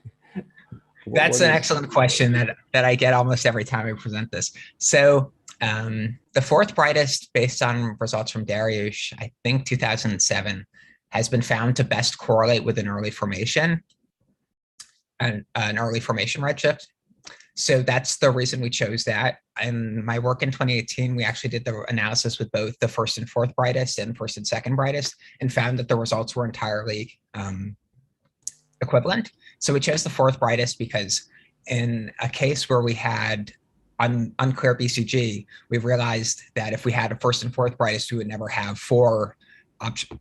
Speaker 17: That's an excellent question that I get almost every time I present this. So the fourth brightest, based on results from Dariush, I think 2007, has been found to best correlate with an early formation redshift. So that's the reason we chose that. In my work in 2018, we actually did the analysis with both the first and fourth brightest and first and second brightest, and found that the results were entirely equivalent. So we chose the fourth brightest because in a case where we had unclear BCG, we realized that if we had a first and fourth brightest, we would never have four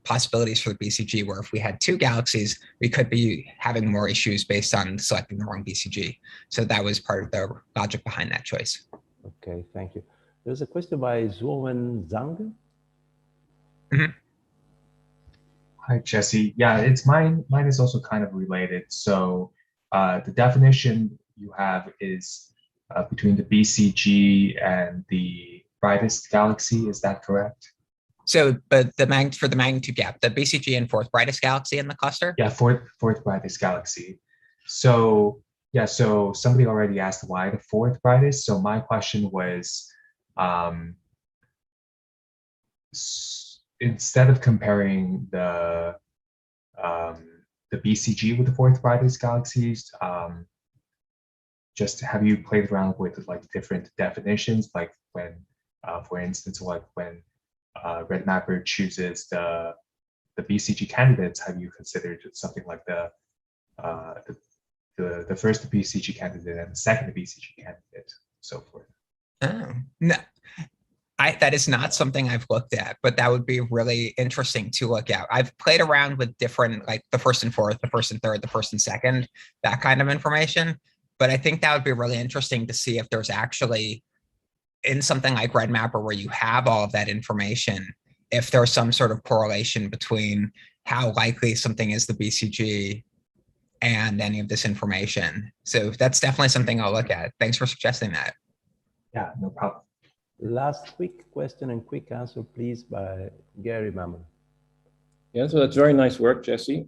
Speaker 17: possibilities for the BCG, where if we had two galaxies, we could be having more issues based on selecting the wrong BCG. So that was part of the logic behind that choice.
Speaker 7: Okay, thank you. There's a question by Zuowen Zhang.
Speaker 18: Hi, Jesse. Yeah, it's mine. Mine is also kind of related. So the definition you have is between the BCG and the brightest galaxy. Is that correct?
Speaker 17: So, but for the magnitude gap, the BCG and fourth brightest galaxy in the cluster?
Speaker 18: Yeah, fourth brightest galaxy. So yeah, so somebody already asked why the fourth brightest. So my question was, instead of comparing the BCG with the fourth brightest galaxies, just have you played around with like different definitions, like when, for instance, like when RedMapper chooses the BCG candidates, have you considered something like the first BCG candidate and the second BCG candidate, so forth?
Speaker 17: Oh, no. That is not something I've looked at, but that would be really interesting to look at. I've played around with different, like the first and fourth, the first and third, the first and second, that kind of information. But I think that would be really interesting to see if there's actually, in something like RedMapper where you have all of that information, if there's some sort of correlation between how likely something is the BCG and any of this information. So that's definitely something I'll look at. Thanks for suggesting that.
Speaker 18: Yeah, no problem.
Speaker 7: Last quick question and quick answer, please, by Gary Mammon.
Speaker 3: Yeah, so that's very nice work, Jesse.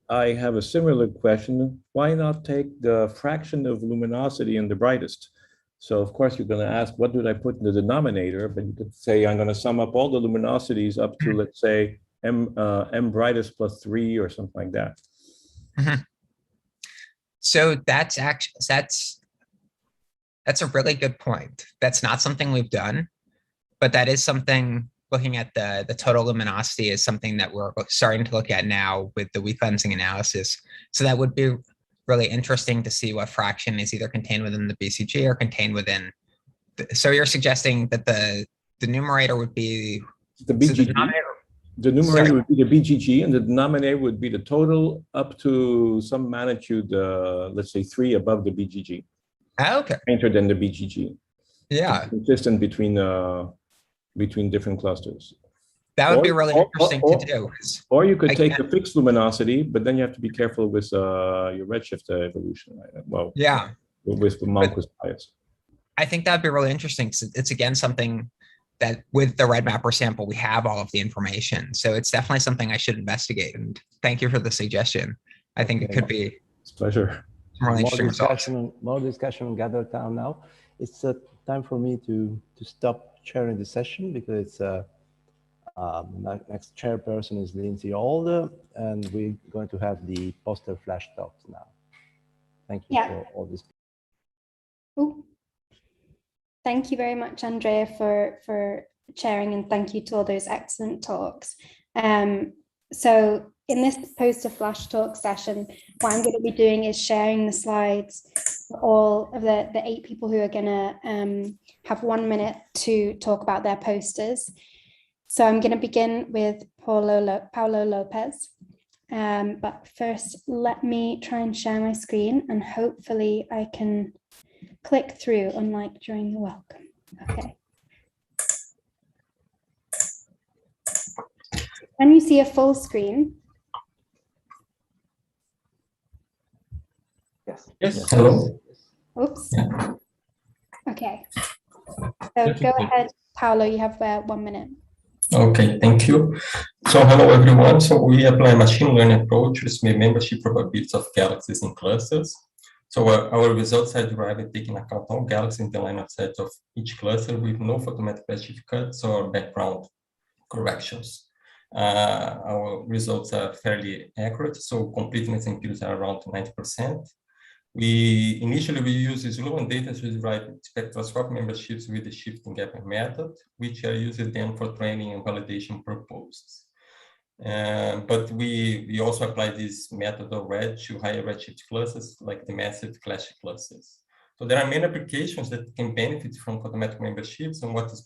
Speaker 3: I have a similar question. Why not take the fraction of luminosity in the brightest? So of course, you're going to ask, what did I put in the denominator? But you could say, I'm going to sum up all the luminosities up to, let's say, m brightest plus 3 or something like that.
Speaker 17: So that's a really good point. That's not something we've done, but that is something, looking at the total luminosity is something that we're starting to look at now with the weak lensing analysis. So that would be really interesting to see what fraction is either contained within the BCG or contained within. So you're suggesting that the numerator would be
Speaker 3: the BGG. So the numerator would be the BGG, and the denominator would be the total up to some magnitude, let's say 3 above the BGG.
Speaker 17: Okay.
Speaker 3: Fainter than the BGG.
Speaker 17: Yeah.
Speaker 3: It's consistent between different clusters.
Speaker 17: That would be really interesting to do.
Speaker 3: Or you could take the fixed luminosity, but then you have to be careful with your redshift evolution. Right? Well,
Speaker 17: yeah,
Speaker 3: with the Monquist bias.
Speaker 17: I think that'd be really interesting. It's again something that with the RedMapper sample, we have all of the information. So it's definitely something I should investigate. And thank you for the suggestion. I think it could be.
Speaker 3: It's a pleasure.
Speaker 17: Really
Speaker 7: More discussion on Gather Town now. It's time for me to stop chairing the session because it's next chairperson is Lindsay Alder, and we're going to have the poster flash talks now. Thank you for all this.
Speaker 1: Ooh. Thank you very much, Andrea, for chairing, and thank you to all those excellent talks. So in this poster flash talk session, what I'm going to be doing is sharing the slides for all of the 8 people who are going to have 1 minute to talk about their posters. So I'm going to begin with Paulo Lopez. But first, let me try and share my screen, and hopefully I can click through, unlike during the welcome. Okay. Can you see a full screen?
Speaker 7: Yes.
Speaker 19: Yes. Hello.
Speaker 1: Oops. Okay. So go ahead, Paolo, you have 1 minute.
Speaker 19: Okay, thank you. So hello everyone. So we apply machine learning approach to estimate membership probabilities of galaxies in clusters. So our results are derived taking account all galaxies in the line of sight of each cluster with no photometric redshift cuts or background corrections. Our results are fairly accurate, so completeness and impurities are around 90%. We initially use Sloan data to derive spectroscopic memberships with the shifting gap method, which are used then for training and validation purposes. But we also apply this method already to higher redshift clusters like the massive classic clusters. So there are many applications that can benefit from photometric memberships, and what is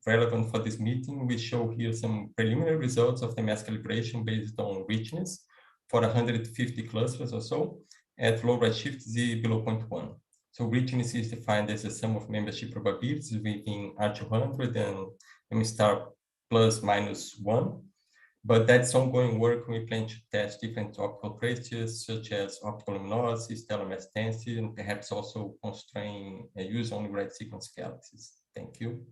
Speaker 19: relevant for this meeting, we show here some preliminary results of the mass calibration based on richness for 150 clusters or so at low redshift z below 0.1. So richness is defined as the sum of membership probabilities within R200 and M star plus minus 1. But that's ongoing work. We plan to test different optical traces such as optical luminosity, stellar mass density, and perhaps also constrain use only red sequence galaxies. Thank you.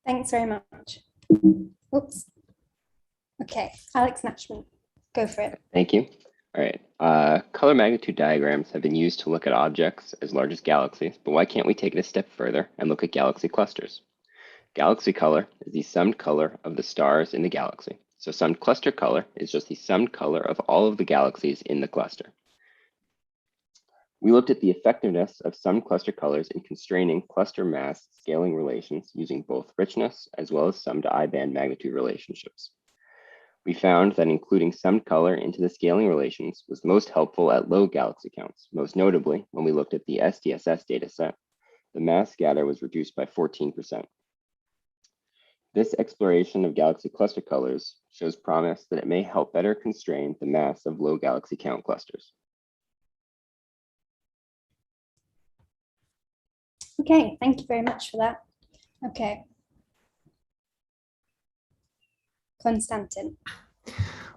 Speaker 1: Thanks very much. Oops. Okay, Alex Natchman, go for it.
Speaker 20: Thank you. All right. Color magnitude diagrams have been used to look at objects as large as galaxies, but why can't we take it a step further and look at galaxy clusters? Galaxy color is the summed color of the stars in the galaxy. So summed cluster color is just the summed color of all of the galaxies in the cluster. We looked at the effectiveness of summed cluster colors in constraining cluster mass scaling relations using both richness as well as summed I-band magnitude relationships. We found that including summed color into the scaling relations was most helpful at low galaxy counts. Most notably, when we looked at the SDSS dataset, the mass scatter was reduced by 14%. This exploration of galaxy cluster colors shows promise that it may help better constrain the mass of low galaxy count clusters.
Speaker 1: Okay, thank you very much for that. Okay. Konstantin.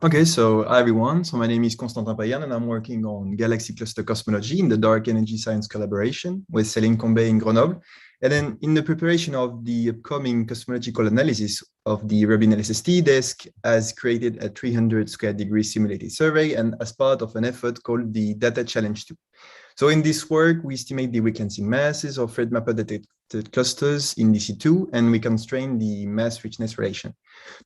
Speaker 21: Okay, so hi everyone. So my name is Constantin Payan and I'm working on galaxy cluster cosmology in the dark energy science collaboration with Céline Combet in Grenoble. And then in the preparation of the upcoming cosmological analysis of the Rubin LSST, desk has created a 300 square degree simulated survey and as part of an effort called the Data Challenge 2. So in this work, we estimate the weak-lensing masses of red mapper detected clusters in DC2, and we constrain the mass richness relation.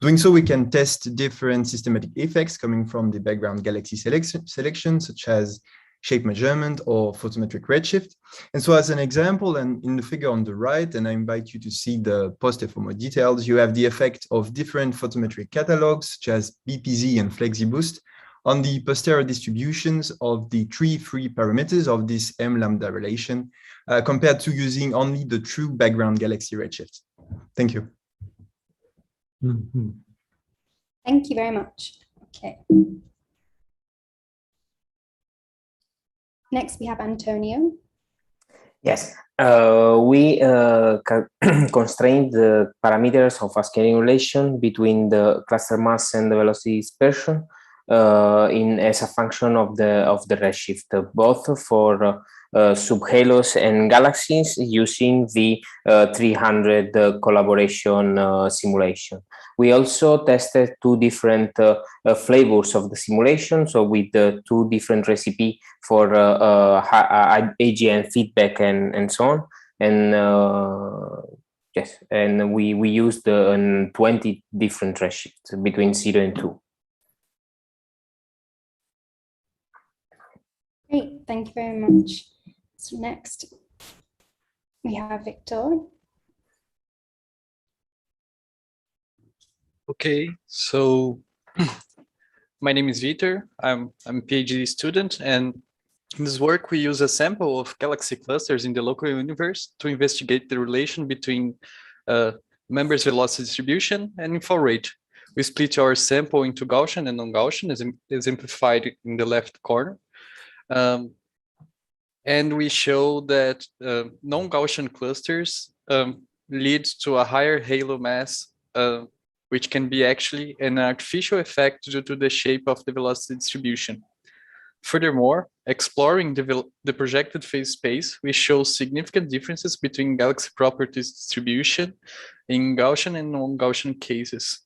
Speaker 21: Doing so, we can test different systematic effects coming from the background galaxy selection, such as shape measurement or photometric redshift. And so as an example, and in the figure on the right, and I invite you to see the poster for more details, you have the effect of different photometric catalogs, such as BPZ and FlexiBoost, on the posterior distributions of the three free parameters of this M lambda relation, compared to using only the true background galaxy redshift. Thank you.
Speaker 1: Thank you very much. Okay. Next, we have Antonio.
Speaker 15: Yes, we constrain the parameters of a scaling relation between the cluster mass and the velocity dispersion as a function of the redshift, both for subhalos and galaxies using the 300 collaboration simulation. We also tested two different flavors of the simulation, so with two different recipes for AGN feedback and so on. And yes, and we used 20 different redshifts between 0 and 2.
Speaker 1: Great, thank you very much. So next, we have Victor.
Speaker 22: Okay, so my name is Vitor. I'm a PhD student, and in this work we use a sample of galaxy clusters in the local universe to investigate the relation between members' velocity distribution and inflow rate. We split our sample into Gaussian and non-Gaussian, as exemplified in the left corner. And we show that non-Gaussian clusters lead to a higher halo mass, which can be actually an artificial effect due to the shape of the velocity distribution. Furthermore, exploring the projected phase space, we show significant differences between galaxy properties distribution in Gaussian and non-Gaussian cases.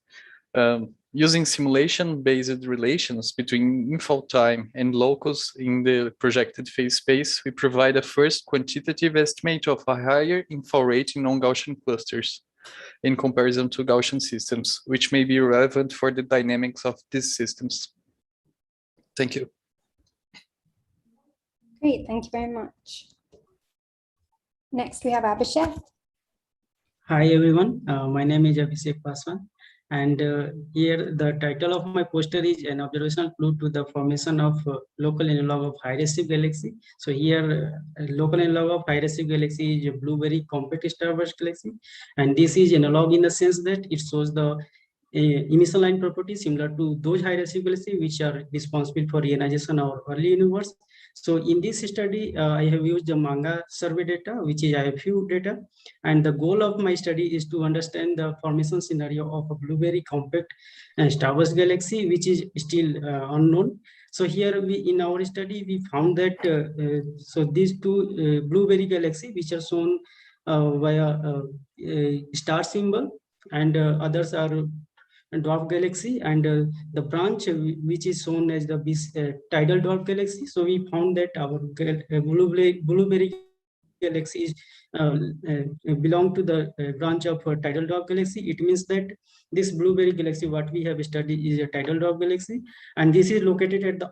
Speaker 22: Using simulation-based relations between inflow time and locus in the projected phase space, we provide a first quantitative estimate of a higher inflow rate in non-Gaussian clusters in comparison to Gaussian systems, which may be relevant for the dynamics of these systems. Thank you.
Speaker 1: Great, thank you very much. Next, we have Abhishek.
Speaker 23: Hi, everyone. My name is Abhishek Paswan,
Speaker 5: And here the title of my poster is An Observational Clue to the Formation of Local Analog of High-Redshift Galaxy. So here local analog of high-redshift galaxy is a blue-very compact starburst galaxy. And this is analog in the sense that it shows the emission line properties similar to those high-redshift galaxies which are responsible for ionization of early universe. So in this study, I have used the manga survey data, which is IFU data. And the goal of my study is to understand the formation scenario of a blue-very compact starburst galaxy, which is still unknown. So here in our study, we found that so these two blue-very galaxies, which are shown via star symbol, and others are dwarf galaxy, and the branch which is shown as the tidal dwarf galaxy. So we found that our blue-very galaxy is belong to the branch of tidal dwarf galaxy. It means that this blue-very galaxy, what we have studied, is a tidal dwarf galaxy, and this is located at the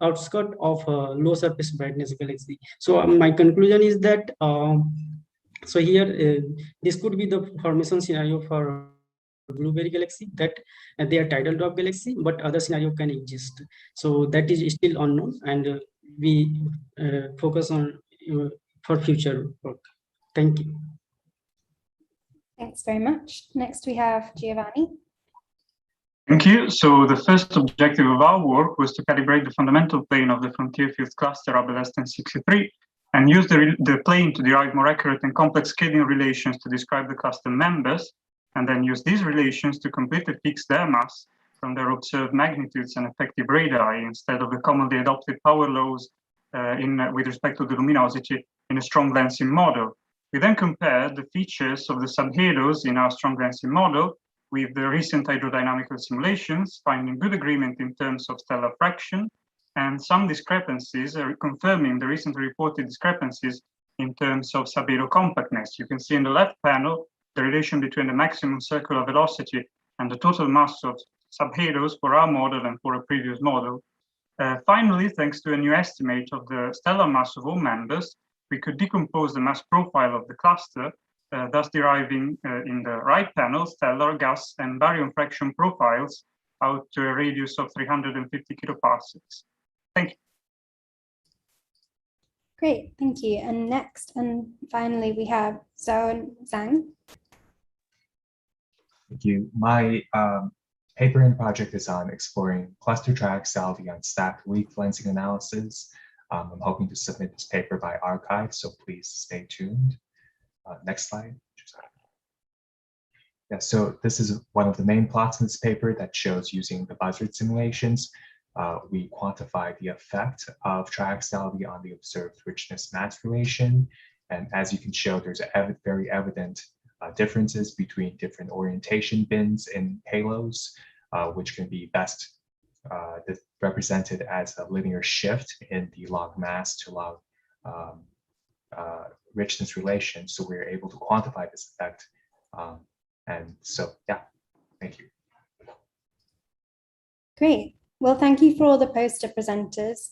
Speaker 5: outskirts of low surface brightness galaxy. So my conclusion is that so here this could be the formation scenario for blue-very galaxy, that they are tidal dwarf galaxy, but other scenario can exist. So that is still unknown, and we focus on for future work. Thank you.
Speaker 1: Thanks very much. Next we have Giovanni.
Speaker 9: Thank you. So the first objective of our work was to calibrate the fundamental plane of the frontier field cluster AB-63 and use the plane to derive more accurate and complex scaling relations to describe the cluster members, and then use these relations to completely fix their mass from their observed magnitudes and effective radii instead of the commonly adopted power laws with respect to the luminosity in a strong lensing model. We then compared the features of the subhalos in our strong lensing model with the recent hydrodynamical simulations, finding good agreement in terms of stellar fraction, and some discrepancies confirming the recently reported discrepancies in terms of subhalo compactness. You can see in the left panel the relation between the maximum circular velocity and the total mass of subhalos for our model and for a previous model. Finally, thanks to a new estimate of the stellar mass of all members, we could decompose the mass profile of the cluster, thus deriving in the right panel stellar, gas, and baryon fraction profiles out to a radius of 350 kiloparsecs. Thank you.
Speaker 1: Great, thank you. And next and finally, we have Zhao Zhang.
Speaker 18: Thank you. My paper and project is on exploring cluster triaxality on stacked weak lensing analysis. I'm hoping to submit this paper by archive, so please stay tuned. Next slide. Yeah, so this is one of the main plots in this paper that shows using the buzzard simulations, we quantify the effect of triaxality on the observed richness mass relation. And as you can show, there's very evident differences between different orientation bins in halos, which can be best represented as a linear shift in the log mass to log richness relation. So we're able to quantify this effect. And so, yeah, thank you.
Speaker 1: Great. Well, thank you for all the poster presenters.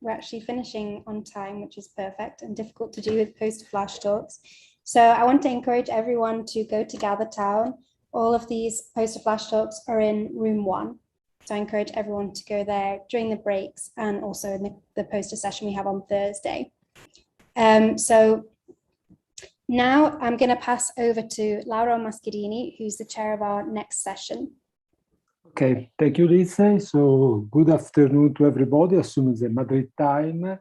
Speaker 1: We're actually finishing on time, which is perfect and difficult to do with poster flash talks. So I want to encourage everyone to go to Gather Town. All of these poster flash talks are in room 1. So I encourage everyone to go there during the breaks and also in the poster session we have on Thursday. So now I'm going to pass over to Laura Mascherini, who's the chair of our next session.
Speaker 23: Okay, thank you, Lisa. So good afternoon to everybody, assuming the Madrid time.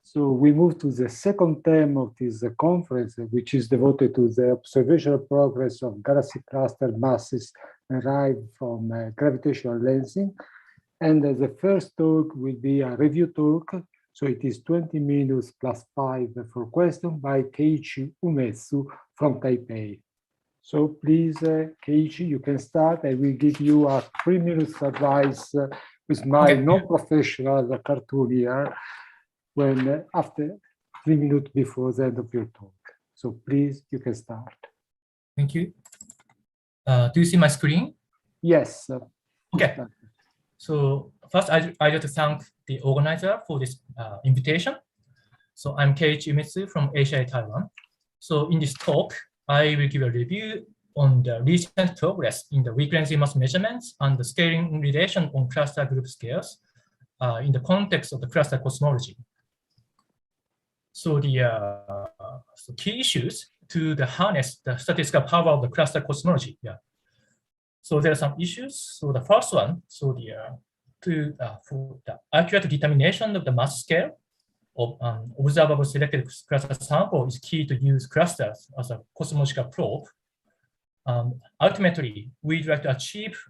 Speaker 23: So we move to the second theme of this conference, which is devoted to the observational progress of galaxy cluster masses derived from gravitational lensing. And the first talk will be a review talk. So it is 20 minutes plus 5 for question by Keiichi Umetsu from Taipei. So please, Keiichi, you can start. I will give you a 3 minutes advice with my non-professional cartoon here when after 3 minutes before the end of your talk. So please, you can start.
Speaker 24: Thank you. Do you see my screen?
Speaker 23: Yes.
Speaker 24: Okay. So first, I'd like to thank the organizer for this invitation. So I'm Keiichi Umetsu from Asia, Taiwan. So in this talk, I will give a review on the recent progress in the frequency mass measurements and the scaling relation on cluster group scales in the context of the cluster cosmology. So the key issues to harness the statistical power of the cluster cosmology. Yeah. So there are some issues. So the first one, so for the accurate determination of the mass scale of observable selected cluster sample is key to use clusters as a cosmological probe. Ultimately, we'd like to achieve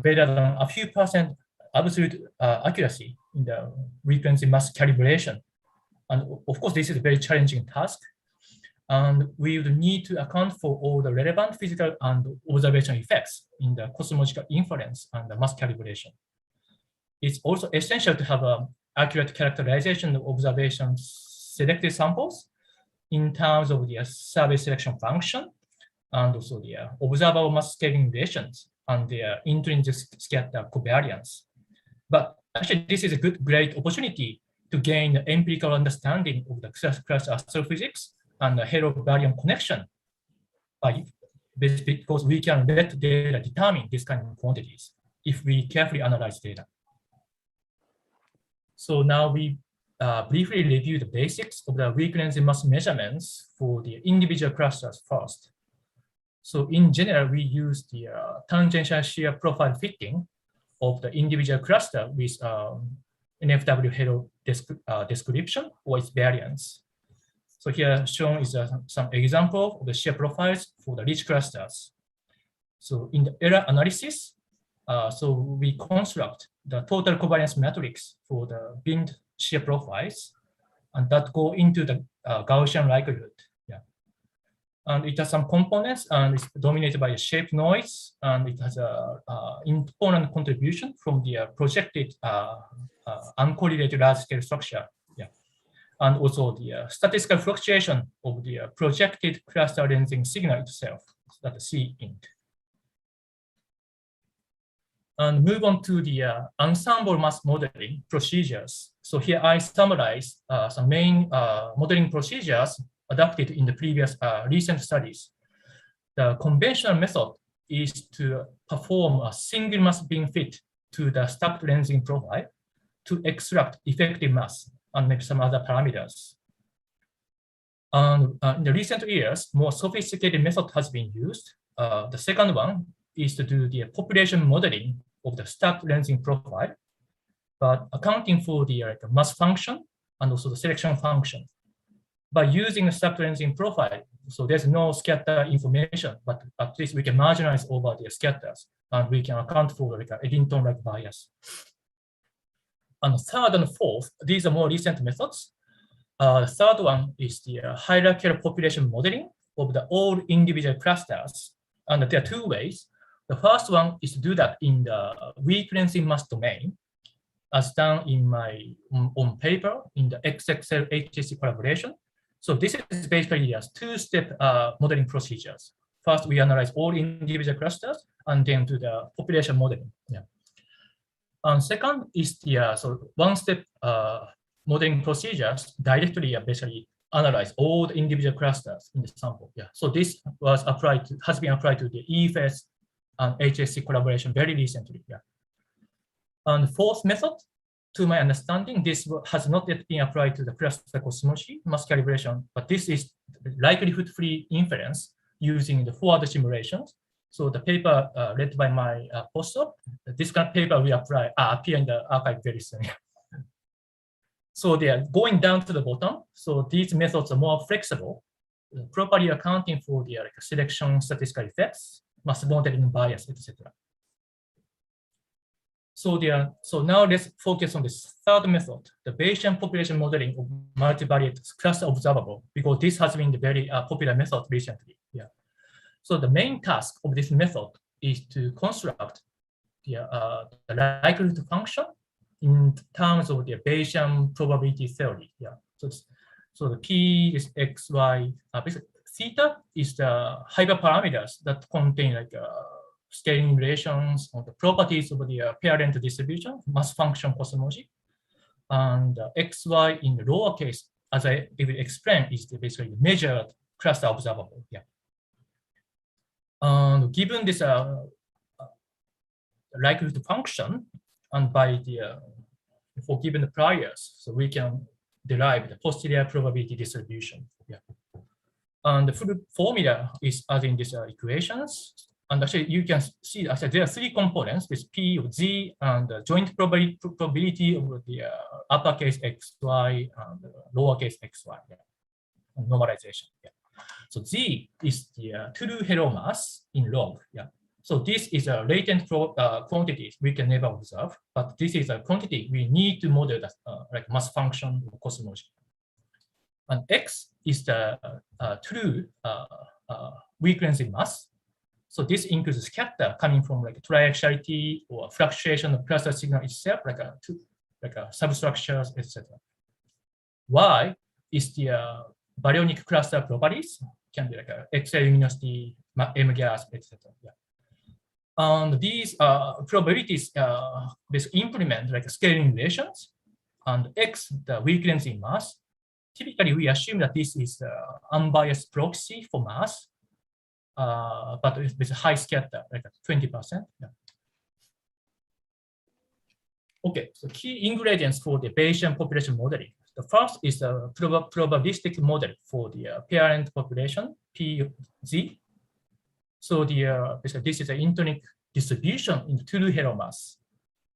Speaker 24: better than a few % absolute accuracy in the frequency mass calibration. And of course, this is a very challenging task. And we would need to account for all the relevant physical and observation effects in the cosmological inference and the mass calibration. It's also essential to have an accurate characterization of observations selected samples in terms of the survey selection function and also the observable mass scaling relations and their intrinsic scatter covariance. But actually, this is a great opportunity to gain empirical understanding of the cluster astrophysics and the halo-baryon connection, because we can let data determine this kind of quantities if we carefully analyze data. So now we briefly review the basics of the frequency mass measurements for the individual clusters first. So in general, we use the tangential shear profile fitting of the individual cluster with NFW halo description or its variance. So here shown is some example of the shear profiles for the rich clusters. So in the error analysis, so we construct the total covariance matrix for the binned shear profiles, and that go into the Gaussian likelihood. Yeah. And it has some components, and it's dominated by a shape noise, and it has a important contribution from the projected uncorrelated large-scale structure. Yeah. And also the statistical fluctuation of the projected cluster lensing signal itself, that C int. And move on to the ensemble mass modeling procedures. So here I summarize some main modeling procedures adopted in the previous recent studies. The conventional method is to perform a single mass beam fit to the stacked lensing profile to extract effective mass and maybe some other parameters. And in the recent years, more sophisticated method has been used. The second one is to do the population modeling of the stacked lensing profile, but accounting for the mass function and also the selection function. By using the stacked lensing profile, so there's no scatter information, but at least we can marginalize over the scatters, and we can account for like Eddington-like bias. And the third and fourth, these are more recent methods. The third one is the hierarchical population modeling of the all individual clusters. And there are two ways. The first one is to do that in the frequency mass domain, as done in my own paper in the XXL HSC collaboration. So this is basically a two-step modeling procedures. First, we analyze all individual clusters, and then do the population modeling. Yeah. And second is the so one-step modeling procedures directly basically analyze all the individual clusters in the sample. Yeah. So this was applied to, has been applied to the EFS and HSC collaboration very recently. Yeah. And fourth method, to my understanding, this has not yet been applied to the cluster cosmology mass calibration, but this is likelihood-free inference using the forward simulations. So the paper read by my postdoc, this kind of paper will appear in the archive very soon. So they are going down to the bottom. So these methods are more flexible, properly accounting for the selection statistical effects, mass modeling bias, etc. So now let's focus on this third method, the Bayesian population modeling of multivariate cluster observable, because this has been the very popular method recently. Yeah. So the main task of this method is to construct the likelihood function in terms of the Bayesian probability theory. Yeah. So the P is X, Y. Basically, theta is the hyperparameters that contain like scaling relations or the properties of the parent distribution, mass function cosmology. And X, Y in the lowercase, as I will explain, is basically measured cluster observable. Yeah. And given this likelihood function, and by the for given the priors, so we can derive the posterior probability distribution. Yeah. And the full formula is as in these equations. And actually, you can see actually there are three components: this P of Z and the joint probability of the uppercase XY and lowercase XY. Yeah. And normalization. Yeah. So Z is the true halo mass in log. Yeah. So this is a latent quantity we can never observe, but this is a quantity we need to model the like mass function of cosmology. And X is the true weakness in mass. So this includes scatter coming from like triaxiality or fluctuation of cluster signal itself, like a substructures, etc. Y is the baryonic cluster properties, can be like a X-ray luminosity, M gas, etc. Yeah. And these probabilities basically implement like scaling relations, and X, the weakness in mass. Typically, we assume that this is the unbiased proxy for mass, but with a high scatter, like 20%. Yeah. Okay, so key ingredients for the Bayesian population modeling. The first is the probabilistic model for the parent population, PZ. So this is an intonic distribution in true halo mass.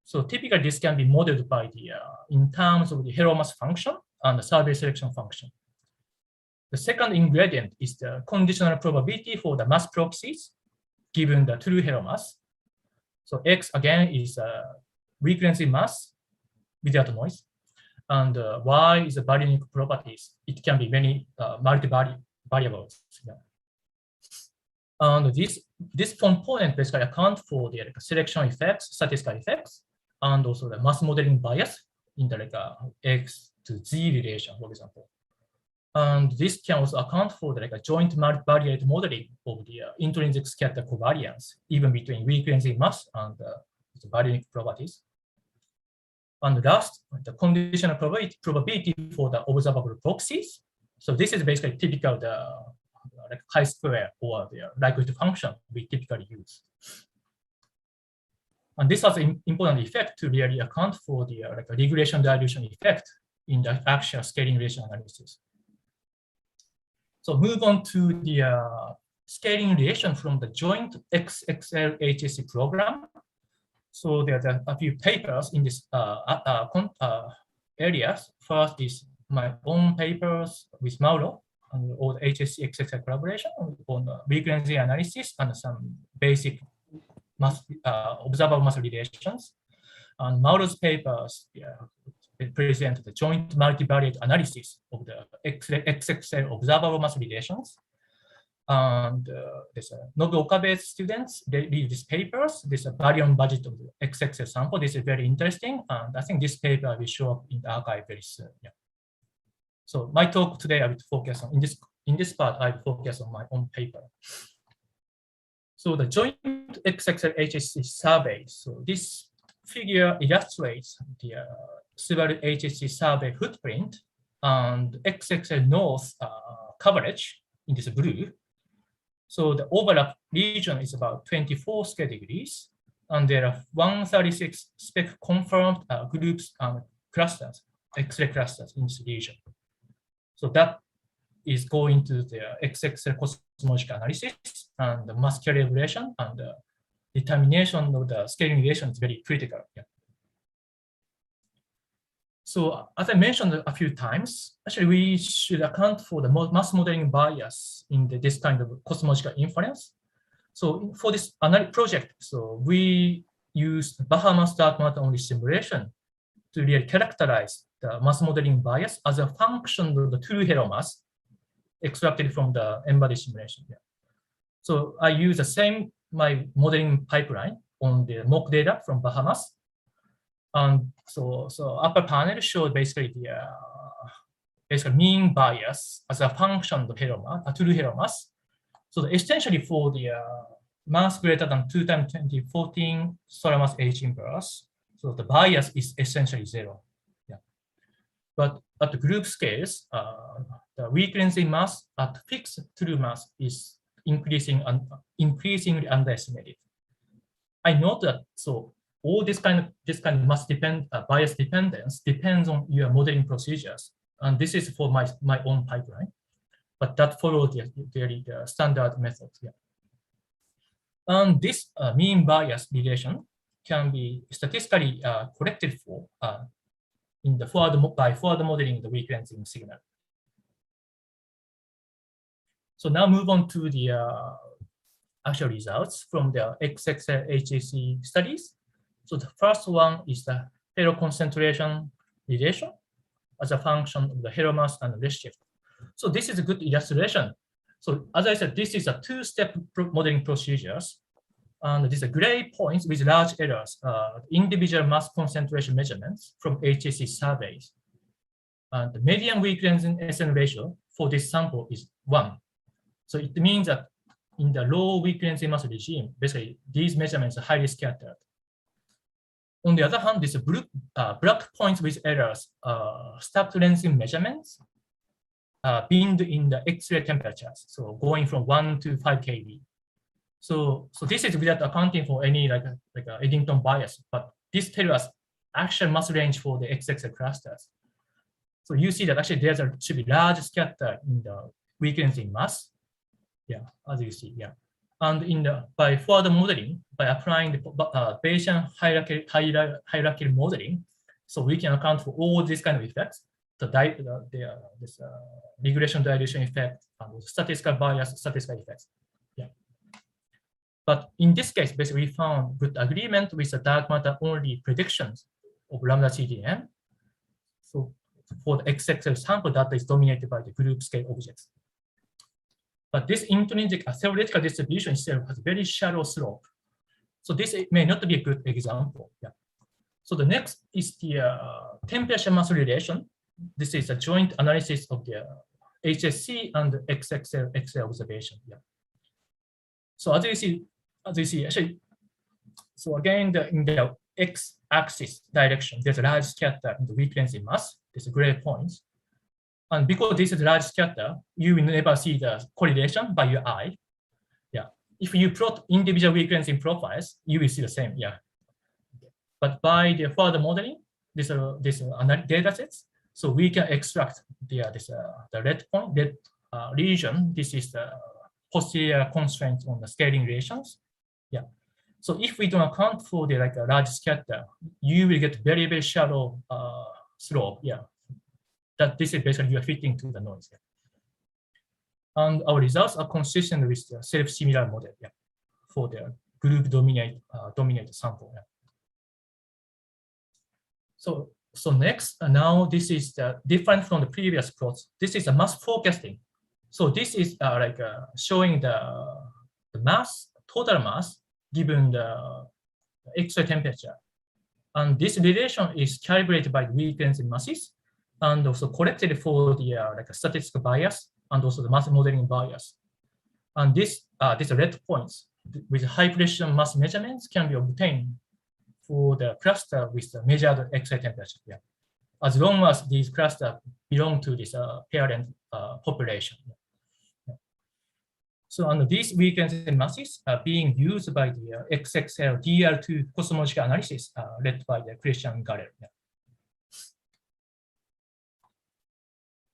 Speaker 24: So typically this can be modeled by the in terms of the halo mass function and the survey selection function. The second ingredient is the conditional probability for the mass proxies given the true halo mass. So X again is weakness in mass without noise, and Y is the baryonic properties. It can be many multi-variables. Yeah. And this component basically account for the selection effects, statistical effects, and also the mass modeling bias in the X to Z relation, for example. And this can also account for the joint multivariate modeling of the intrinsic scatter covariance, even between weakness in mass and the baryonic properties. And last, the conditional probability for the observable proxies. So this is basically typical like chi-square or the likelihood function we typically use. And this has an important effect to really account for the regression dilution effect in the actual scaling relation analysis. So move on to the scaling relation from the joint XXL HSC program. So there are a few papers in this areas. First is my own papers with Mauro and all the HSC XXL collaboration on frequency analysis and some basic mass, observable mass relations. And Mauro's papers present the joint multivariate analysis of the XXL observable mass relations. And there's Nobu Okabe's students, they read these papers. There's a baryon budget of the XXL sample. This is very interesting. And I think this paper will show up in the archive very soon. Yeah. So my talk today, I will focus on, in this part, I will focus on my own paper. So the joint XXL HSC survey. So this figure illustrates the Subaru HSC survey footprint and XXL North coverage in this blue. So the overlap region is about 24 square degrees, and there are 136 spec confirmed groups and clusters, X-ray clusters in this region. So that is going to the XXL cosmological analysis and the mass calibration and the determination of the scaling relation is very critical. Yeah. So as I mentioned a few times, actually we should account for the mass modeling bias in this kind of cosmological inference. So for this project, so we used Bahamas dark matter only simulation to really characterize the mass modeling bias as a function of the true halo mass extracted from the embodied simulation. Yeah. So I use the same my modeling pipeline on the mock data from Bahamas. And so upper panel showed basically the basically mean bias as a function of halo mass, a true halo mass. So essentially for the mass greater than 2 times 10^14 solar mass H inverse, so the bias is essentially 0. Yeah. But at the group scales, the weakness in mass at fixed true mass is increasingly underestimated. I note that so all this kind of mass bias dependence depends on your modeling procedures, and this is for my own pipeline, but that follows the standard methods. Yeah. And this mean bias relation can be statistically corrected for by further modeling the weak lensing signal. So now move on to the actual results from the XXL HAC studies. So the first one is the Hero concentration relation as a function of the Hero mass and redshift. So this is a good illustration. So as I said, this is a two-step modeling procedures. And these are gray points with large errors, individual mass concentration measurements from HAC surveys. And the median weak lensing SN ratio for this sample is 1. So it means that in the low weak lensing mass regime, basically these measurements are highly scattered. On the other hand, these black points with errors, stacked lensing measurements binned in the X-ray temperatures, so going from 1 to 5 kV. So this is without accounting for any like a Eddington bias, but this tells us actual mass range for the XXL clusters. So you see that actually there should be large scatter in the weak lensing mass. Yeah, as you see, yeah. And by further modeling, by applying the Bayesian hierarchical modeling, so we can account for all these kind of effects, this regression dilution effect, and statistical bias, statistical effects. Yeah. But in this case, basically, we found good agreement with the dark matter only predictions of lambda CDM. So for the XXL sample data is dominated by the group scale objects. But this intrinsic theoretical distribution itself has very shallow slope. So this may not be a good example. Yeah. So the next is the temperature mass relation. This is a joint analysis of the HSC and the XXL X-ray observation. Yeah. So as you see, actually, so again, in the x-axis direction, there's a large scatter in the weak lensing mass. There's gray points. And because this is a large scatter, you will never see the correlation by your eye. Yeah. If you plot individual weak lensing profiles, you will see the same. Yeah. But by the further modeling, this data sets, so we can extract the red point, red region. This is the posterior constraint on the scaling relations. Yeah. So if we don't account for the large scatter, you will get very, very shallow slope. Yeah. That this is basically you are fitting to the noise. Yeah. And our results are consistent with the self-similar model. Yeah. For the group dominated sample. Yeah. So next, now this is different from the previous plots. This is a mass forecasting. So this is showing the mass, total mass, given the X-ray temperature. And this relation is calibrated by the weak lensing masses, and also corrected for the statistical bias and also the mass modeling bias. And these red points with high precision mass measurements can be obtained for the cluster with the measured X-ray temperature. Yeah. As long as these clusters belong to this parent population. Yeah. So under these weak lensing masses are being used by the XXL DR2 cosmological analysis led by the Christian Galler. Yeah.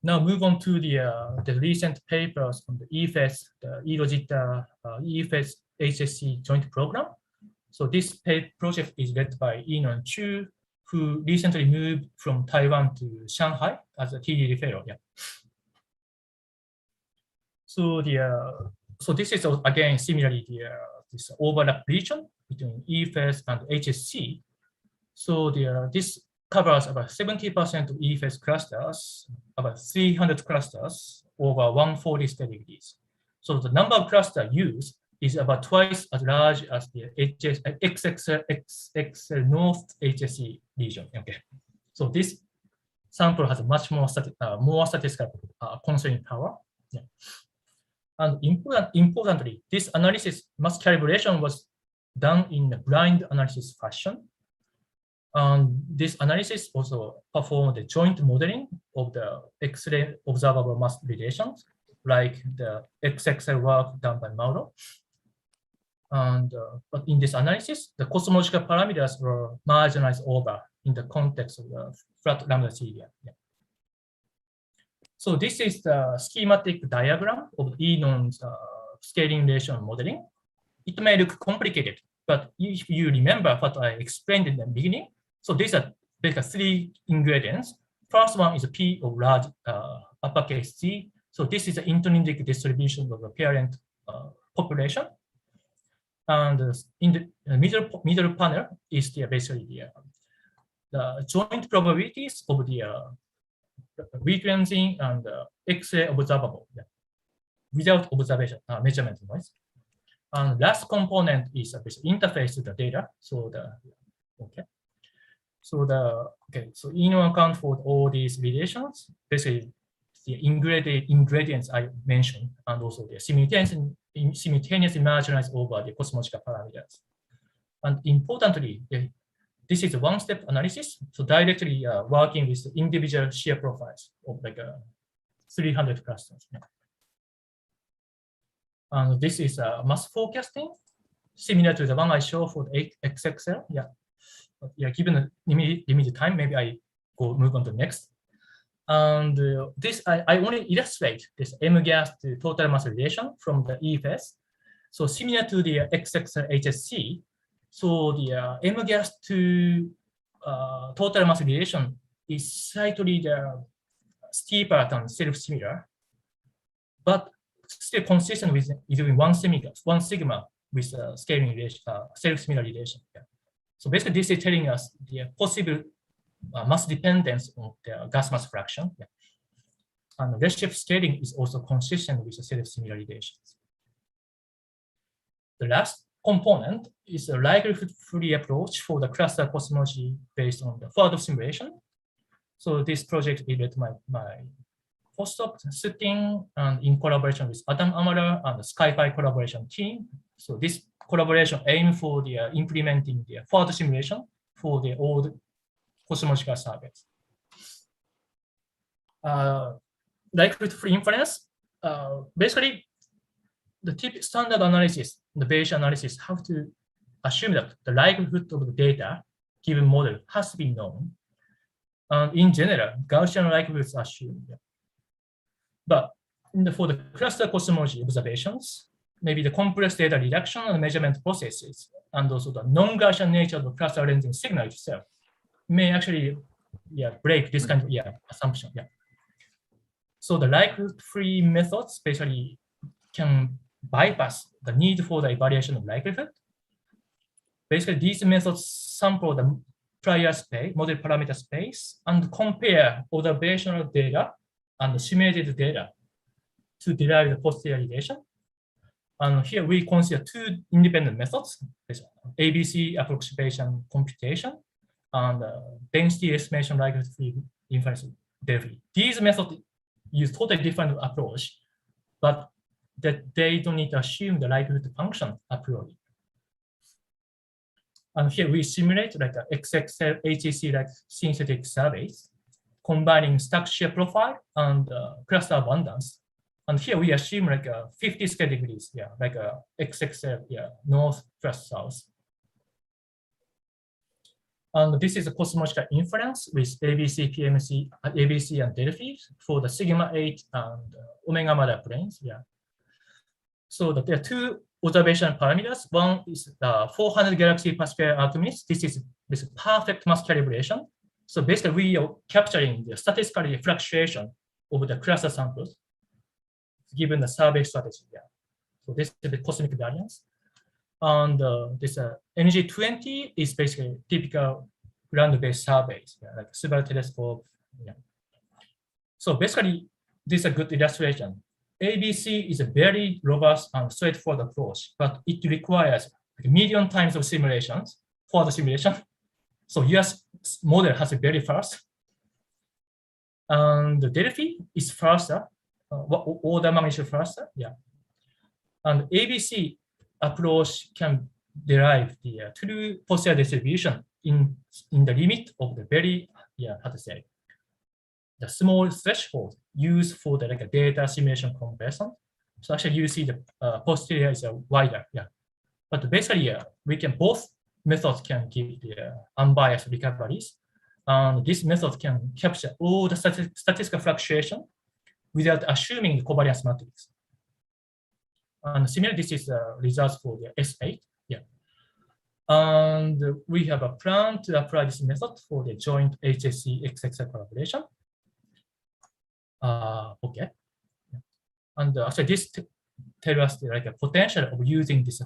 Speaker 24: Now move on to the recent papers on the EFES, the EROGITA EFES HSC joint program. So this project is led by Ino and Chu, who recently moved from Taiwan to Shanghai as a TD fellow. Yeah. So so this is again similarly this overlap region between EFES and HSC. So this covers about 70% of EFES clusters, about 300 clusters over 140 steady degrees. So the number of clusters used is about twice as large as the XXL North HSC region. Okay, so this sample has a much more statistical constraining power. Yeah. And importantly, this analysis mass calibration was done in a blind analysis fashion. And this analysis also performed the joint modeling of the X-ray observable mass relations like the XXL work done by Mauro. And but in this analysis, the cosmological parameters were marginalized over in the context of the flat lambda CDR. Yeah. So this is the schematic diagram of Enon's scaling relation modeling. It may look complicated, but if you remember what I explained in the beginning, so these are basically 3 ingredients. First one is P of large uppercase C. So this is the intrinsic distribution of the parent population. And in the middle panel is basically the joint probabilities of the frequency and X-ray observable without observation measurement noise. And last component is a interface to the data. So so Enon account for all these relations, basically the ingredients I mentioned, and also the simultaneously marginalized over the cosmological parameters. And importantly, this is a one-step analysis, so directly working with the individual shear profiles of like 300 clusters. Yeah. And this is mass forecasting, similar to the one I showed for the XXL. Yeah, but yeah. Given the limited time, maybe I move on to the next. And this I only illustrate this M gas to total mass relation from the EFS. So similar to the XXL HSC. So the M gas to total mass relation is slightly steeper than self-similar, but still consistent with using one sigma with scaling relation, self-similar relation. Yeah. So basically, this is telling us the possible mass dependence on the gas mass fraction. Yeah. And redshift scaling is also consistent with the self-similar relations. The last component is a likelihood-free approach for the cluster cosmology based on the further simulation. So this project is led by my postdoc sitting and in collaboration with Adam Amara and the SkyPy collaboration team. So this collaboration aims for the implementing the further simulation for the old cosmological surveys. Likelihood-free inference, basically the standard analysis, the Bayesian analysis, have to assume that the likelihood of the data given model has to be known. And in general, Gaussian likelihoods are assumed. But for the cluster cosmology observations, maybe the complex data reduction and measurement processes, and also the non-Gaussian nature of the cluster lensing signal itself may actually break this kind of assumption. Yeah. So the likelihood-free methods basically can bypass the need for the evaluation of likelihood. Basically, these methods sample the prior space, model parameter space, and compare observational data and simulated data to derive the posterior relation. And here we consider 2 independent methods: ABC approximation computation and density estimation likelihood-free inference delivery. These methods use totally different approach, but that they don't need to assume the likelihood function a priori. And here we simulate like a XXL HEC like synthetic surveys, combining stack shear profile and cluster abundance. And here we assume like 50 scale degrees, like a XXL, north plus south. And this is a cosmological inference with ABC, PMC, ABC, and Delphi for the sigma 8 and omega matter planes. So that there are 2 observation parameters. One is 400 galaxy per square arcminutes. This is perfect mass calibration. So basically, we are capturing the statistical fluctuation over the cluster samples given the survey strategy. So this is the cosmic variance. And this NG20 is basically typical ground-based surveys, like Subaru telescope. So basically, this is a good illustration. ABC is a very robust and straightforward approach, but it requires like 1 million times of simulations for the simulation. So US model has a very fast. And the Delphi is faster, order magnitude faster. And ABC approach can derive the true posterior distribution in the limit of the very, how to say, the small threshold used for the data simulation conversion. So actually you see the posterior is wider, yeah. But basically, we can both methods can give the unbiased recoveries, and this method can capture all the statistical fluctuation without assuming the covariance matrix. And similarly, this is the results for the S8, yeah. And we have a plan to apply this method for the joint HSC-XXL collaboration. Okay. And actually, this tells us the potential of using this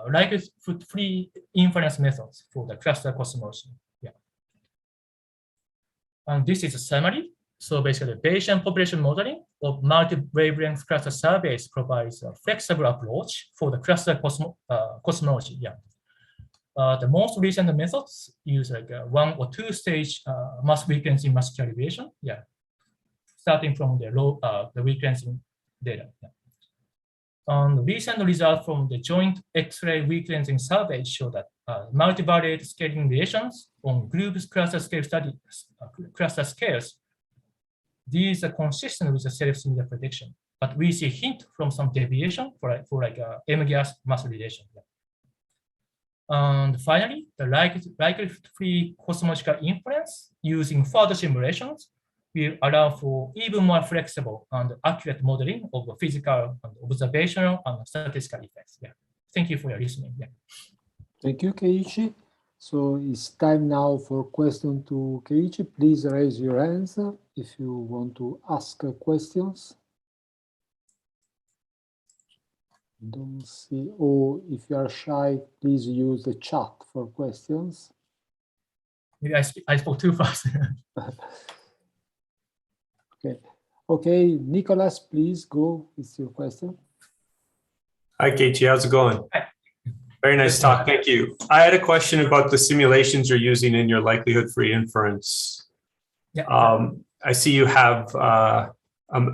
Speaker 24: likelihood-free inference methods for the cluster cosmology. Yeah. And this is a summary. So basically, Bayesian population modeling of multi-wavelength cluster surveys provides a flexible approach for the cluster cosmology. Yeah. The most recent methods use like a 1 or 2 stage mass frequency mass calibration. Yeah. Starting from the low the frequency data. Yeah. And recent results from the joint X-ray frequency survey show that multivariate scaling relations on groups cluster scale study cluster scales. These are consistent with the self-similar prediction, but we see a hint from some deviation for M-gas mass relation. Yeah. And finally, the likelihood-free cosmological inference using further simulations will allow for even more flexible and accurate modeling of physical and observational and statistical effects. Yeah. Thank you for your listening. Yeah.
Speaker 23: Thank you, Keiichi. So it's time now for question to Keiichi. Please raise your hands if you want to ask questions. Don't see, or if you are shy, please use the chat for questions.
Speaker 24: Maybe I spoke too fast.
Speaker 23: Okay, Nicholas, please go with your question.
Speaker 4: Hi, Keiichi, how's it going? Very nice talk, thank you. I had a question about the simulations you're using in your likelihood-free inference.
Speaker 24: Yeah.
Speaker 4: I see you have a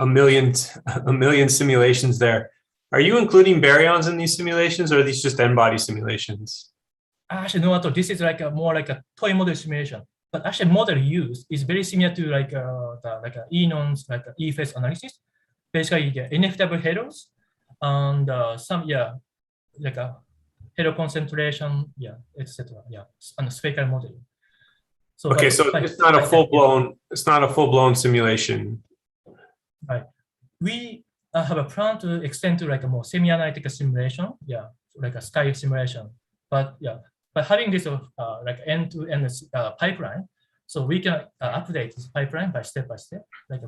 Speaker 4: million simulations there. Are you including baryons in these simulations, or are these just n-body simulations?
Speaker 24: Actually, no, this is more like a toy model simulation. But actually, model used is very similar to Enon's E-phase analysis. Basically, the ineffective halos and some halo concentration, etc. Yeah, and spherical modeling. So,
Speaker 4: okay, so it's not a full-blown simulation.
Speaker 24: Right. We have a plan to extend to a more semi-analytical simulation, like a sky simulation. But having this end-to-end pipeline, so we can update this pipeline by step,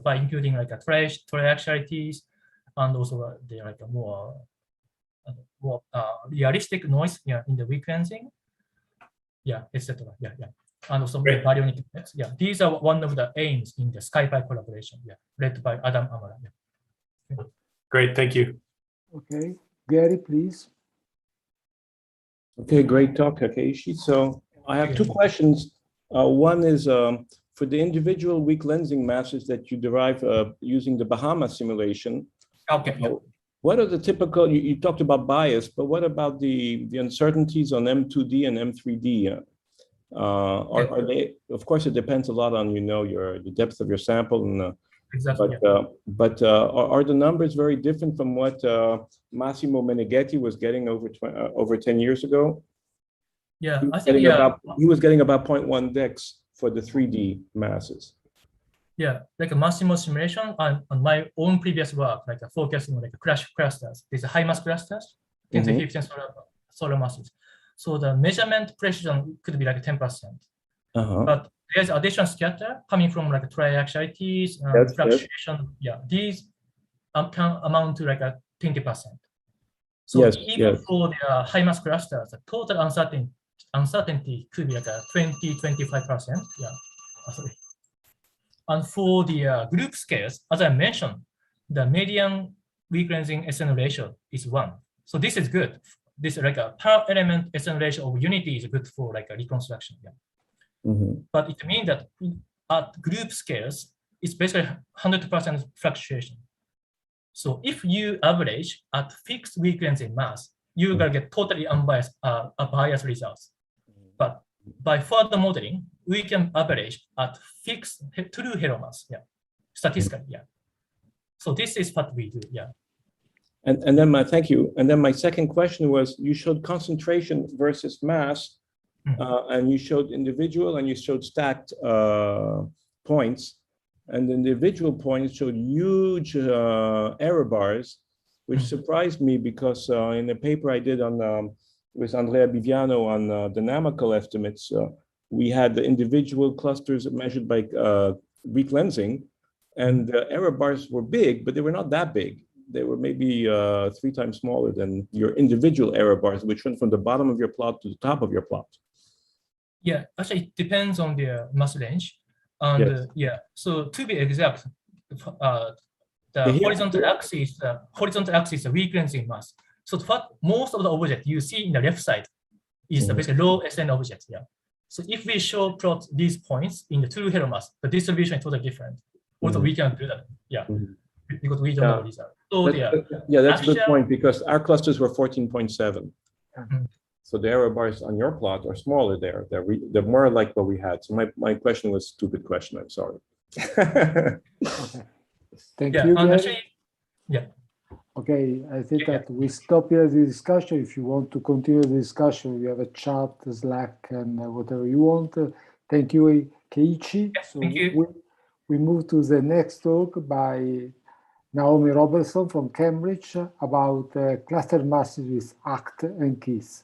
Speaker 24: by including triaxialities and also the more realistic noise in the frequency, etc. And also baryonic effects. These are one of the aims in the SkyPy collaboration, led by Adam Amara.
Speaker 4: Great, thank you.
Speaker 23: Okay, Gary, please.
Speaker 3: Okay, great talk, Keiichi. So I have 2 questions. One is for the individual weak lensing masses that you derive using the Bahama simulation.
Speaker 24: Okay.
Speaker 3: What are the typical, you talked about bias, but what about the uncertainties on M2D and M3D? Are they, of course, it depends a lot on, the depth of your sample. And,
Speaker 24: exactly.
Speaker 3: But are the numbers very different from what Massimo Meneghetti was getting over 10 years ago?
Speaker 24: Yeah, I
Speaker 3: think
Speaker 24: think
Speaker 3: he was getting about 0.1 dex for the 3D masses.
Speaker 24: Yeah, like a Massimo simulation on my own previous work, focusing on crash clusters. These are high mass clusters, 10 to 15 solar masses. So the measurement precision could be 10%. But there's additional scatter coming from triaxialities, fluctuation. Yeah, these can amount to 20%. So even for the high mass clusters, the total uncertainty could be 20-25%. Yeah, sorry. And for the group scales, as I mentioned, the median weak-lensing SN ratio is 1. So this is good. This a per element SN ratio of unity is good for a reconstruction. Yeah. But it means that at group scales, it's basically 100% fluctuation. So if you average at fixed weak-lensing mass, you're gonna get totally unbiased biased results. But by further modeling, we can average at fixed true halo mass, statistically, So this is what we do,
Speaker 3: And then thank you. And then my second question was, you showed concentration versus mass, and you showed individual and you showed stacked points. And the individual points showed huge error bars, which surprised me because in the paper I did on with Andrea Biviano on dynamical estimates, we had the individual clusters measured by weak lensing, and the error bars were big, but they were not that big. They were maybe 3 times smaller than your individual error bars, which went from the bottom of your plot to the top of your plot.
Speaker 24: Yeah, actually, it depends on the mass range. And so to be exact, the horizontal axis is the weak lensing mass. So most of the object you see in the left side is the basically low SN object. So if we plot these points in the true halo mass, the distribution is totally different. Also, we can do that. Because we don't know these are. So
Speaker 3: that's a good point, because our clusters were 14.7. So the error bars on your plot are smaller there. They're more like what we had. So my question was a stupid question. I'm sorry.
Speaker 23: Thank you.
Speaker 24: Actually,
Speaker 23: Okay, I think that we stop here the discussion. If you want to continue the discussion, we have a chat, Slack, and whatever you want. Thank you, Keiichi. So
Speaker 24: thank you.
Speaker 23: We move to the next talk by Naomi Robertson from Cambridge about cluster masses with ACT and KISS.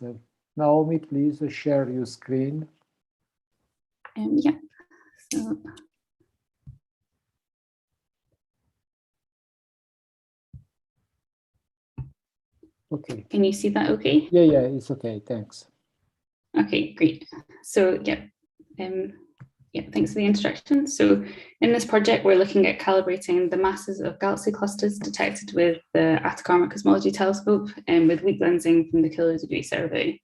Speaker 23: Naomi, please share your screen.
Speaker 6: So.
Speaker 23: Okay.
Speaker 6: Can you see that okay?
Speaker 23: Yeah, it's okay, thanks.
Speaker 6: Okay, great. So thanks for the introduction. So in this project, we're looking at calibrating the masses of galaxy clusters detected with the Atacama Cosmology Telescope and with weak lensing from the kilodegree survey.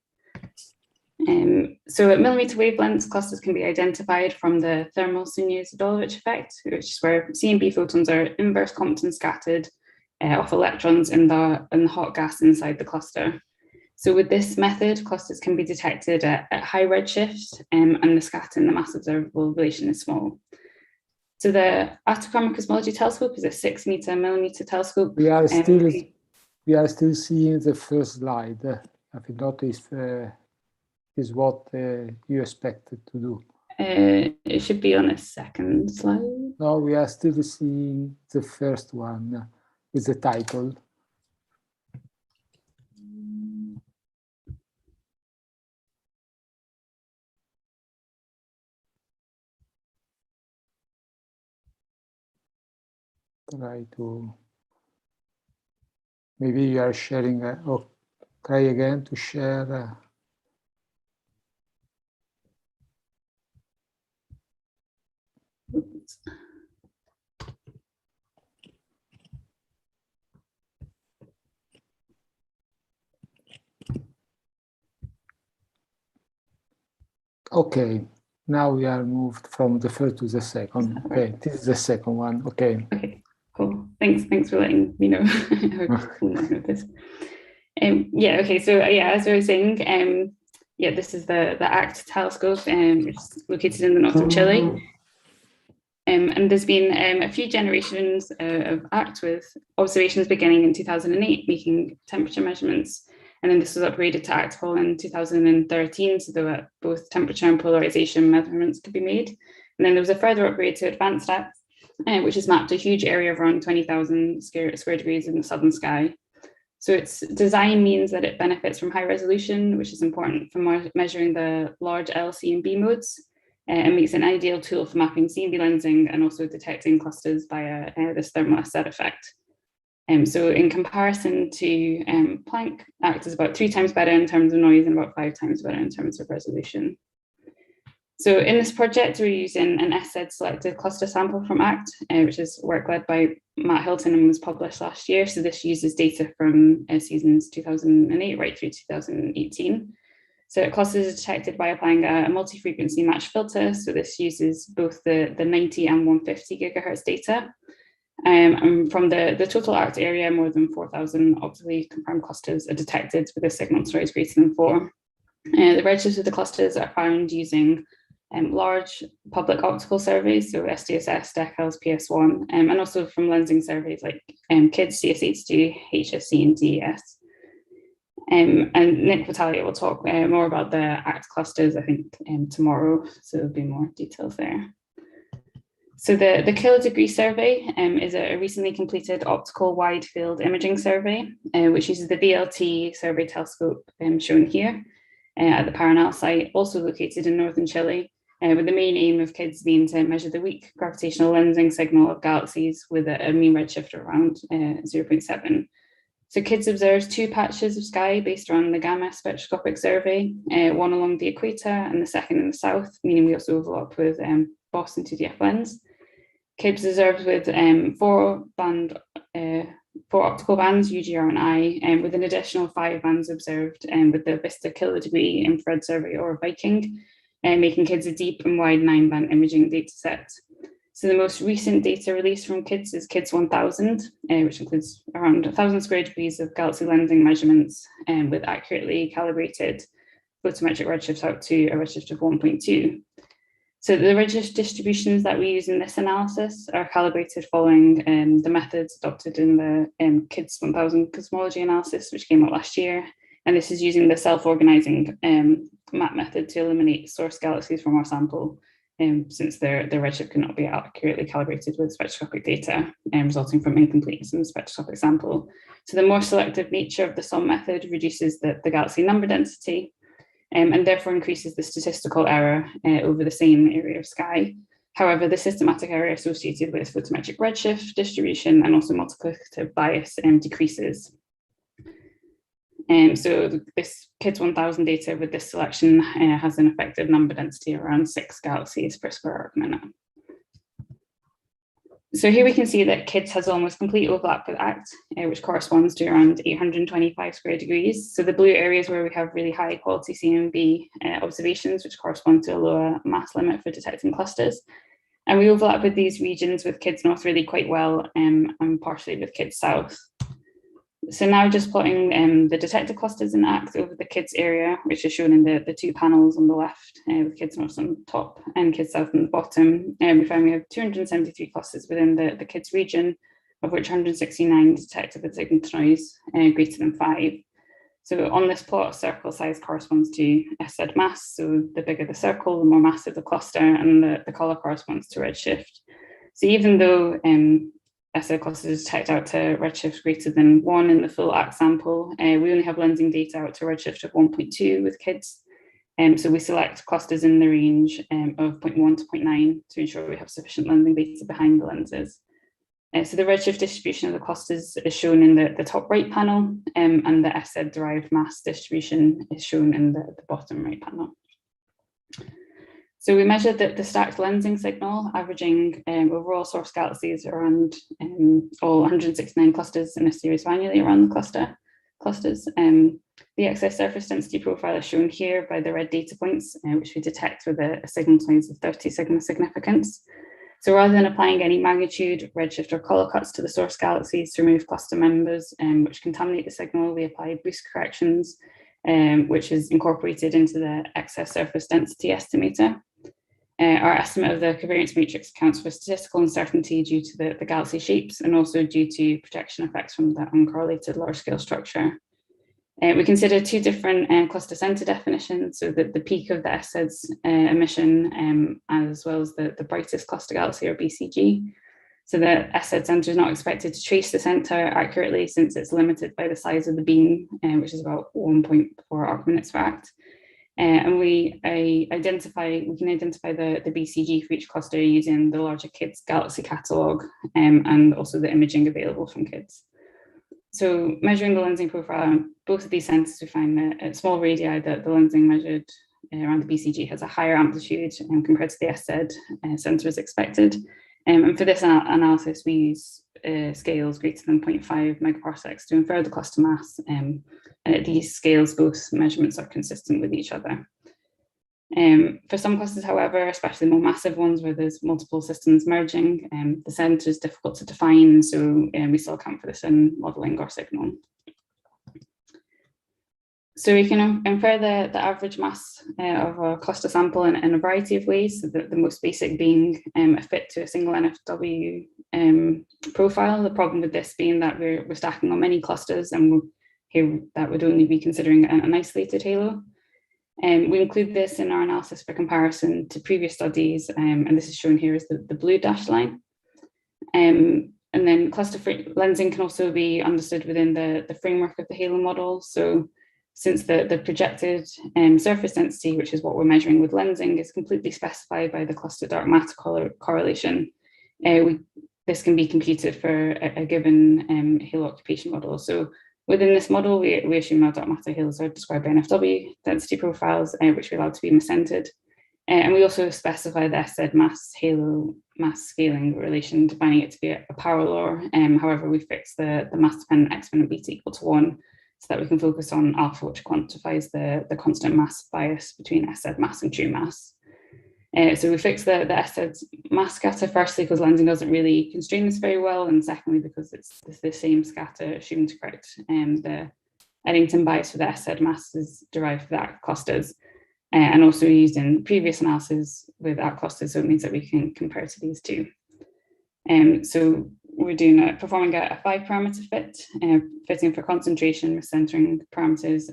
Speaker 6: So at millimeter wavelengths, clusters can be identified from the thermal Sunyaev-Zadolovich effect, which is where C and B photons are inverse Compton scattered off electrons in the hot gas inside the cluster. So with this method, clusters can be detected at high redshift, and the scatter in the mass observable relation is small. So the Atacama Cosmology Telescope is a 6 millimeter telescope.
Speaker 23: We are still seeing the first slide. I think not is what you expected to do.
Speaker 6: It should be on a second slide.
Speaker 23: No, we are still seeing the first one with the title. Try to, maybe you are sharing, or try again to share. Okay, now we are moved from the first to the second. Okay, this is the second one. Okay.
Speaker 6: Okay, cool. Thanks for letting me know. this. Okay, so as I was saying, this is the ACT telescope, it's located in the north of Chile. And there's been a few generations of ACT with observations beginning in 2008, making temperature measurements. And then this was upgraded to ACT-Hall in 2013, so that both temperature and polarization measurements could be made. And then there was a further upgrade to advanced ACT, which has mapped a huge area of around 20,000 square degrees in the southern sky. So its design means that it benefits from high resolution, which is important for measuring the large L, C, and B modes, and makes an ideal tool for mapping C and B lensing and also detecting clusters via this thermal offset effect. So in comparison to Planck, ACT is about 3 times better in terms of noise and about 5 times better in terms of resolution. So in this project, we're using an SZ selected cluster sample from ACT, which is work led by Matt Hilton and was published last year. So this uses data from seasons 2008 right through 2018. So clusters are detected by applying a multi-frequency match filter. So this uses both the 90 and 150 gigahertz data. And from the total ACT area, more than 4,000 optically confirmed clusters are detected with a signal to noise greater than 4. The redshifts of the clusters are found using large public optical surveys, so SDSS, DECALS, PS1, and also from lensing surveys like KIDS, CSH2, HSC, and DES. And Nick Vitalia will talk more about the ACT clusters, I think, tomorrow, so there'll be more details there. So the kilodegree survey is a recently completed optical wide field imaging survey, which uses the VLT survey telescope shown here at the Paranal site, also located in northern Chile, with the main aim of KIDS being to measure the weak gravitational lensing signal of galaxies with a mean redshift around 0.7. So KIDS observes 2 patches of sky based around the gamma spectroscopic survey, one along the equator and the second in the south, meaning we also overlap with Boston 2DF lens. KIDS observes with 4 optical bands, UGR and I, with an additional 5 bands observed with the Vista kilodegree infrared survey or Viking, making KIDS a deep and wide 9-band imaging data set. So the most recent data released from KIDS is KIDS 1000, which includes around 1,000 square degrees of galaxy lensing measurements with accurately calibrated photometric redshifts out to a redshift of 1.2. So the redshift distributions that we use in this analysis are calibrated following the methods adopted in the KIDS 1000 cosmology analysis, which came out last year. And this is using the self-organizing map method to eliminate source galaxies from our sample, since their redshift cannot be accurately calibrated with spectroscopic data, resulting from incompleteness in the spectroscopic sample. So the more selective nature of the SOM method reduces the galaxy number density, and therefore increases the statistical error over the same area of sky. However, the systematic error associated with photometric redshift distribution and also multiplicative bias decreases. So this KIDS 1000 data with this selection has an effective number density around 6 galaxies per square arc minute. So here we can see that KIDS has almost complete overlap with ACT, which corresponds to around 825 square degrees. So the blue areas where we have really high quality CMB observations, which correspond to a lower mass limit for detecting clusters. And we overlap with these regions with KIDS North really quite well, and partially with KIDS South. So now just plotting the detected clusters in ACT over the KIDS area, which is shown in the 2 panels on the left, with KIDS North on the top and KIDS South on the bottom. We find we have 273 clusters within the KIDS region, of which 169 detected with signal to noise greater than 5. So on this plot, circle size corresponds to SZ mass. So the bigger the circle, the more massive the cluster, and the color corresponds to redshift. So even though SZ clusters detect out to redshift greater than 1 in the full ACT sample, we only have lensing data out to redshift of 1.2 with KIDS. So we select clusters in the range of 0.1 to 0.9 to ensure we have sufficient lensing data behind the lenses. So the redshift distribution of the clusters is shown in the top right panel, and the SZ derived mass distribution is shown in the bottom right panel. So we measured the stacked lensing signal, averaging overall source galaxies around all 169 clusters in a series annually around the clusters. The excess surface density profile is shown here by the red data points, which we detect with a signal size of 30 sigma significance. So rather than applying any magnitude, redshift, or color cuts to the source galaxies to remove cluster members which contaminate the signal, we apply boost corrections, which is incorporated into the excess surface density estimator. Our estimate of the covariance matrix accounts for statistical uncertainty due to the galaxy shapes and also due to projection effects from the uncorrelated large-scale structure. We consider 2 different cluster center definitions, so that the peak of the SZ's emission as well as the brightest cluster galaxy, or BCG. So the SZ center is not expected to trace the center accurately since it's limited by the size of the beam, which is about 1.4 arc minutes per ACT. And we can identify the BCG for each cluster using the larger KIDS galaxy catalog and also the imaging available from KIDS. So measuring the lensing profile on both of these sensors, we find that at small radii that the lensing measured around the BCG has a higher amplitude compared to the SZ center as expected. And for this analysis, we use scales greater than 0.5 megaparsecs to infer the cluster mass. And at these scales, both measurements are consistent with each other. For some clusters, however, especially more massive ones where there's multiple systems merging, the center is difficult to define, so we still account for this in modeling our signal. So we can infer the average mass of a cluster sample in a variety of ways, so the most basic being a fit to a single NFW profile. The problem with this being that we're stacking on many clusters, and here that would only be considering an isolated halo. We include this in our analysis for comparison to previous studies, and this is shown here as the blue dashed line. And then cluster lensing can also be understood within the framework of the halo model. So since the projected surface density, which is what we're measuring with lensing, is completely specified by the cluster dark matter correlation, this can be computed for a given halo occupation model. So within this model, we assume our dark matter halos are described by NFW density profiles, which we allow to be miscentered. And we also specify the SZ mass halo mass scaling relation, defining it to be a power law. However, we fix the mass dependent exponent beta equal to 1, so that we can focus on alpha, which quantifies the constant mass bias between SZ mass and true mass. So we fix the SZ mass scatter, firstly because lensing doesn't really constrain this very well, and secondly because it's the same scatter assumed to correct the Eddington bias for the SZ mass is derived for the ACT clusters, and also used in previous analysis with ACT clusters, so it means that we can compare to these two. So we're performing a 5-parameter fit, fitting for concentration, centering parameters,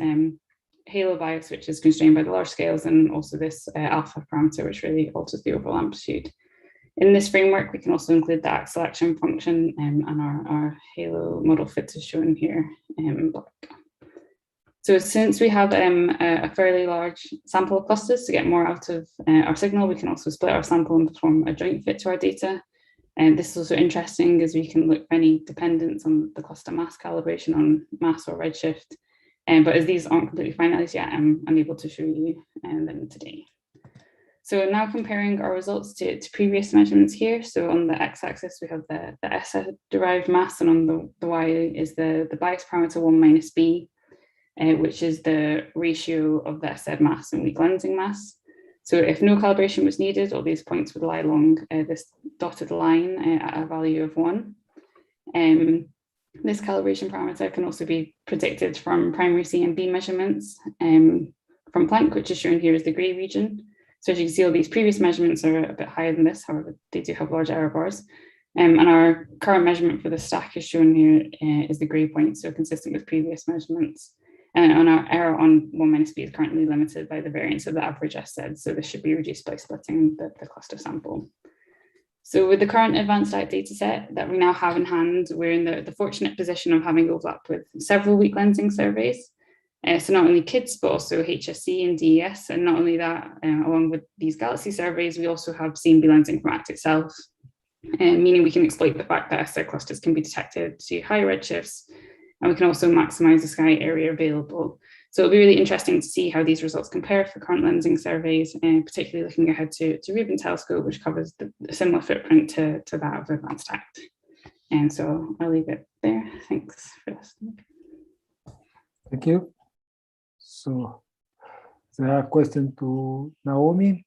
Speaker 6: halo bias, which is constrained by the large scales, and also this alpha parameter, which really alters the overall amplitude. In this framework, we can also include the ACT selection function, and our halo model fit is shown here in black. So since we have a fairly large sample of clusters to get more out of our signal, we can also split our sample and perform a joint fit to our data. And this is also interesting as we can look for any dependence on the cluster mass calibration on mass or redshift. But as these aren't completely finalized yet, I'm unable to show you them today. So now comparing our results to previous measurements here. So on the x-axis, we have the SZ-derived mass, and on the y is the bias parameter 1 minus b, which is the ratio of the SZ mass and weak lensing mass. So if no calibration was needed, all these points would lie along this dotted line at a value of 1. This calibration parameter can also be predicted from primary C and B measurements from Planck, which is shown here as the gray region. So as you can see, all these previous measurements are a bit higher than this, however, they do have large error bars. And our current measurement for the stack is shown here is the gray point, so consistent with previous measurements. And our error on 1 minus b is currently limited by the variance of the average SZ, so this should be reduced by splitting the cluster sample. So with the current advanced data set that we now have in hand, we're in the fortunate position of having overlapped with several weak lensing surveys. So not only KIDS, but also HSC and DES, and not only that, along with these galaxy surveys, we also have CMB lensing from ACT itself, meaning we can exploit the fact that SZ clusters can be detected to high redshifts, and we can also maximize the sky area available. So it'll be really interesting to see how these results compare for current lensing surveys, and particularly looking ahead to Rubin telescope, which covers a similar footprint to that of advanced ACT. And so I'll leave it there. Thanks for listening.
Speaker 23: Thank you. So there are questions to Naomi.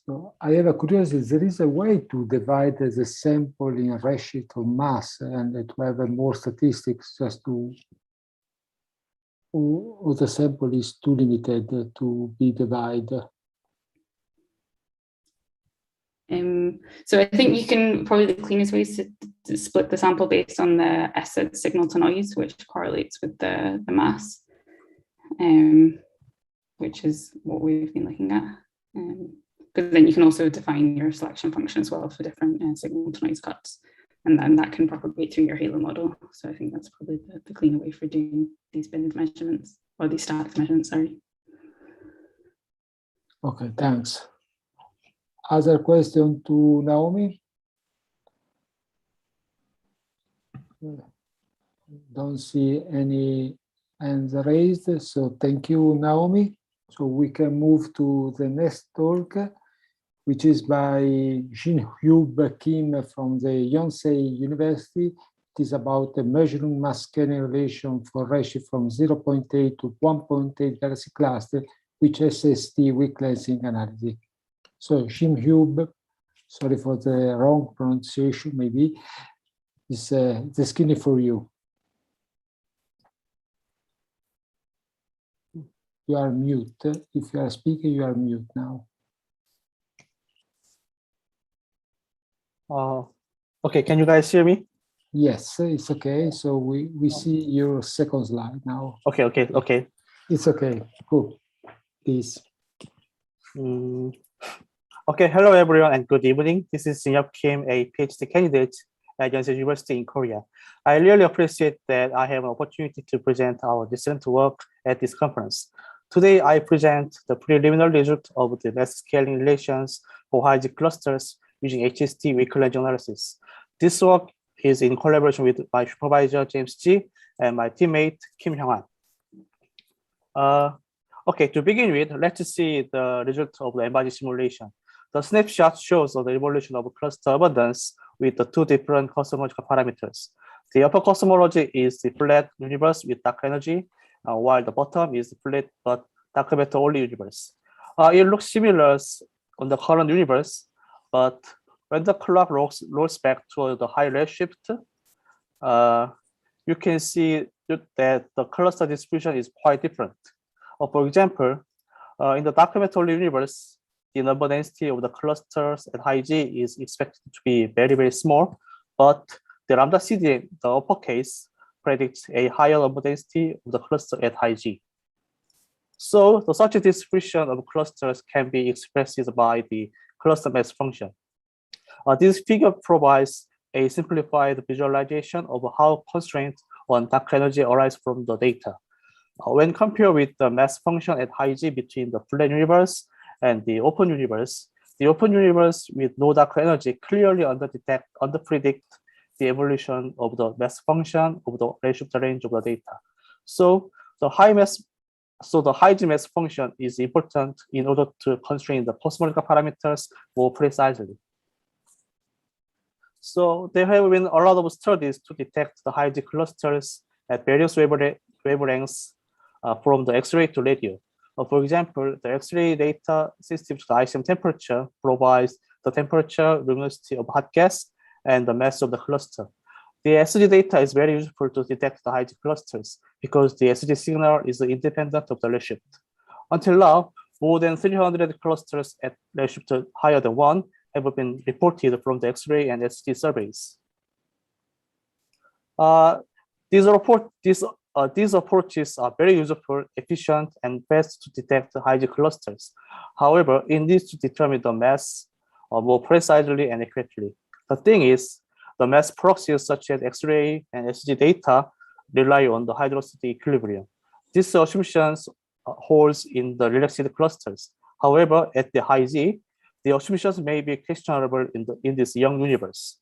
Speaker 23: So I have a curiosity, there is a way to divide the sample in redshift or mass and to have more statistics just to, or the sample is too limited to be divided?
Speaker 6: So I think you can, probably the cleanest way is to split the sample based on the SZ signal to noise, which correlates with the mass, which is what we've been looking at. But then you can also define your selection function as well for different signal to noise cuts, and then that can propagate through your halo model. So I think that's probably the cleaner way for doing these binned measurements, or these stacked measurements, sorry.
Speaker 23: Okay, thanks. Other question to Naomi? Don't see any hands raised, so thank you, Naomi. So we can move to the next talk, which is by Jinhyub Kim from the Yonsei University. It is about the measuring mass scaling relation for redshift from 0.8 to 1.8 galaxy cluster, with SST weak lensing analysis. So Jinhyub, sorry for the wrong pronunciation, maybe, is the skinny for you. you are mute. If you are speaking, you are mute now.
Speaker 8: Okay, can you guys hear me?
Speaker 23: Yes, it's okay. So we see your second slide now.
Speaker 8: Okay.
Speaker 23: It's okay. Cool. Please.
Speaker 8: Okay, hello everyone and good evening. This is Jinhyub Kim, a PhD candidate at Yonsei University in Korea. I really appreciate that I have an opportunity to present our recent work at this conference. Today, I present the preliminary result of the mass scaling relations for high-G clusters using HST weak-ranging analysis. This work is in collaboration with my supervisor, James G, and my teammate, Kim Hyung-han. Okay, to begin with, let's see the result of the embodied simulation. The snapshot shows the evolution of cluster abundance with the two different cosmological parameters. The upper cosmology is the flat universe with dark energy, while the bottom is the flat but dark matter only universe. It looks similar on the current universe, but when the clock rolls back to the high redshift, you can see that the cluster distribution is quite different. For example, in the dark matter only universe, the number density of the clusters at high G is expected to be very, very small, but the lambda CDM, the uppercase, predicts a higher number density of the cluster at high G. So the such a distribution of clusters can be expressed by the cluster mass function. This figure provides a simplified visualization of how constraints on dark energy arise from the data. When compared with the mass function at high G between the flat universe and the open universe with no dark energy clearly underpredict the evolution of the mass function of the redshift range of the data. So the high G mass function is important in order to constrain the cosmological parameters more precisely. So there have been a lot of studies to detect the high G clusters at various wavelengths from the X-ray to radio. For example, the X-ray data sensitive to the ICM temperature provides the temperature, luminosity of hot gas, and the mass of the cluster. The SG data is very useful to detect the high G clusters because the SG signal is independent of the redshift. Until now, more than 300 clusters at redshift higher than 1 have been reported from the X-ray and SG surveys. These approaches are very useful, efficient, and fast to detect high G clusters. However, it needs to determine the mass more precisely and accurately. The thing is, the mass proxies such as X-ray and SG data rely on the hydrostatic equilibrium. These assumptions holds in the relaxed clusters. However, at the high G, the assumptions may be questionable in this young universe.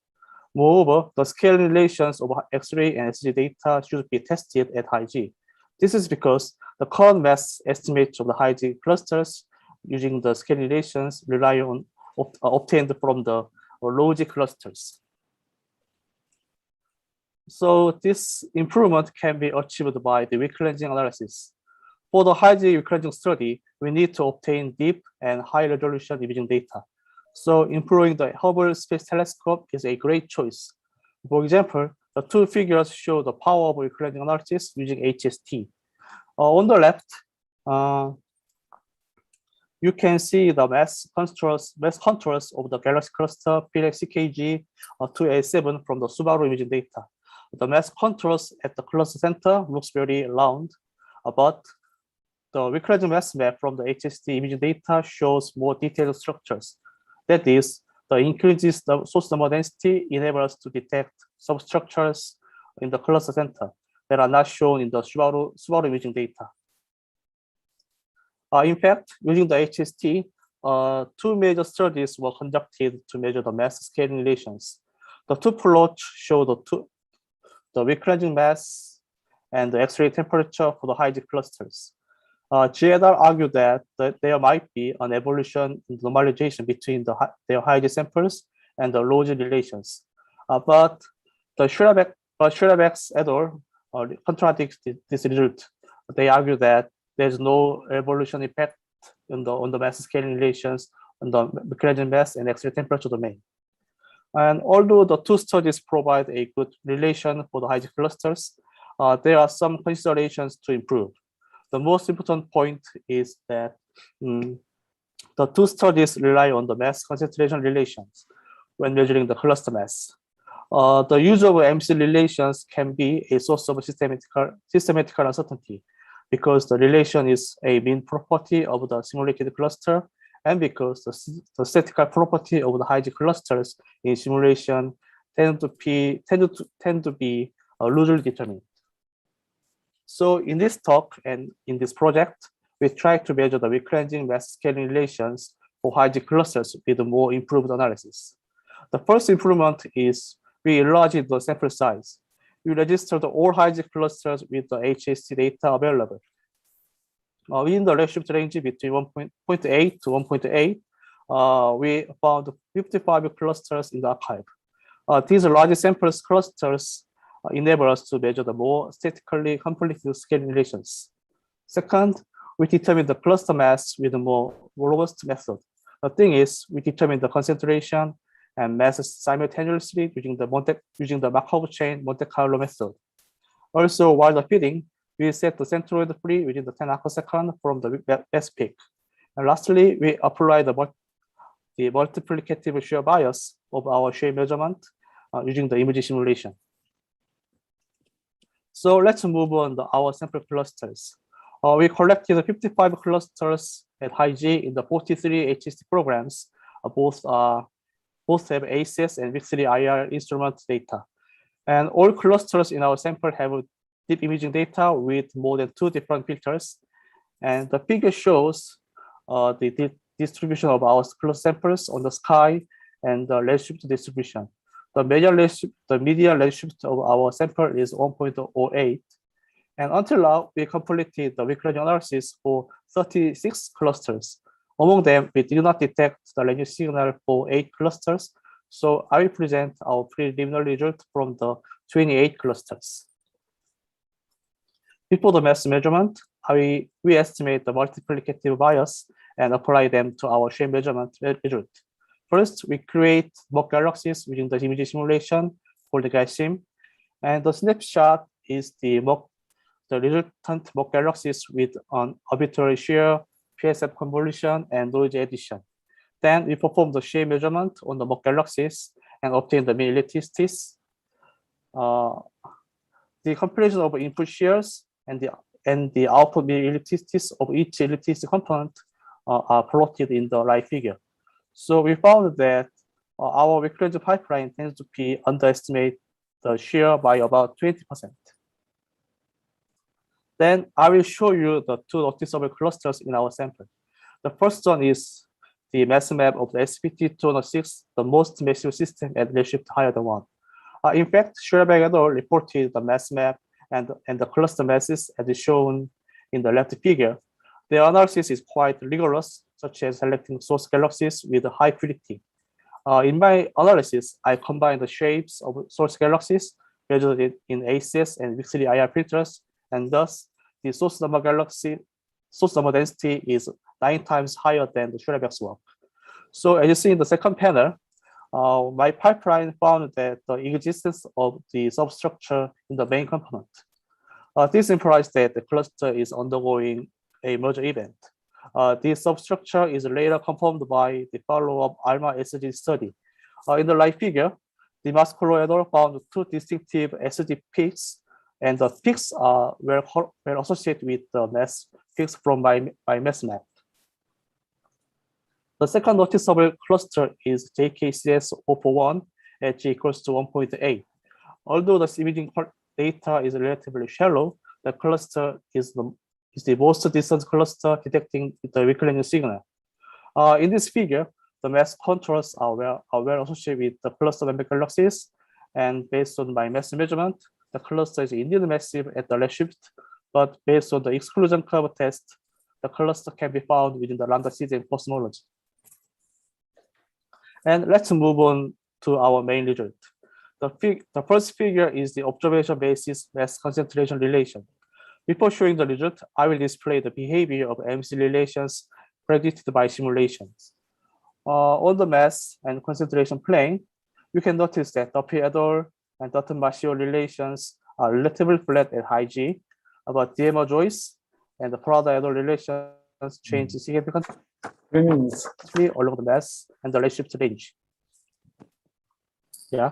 Speaker 8: Moreover, the scaling relations of X-ray and SG data should be tested at high G. This is because the current mass estimates of the high G clusters using the scaling relations rely on obtained from the low G clusters. So this improvement can be achieved by the weak-ranging analysis. For the high G weak-ranging study, we need to obtain deep and high resolution imaging data. So improving the Hubble Space Telescope is a great choice. For example, the two figures show the power of weak-ranging analysis using HST. On the left, you can see the mass contours of the galaxy cluster PLX-CKG 2A7 from the Subaru imaging data. The mass contours at the cluster center looks very round, but the weak-ranging mass map from the HST imaging data shows more detailed structures. That is, the increases the source number density enables us to detect substructures in the cluster center that are not shown in the Subaru imaging data. In fact, using the HST, two major studies were conducted to measure the mass scaling relations. The two plots show the weak-ranging mass and the X-ray temperature for the high G clusters. G et al. Argued that there might be an evolution in normalization between their high G samples and the low G relations. But the Schrebeck et al. Contradicts this result. They argue that there's no evolution effect on the mass scaling relations on the weak-ranging mass and X-ray temperature domain. And although the two studies provide a good relation for the high G clusters, there are some considerations to improve. the most important point is that the two studies rely on the mass concentration relations when measuring the cluster mass. The use of MC relations can be a source of systematical uncertainty because the relation is a mean property of the simulated cluster and because the statistical property of the high-G clusters in simulation tend to be loosely determined. So in this talk and in this project, we try to measure the weak-ranging mass scaling relations for high-G clusters with more improved analysis. The first improvement is we enlarged the sample size. We registered all high-G clusters with the HSC data available. In the redshift range between 1.8 to 1.8, we found 55 clusters in the archive. These large samples clusters enable us to measure the more statically complete scaling relations. Second, we determine the cluster mass with a more robust method. The thing is, we determine the concentration and masses simultaneously using the Markov chain Monte Carlo method. Also, while the fitting, we set the centroid free within the 10 arcosecond from the best peak. And lastly, we apply the multiplicative shear bias of our shear measurement using the image simulation. So let's move on to our sample clusters. We collected 55 clusters at high-G in the 43 HST programs. Both have ACES and VIC3 IR instrument data. And all clusters in our sample have deep imaging data with more than 2 different filters. And the figure shows the distribution of our cluster samples on the sky and the redshift distribution. The median redshift of our sample is 1.08. And until now, we completed the weak-ranging analysis for 36 clusters. Among them, we did not detect the range signal for 8 clusters. So I will present our preliminary result from the 28 clusters. Before the mass measurement, we estimate the multiplicative bias and apply them to our shear measurement result. First, we create mock galaxies using the image simulation for the GAISIM. And the snapshot is the resultant mock galaxies with an arbitrary shear, PSF convolution, and noise addition. Then we perform the shear measurement on the mock galaxies and obtain the mean elasticities. The comparison of input shears and the output mean elasticities of each elasticity component are plotted in the right figure. So we found that our weak-ranging pipeline tends to underestimate the shear by about 20%. Then I will show you the 2 noticeable clusters in our sample. The first one is the mass map of the SPT-206, the most massive system at redshift higher than 1. In fact, Schwerberg et al. Reported the mass map and the cluster masses as shown in the left figure. Their analysis is quite rigorous, such as selecting source galaxies with a high fidelity. In my analysis, I combine the shapes of source galaxies measured in ACES and VIC3 IR filters, and thus the source number density is 9 times higher than the Schwerberg's work. So as you see in the second panel, my pipeline found that the existence of the substructure in the main component. This implies that the cluster is undergoing a merger event. This substructure is later confirmed by the follow-up ALMA SG study. In the right figure, the Mascolo et al. Found 2 distinctive SG peaks, and the peaks are well associated with the mass peaks from my mass map. The second noticeable cluster is JKCS 041 at G equals to 1.8. Although the imaging data is relatively shallow, the cluster is the most distant cluster detecting the weak-ranging signal. In this figure, the mass contours are well associated with the cluster member galaxies, and based on my mass measurement, the cluster is indeed massive at the redshift, but based on the exclusion curve test, the cluster can be found within the lambda CDM cosmology. And let's move on to our main result. The first figure is the observation basis mass concentration relation. Before showing the result, I will display the behavior of MC relations predicted by simulations. On the mass and concentration plane, you can notice that Duffy et al. And Dutton-Marshall relations are relatively flat at high G, but DMR Joyce and the Faraday-Adol relations change significantly along the mass and the redshift range. Yeah,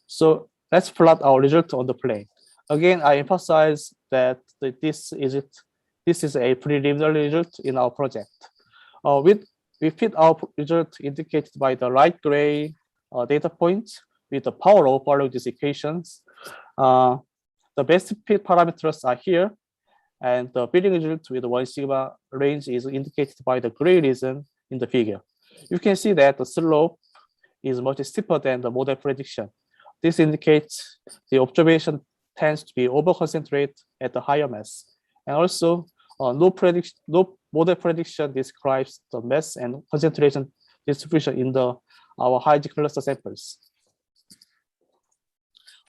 Speaker 8: so let's plot our result on the plane. Again, I emphasize that this is a preliminary result in our project. We fit our result indicated by the light gray data points with the power of following these equations. The best fit parameters are here, and the fitting result with 1 sigma range is indicated by the gray region in the figure. You can see that the slope is much steeper than the model prediction. This indicates the observation tends to be over-concentrated at the higher mass. And also, no model prediction describes the mass and concentration distribution in our high-G cluster samples.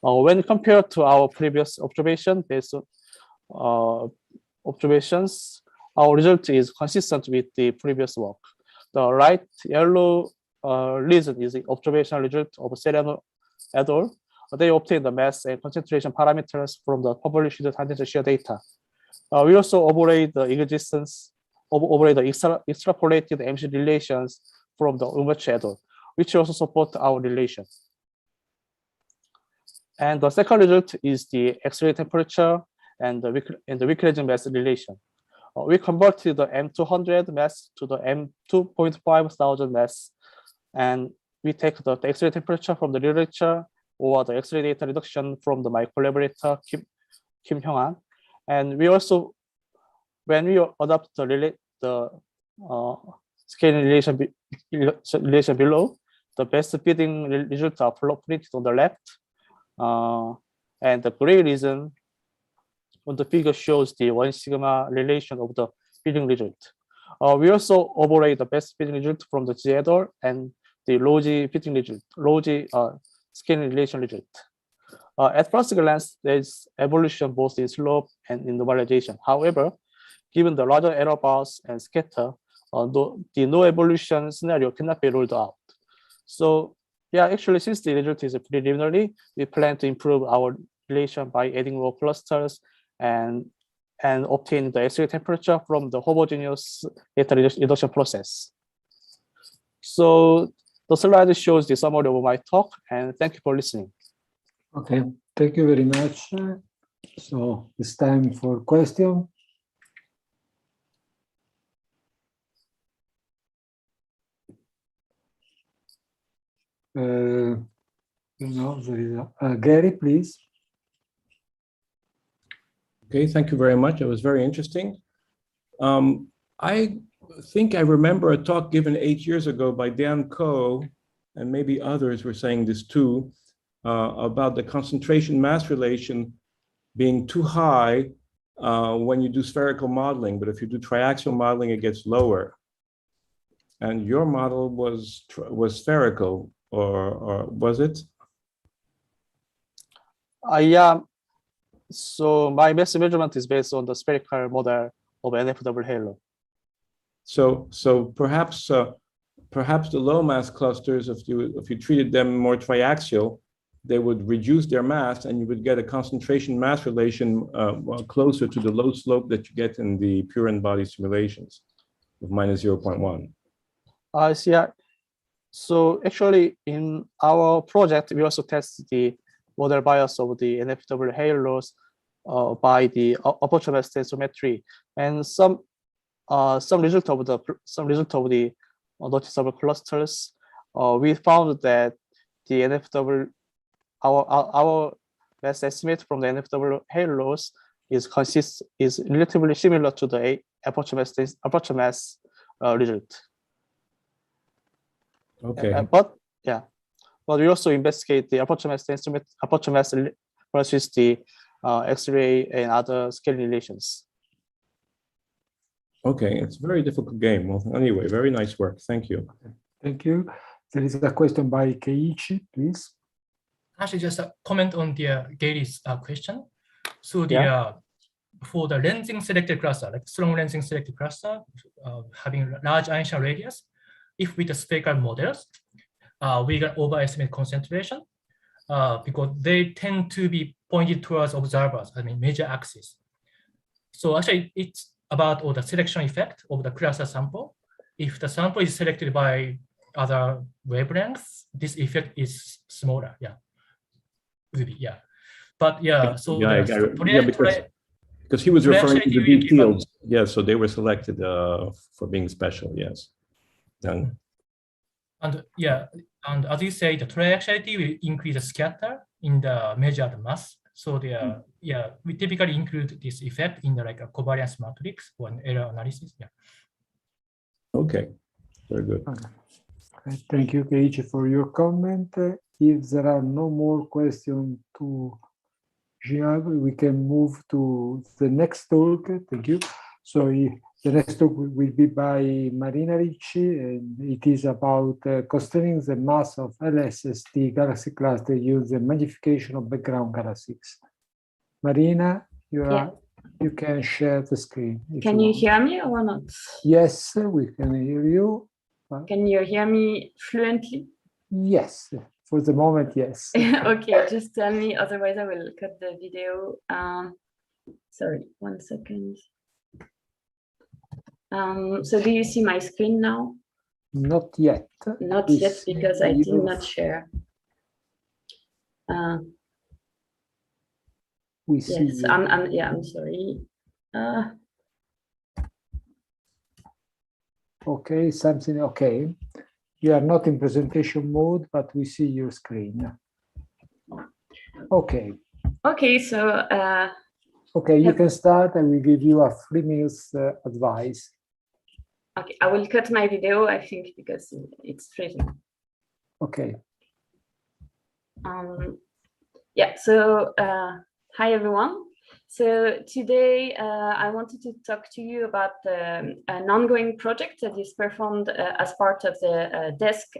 Speaker 8: When compared to our previous observations, our result is consistent with the previous work. The light yellow region is the observational result of Serrano et al. They obtained the mass and concentration parameters from the published tangential shear data. We also overlay the extrapolated MC relations from the Umetsu et al., which also support our relation. And the second result is the X-ray temperature and the Wickledge mass relation. We converted the M200 mass to the M2.5 thousand mass, and we take the X-ray temperature from the literature or the X-ray data reduction from my collaborator Kim Hyung-han. And we also, when we adopt the scaling relation below, the best fitting results are printed on the left, and the gray region on the figure shows the 1 sigma relation of the fitting result. We also overlay the best fitting result from the G et al. And the low G fitting result, low G scaling relation result. At first glance, there is evolution both in slope and in normalization. However, given the larger error bars and scatter, the no evolution scenario cannot be ruled out. So yeah, actually, since the result is preliminary, we plan to improve our relation by adding more clusters and obtain the X-ray temperature from the homogeneous data reduction process. So the slide shows the summary of my talk, and thank you for listening.
Speaker 23: Okay, thank you very much. So it's time for question. No, there is Gary, please.
Speaker 3: Okay, thank you very much. It was very interesting. I think I remember a talk given 8 years ago by Dan Ko, and maybe others were saying this too, about the concentration mass relation being too high when you do spherical modeling, but if you do triaxial modeling, it gets lower. And your model was spherical, or was it?
Speaker 8: Yeah. So my best measurement is based on the spherical model of NFW halo.
Speaker 3: So perhaps the low mass clusters, if you treated them more triaxial, they would reduce their mass, and you would get a concentration mass relation closer to the low slope that you get in the pure n-body simulations of -0.1.
Speaker 8: I see. So actually, in our project, we also test the model bias of the NFW halos by the aperture mass tensometry, and some result of the noticeable clusters. We found that the NFW, our mass estimate from the NFW halos is relatively similar to the aperture mass result.
Speaker 3: Okay.
Speaker 8: But we also investigate the aperture mass versus the X-ray and other scaling relations.
Speaker 3: Okay, it's a very difficult game. Well, anyway, very nice work. Thank you.
Speaker 23: Thank you. There is a question by Keiichi, please.
Speaker 24: Actually, just a comment on the Gary's question. So for the lensing selected cluster, like strong lensing selected cluster, having large Einstein radius, if with the spherical models, we can overestimate concentration because they tend to be pointed towards observers, I mean major axis. So actually, it's about the selection effect of the cluster sample. If the sample is selected by other wavelengths, this effect is smaller. Yeah, yeah. But yeah, so
Speaker 3: because he was referring to the deep fields. Yeah, so they were selected for being special. Yes.
Speaker 24: And yeah, and as you say, the triaxiality will increase the scatter in the measured mass. So yeah, we typically include this effect in the like a covariance matrix or an error analysis. Yeah.
Speaker 3: Okay, very good.
Speaker 23: Okay. Thank you, Keiichi, for your comment. If there are no more questions to Jinhyub, we can move to the next talk. Thank you. So the next talk will be by Marina Ricci, and it is about constraining the mass of LSST galaxy cluster using magnification of background galaxies. Marina, you can share the screen.
Speaker 10: Can you hear me or not?
Speaker 23: Yes, we can hear you.
Speaker 10: Can you hear me fluently?
Speaker 23: Yes, for the moment, yes.
Speaker 10: Okay, just tell me, otherwise I will cut the video. Sorry, 1 second. So do you see my screen now?
Speaker 23: Not yet.
Speaker 10: Not yet, because I did not share.
Speaker 23: We see.
Speaker 10: Yes, I'm sorry.
Speaker 23: Okay, something okay. You are not in presentation mode, but we see your screen. Okay.
Speaker 10: Okay, so
Speaker 23: okay, you can start, and we give you a 3 minutes advice.
Speaker 10: Okay, I will cut my video, I think, because it's freezing.
Speaker 23: Okay.
Speaker 10: Yeah, so hi everyone. So today I wanted to talk to you about an ongoing project that is performed as part of the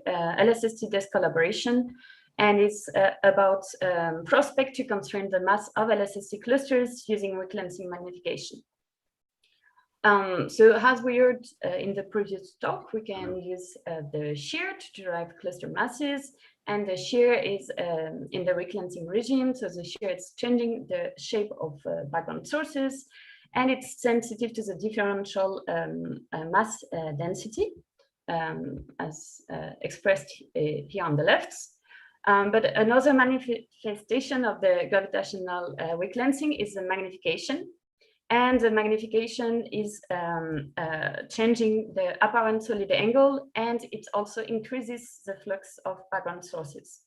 Speaker 10: LSST desk collaboration, and it's about prospect to constrain the mass of LSST clusters using weak lensing magnification. So as we heard in the previous talk, we can use the shear to derive cluster masses, and the shear is in the weak lensing regime. So the shear is changing the shape of background sources, and it's sensitive to the differential mass density as expressed here on the left. But another manifestation of the gravitational weak lensing is the magnification. And the magnification is changing the apparent solid angle, and it also increases the flux of background sources.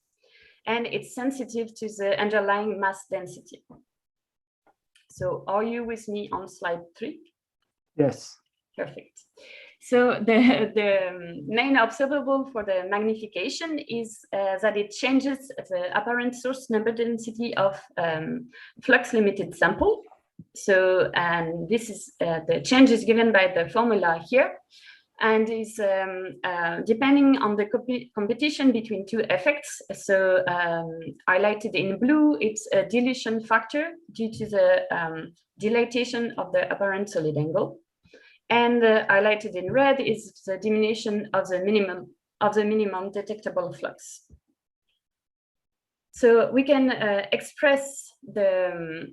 Speaker 10: And it's sensitive to the underlying mass density. So are you with me on slide 3?
Speaker 23: Yes.
Speaker 10: Perfect. So the main observable for the magnification is that it changes the apparent source number density of flux limited sample. So, and this is the change is given by the formula here, and is depending on the competition between two effects. So highlighted in blue, it's a dilution factor due to the dilatation of the apparent solid angle, and highlighted in red is the diminution of the minimum detectable flux. So we can express the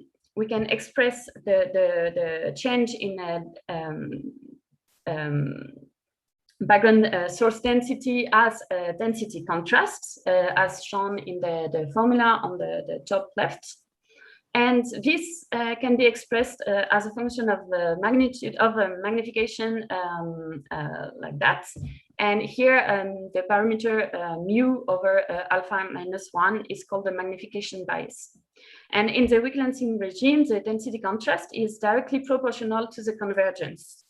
Speaker 10: change in background source density as density contrast, as shown in the formula on the top left. And this can be expressed as a function of the magnitude of a magnification like that. And here the parameter mu over alpha minus 1 is called the magnification bias. And in the weak lensing regime, the density contrast is directly proportional to the convergence.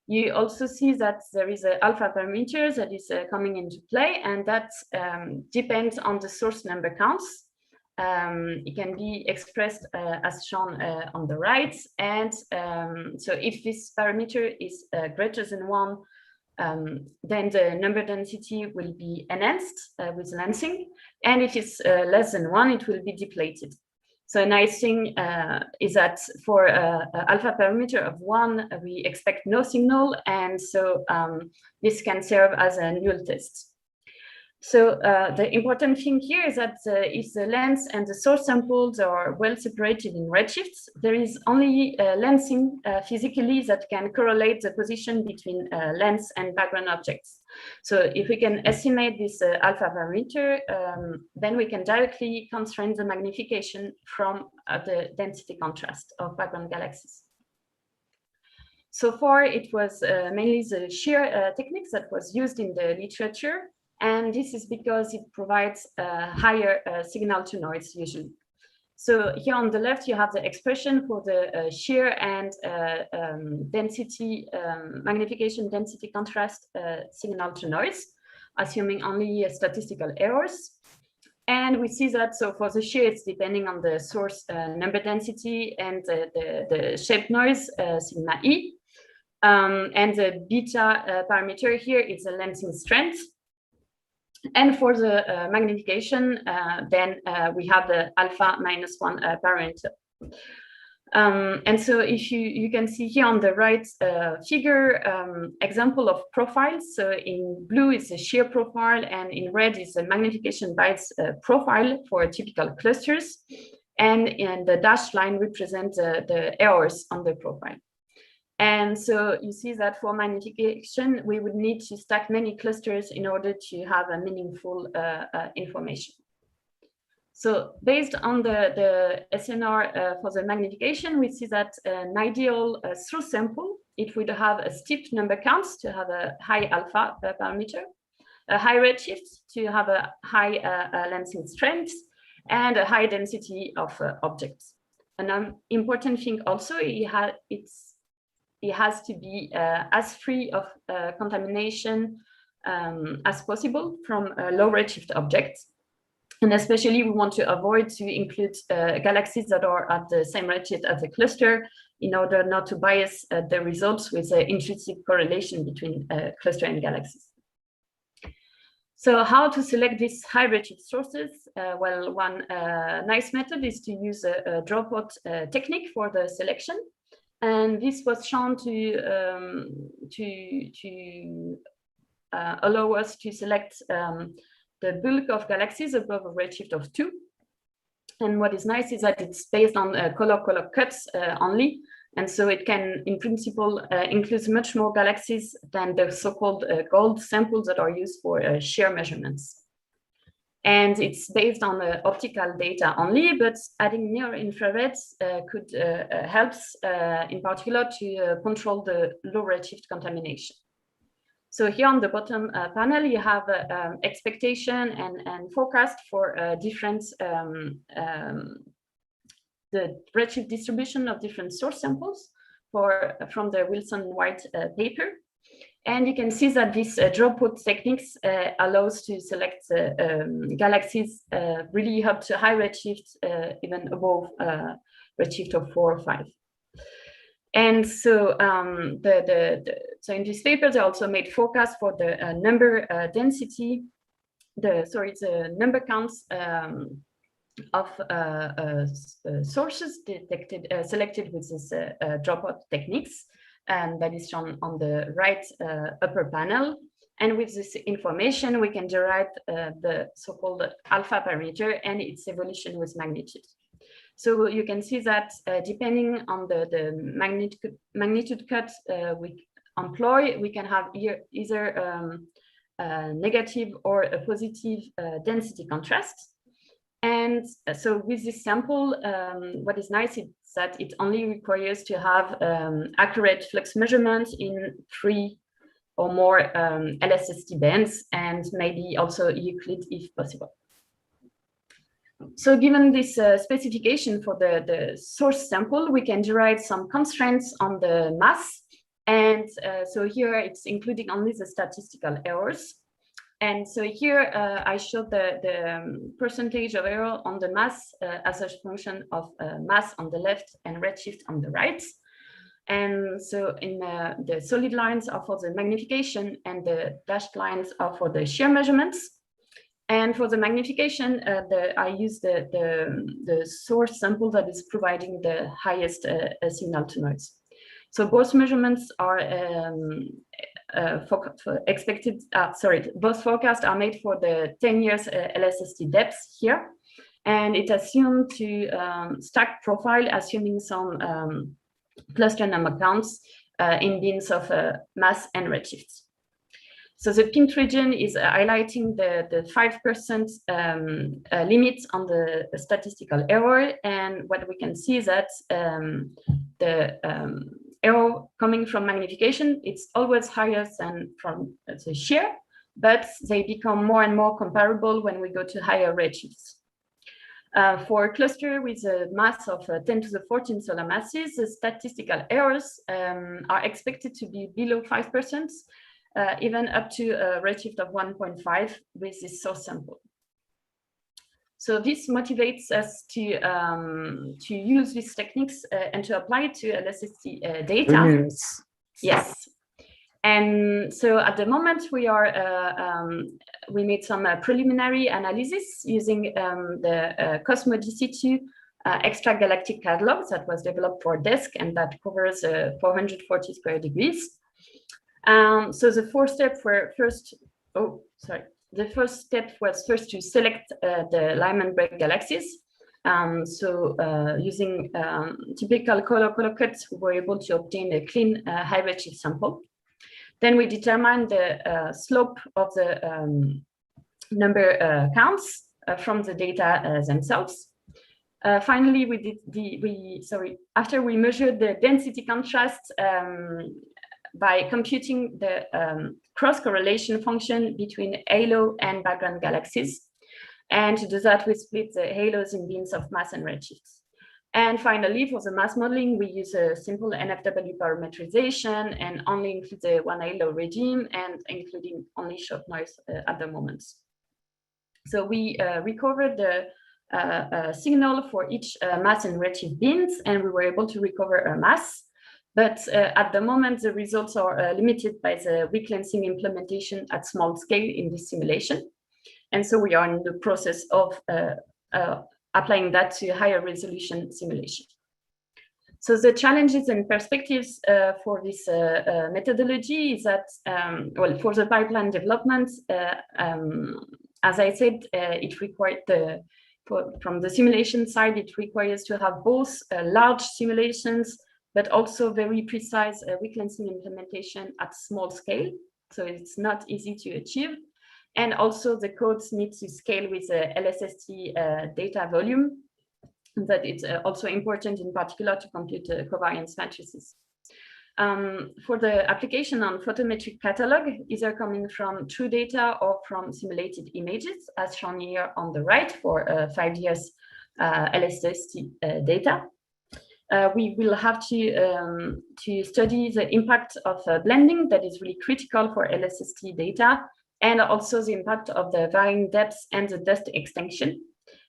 Speaker 10: You also see that there is an alpha parameter that is coming into play, and that depends on the source number counts. It can be expressed as shown on the right. And so if this parameter is greater than 1, then the number density will be enhanced with lensing. And if it's less than 1, it will be depleted. So a nice thing is that for alpha parameter of 1, we expect no signal. And so this can serve as a null test. So the important thing here is that if the lens and the source samples are well separated in redshifts, there is only lensing physically that can correlate the position between lens and background objects. So if we can estimate this alpha parameter, then we can directly constrain the magnification from the density contrast of background galaxies. So far, it was mainly the shear techniques that was used in the literature. And this is because it provides a higher signal to noise usually. So here on the left, you have the expression for the shear and density, magnification density contrast signal to noise, assuming only statistical errors. And we see that, so for the shear, it's depending on the source number density and the shape noise, sigma E. And the beta parameter here is the lensing strength. And for the magnification, then we have the alpha -1 parameter. And so if you can see here on the right figure, example of profiles. So in blue is the shear profile, and in red is the magnification bias profile for typical clusters. And in the dashed line represents the errors on the profile. And so you see that for magnification, we would need to stack many clusters in order to have a meaningful information. So based on the SNR for the magnification, we see that an ideal through sample, it would have a steep number counts to have a high alpha parameter, a high redshift to have a high lensing strength, and a high density of objects. An important thing also, it has to be as free of contamination as possible from low redshift objects. And especially we want to avoid to include galaxies that are at the same redshift as the cluster in order not to bias the results with the intrinsic correlation between cluster and galaxies. So how to select these high redshift sources? Well, one nice method is to use a dropout technique for the selection. And this was shown to allow us to select the bulk of galaxies above a redshift of 2. And what is nice is that it's based on color cuts only. And so it can, in principle, include much more galaxies than the so-called gold samples that are used for shear measurements. And it's based on optical data only, but adding near infrareds could help, in particular, to control the low redshift contamination. So here on the bottom panel, you have expectation and forecast for different the redshift distribution of different source samples from the Wilson-White paper. And you can see that this dropout techniques allows to select galaxies really up to high redshift, even above redshift of 4 or 5. And so, so in this paper, they also made forecasts for the number density, the number counts of sources detected, selected with this dropout techniques. And that is shown on the right upper panel. And with this information, we can derive the so-called alpha parameter and its evolution with magnitude. So you can see that depending on the magnitude cut we employ, we can have either a negative or a positive density contrast. And so with this sample, what is nice is that it only requires to have accurate flux measurements in 3 or more LSST bands, and maybe also Euclid if possible. So given this specification for the source sample, we can derive some constraints on the mass. And so here it's including only the statistical errors. And so here I showed the percentage of error on the mass as a function of mass on the left and redshift on the right. And so in the solid lines are for the magnification and the dashed lines are for the shear measurements. And for the magnification, I use the source sample that is providing the highest signal to noise. So both measurements are both forecasts are made for the 10 years LSST depths here. And it assumed to stack profile, assuming some cluster number counts in bins of mass and redshifts. So the pink region is highlighting the 5% limit on the statistical error. And what we can see is that the error coming from magnification, it's always higher than from the shear, but they become more and more comparable when we go to higher redshifts. For a cluster with a mass of 10 to the 14 solar masses, the statistical errors are expected to be below 5%, even up to a redshift of 1.5 with this source sample. So this motivates us to use these techniques and to apply it to LSST data. Yes. And so at the moment we are we made some preliminary analysis using the Cosmo DC2 extragalactic catalog that was developed for DESC and that covers 440 square degrees. So the first step was first to select the Lyman break galaxies. Using typical color cuts, we were able to obtain a clean high redshift sample. Then we determined the slope of the number counts from the data themselves. Finally, after we measured the density contrast by computing the cross-correlation function between halo and background galaxies. And to do that, we split the halos in bins of mass and redshifts. And finally, for the mass modeling, we use a simple NFW parametrization and only include the one halo regime and including only short noise at the moment. So we recovered the signal for each mass and redshift bins, and we were able to recover a mass. But at the moment, the results are limited by the weak lensing implementation at small scale in this simulation. And so we are in the process of applying that to higher resolution simulation. So the challenges and perspectives for this methodology is that, well, for the pipeline development, as I said, it required from the simulation side, it requires to have both large simulations, but also very precise weak lensing implementation at small scale. So it's not easy to achieve. And also the codes need to scale with the LSST data volume. That it's also important in particular to compute covariance matrices. For the application on photometric catalog, either coming from true data or from simulated images, as shown here on the right for 5 years LSST data. We will have to study the impact of blending that is really critical for LSST data, and also the impact of the varying depths and the dust extinction.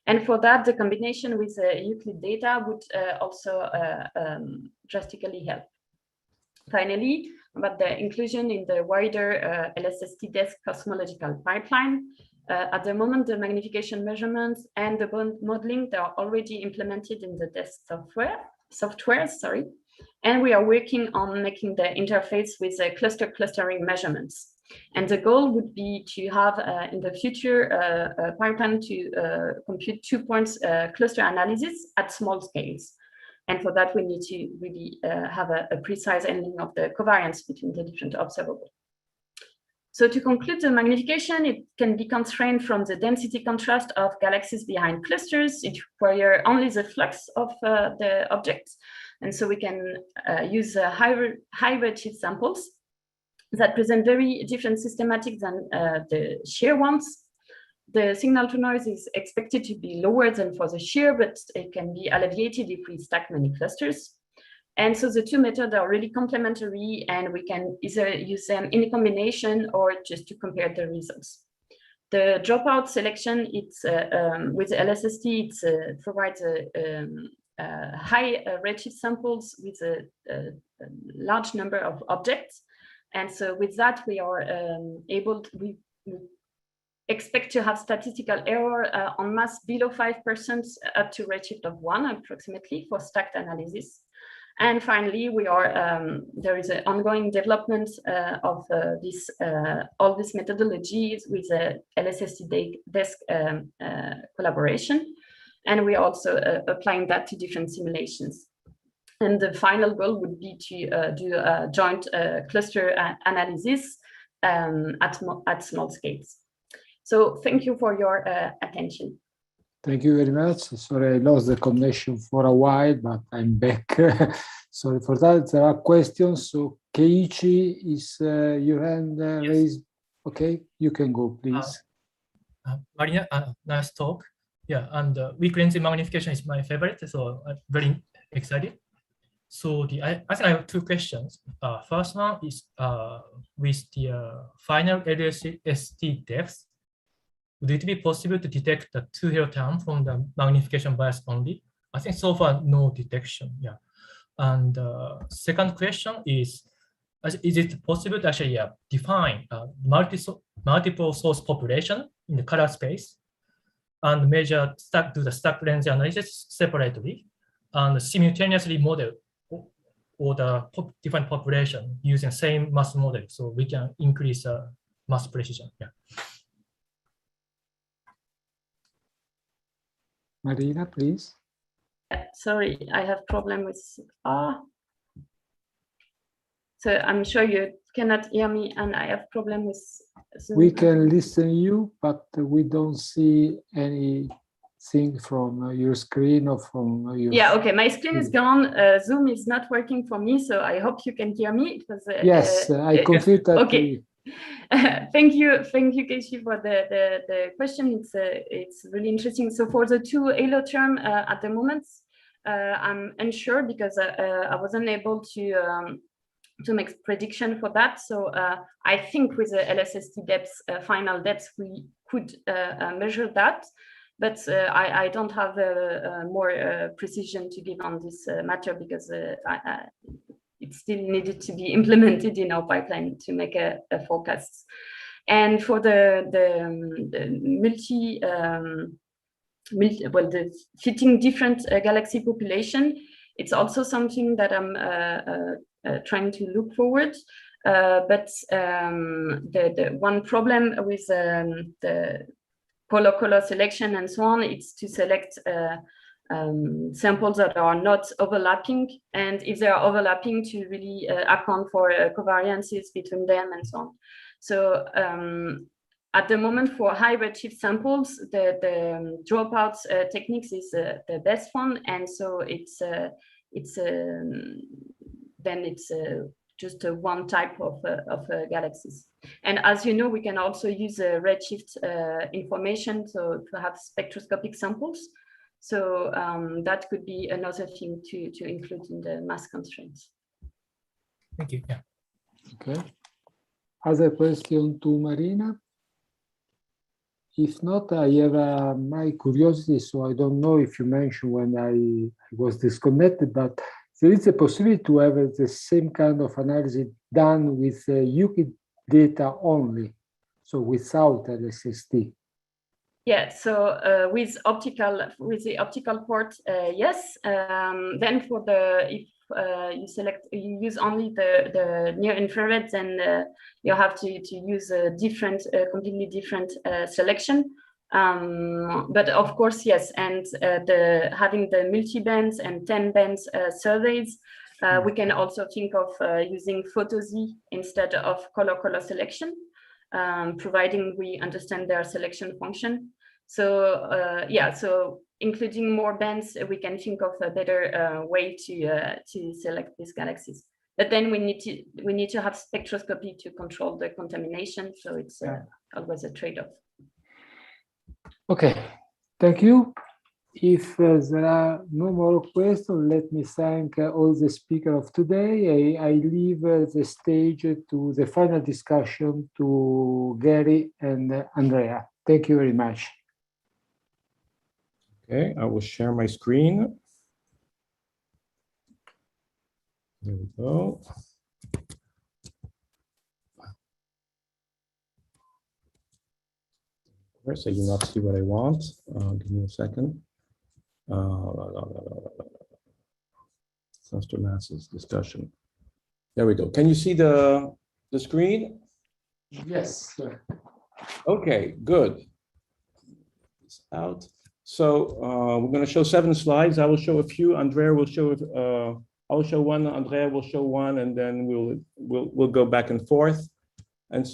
Speaker 10: And for that, the combination with Euclid data would also drastically help. Finally, about the inclusion in the wider LSST DESC cosmological pipeline. At the moment, the magnification measurements and the modeling, they are already implemented in the DESC software, and we are working on making the interface with the clustering measurements. And the goal would be to have in the future a pipeline to compute 2 points cluster analysis at small scales. And for that, we need to really have a precise handling of the covariance between the different observables. So to conclude the magnification, it can be constrained from the density contrast of galaxies behind clusters. It requires only the flux of the objects. And so we can use high redshift samples that present very different systematics than the shear ones. The signal to noise is expected to be lower than for the shear, but it can be alleviated if we stack many clusters. And so the two methods are really complementary, and we can either use them in a combination or just to compare the results. The dropout selection, it's with the LSST, it provides high redshift samples with a large number of objects. And so with that, we are we expect to have statistical error on mass below 5% up to redshift of 1 approximately for stacked analysis. And finally, we are there is an ongoing development of all these methodologies with the LSST desk collaboration, and we're also applying that to different simulations. And the final goal would be to do a joint cluster analysis at small scales. So thank you for your attention.
Speaker 23: Thank you very much. Sorry, I lost the connection for a while, but I'm back. Sorry for that. There are questions. So Keiichi, is your hand raised? Okay, you can go, please.
Speaker 24: Marina, nice talk. Yeah, and weak length magnification is my favorite, so I'm very excited. So I think I have two questions. First one is with the final LSST depth, would it be possible to detect the 2-hero term from the magnification bias only? I think so far no detection. Yeah. And second question is it possible to actually define multiple source population in the color space and do the stack length analysis separately and simultaneously model or the different population using same mass model, so we can increase mass precision. Yeah.
Speaker 23: Marina, please.
Speaker 10: Sorry, I have problem with so I'm sure you cannot hear me, and I have problem with Zoom.
Speaker 23: We can listen you, but we don't see anything from your screen or from your...
Speaker 10: Yeah, okay, my screen is gone. Zoom is not working for me, so I hope you can hear me. Because,
Speaker 23: yes, I confirm that.
Speaker 10: Okay. Thank you, Keiichi, for the question. It's really interesting. So for the 2-halo term at the moment, I'm unsure because I wasn't able to make prediction for that. So I think with the LSST depth, final depth, we could measure that, but I don't have more precision to give on this matter because it still needed to be implemented in our pipeline to make a forecast. And for the the fitting different galaxy population, it's also something that I'm trying to look forward. But the one problem with the color selection and so on, it's to select samples that are not overlapping, and if they are overlapping, to really account for covariances between them and so on. So at the moment, for high redshift samples, the dropout techniques is the best one, and so it's just one type of galaxies. And as you know, we can also use redshift information to have spectroscopic samples. So that could be another thing to include in the mass constraints.
Speaker 24: Thank you. Yeah.
Speaker 23: Okay. Other question to Marina? If not, I have my curiosity, so I don't know if you mentioned when I was disconnected, but there is a possibility to have the same kind of analysis done with Euclid data only, so without LSST.
Speaker 10: Yeah, so with the optical port, yes. Then for if you use only the near infrared, then you have to use a different, completely different selection. But of course, yes, and having the multi-bands and 10 bands surveys, we can also think of using PhotoZ instead of color selection, providing we understand their selection function. So yeah, so including more bands, we can think of a better way to select these galaxies. But then we need to have spectroscopy to control the contamination. So it's always a trade-off.
Speaker 23: Okay, thank you. If there are no more questions, let me thank all the speakers of today. I leave the stage to the final discussion to Gary and Andrea. Thank you very much.
Speaker 3: Okay, I will share my screen. There we go. Of course, I do not see what I want. Give me a second. cluster masses discussion. There we go. Can you see the screen?
Speaker 23: Yes.
Speaker 3: Okay, good. It's out. So we're going to show 7 slides. I will show a few. Andrea will show. I will show one. Andrea will show one, and then we'll go back and forth.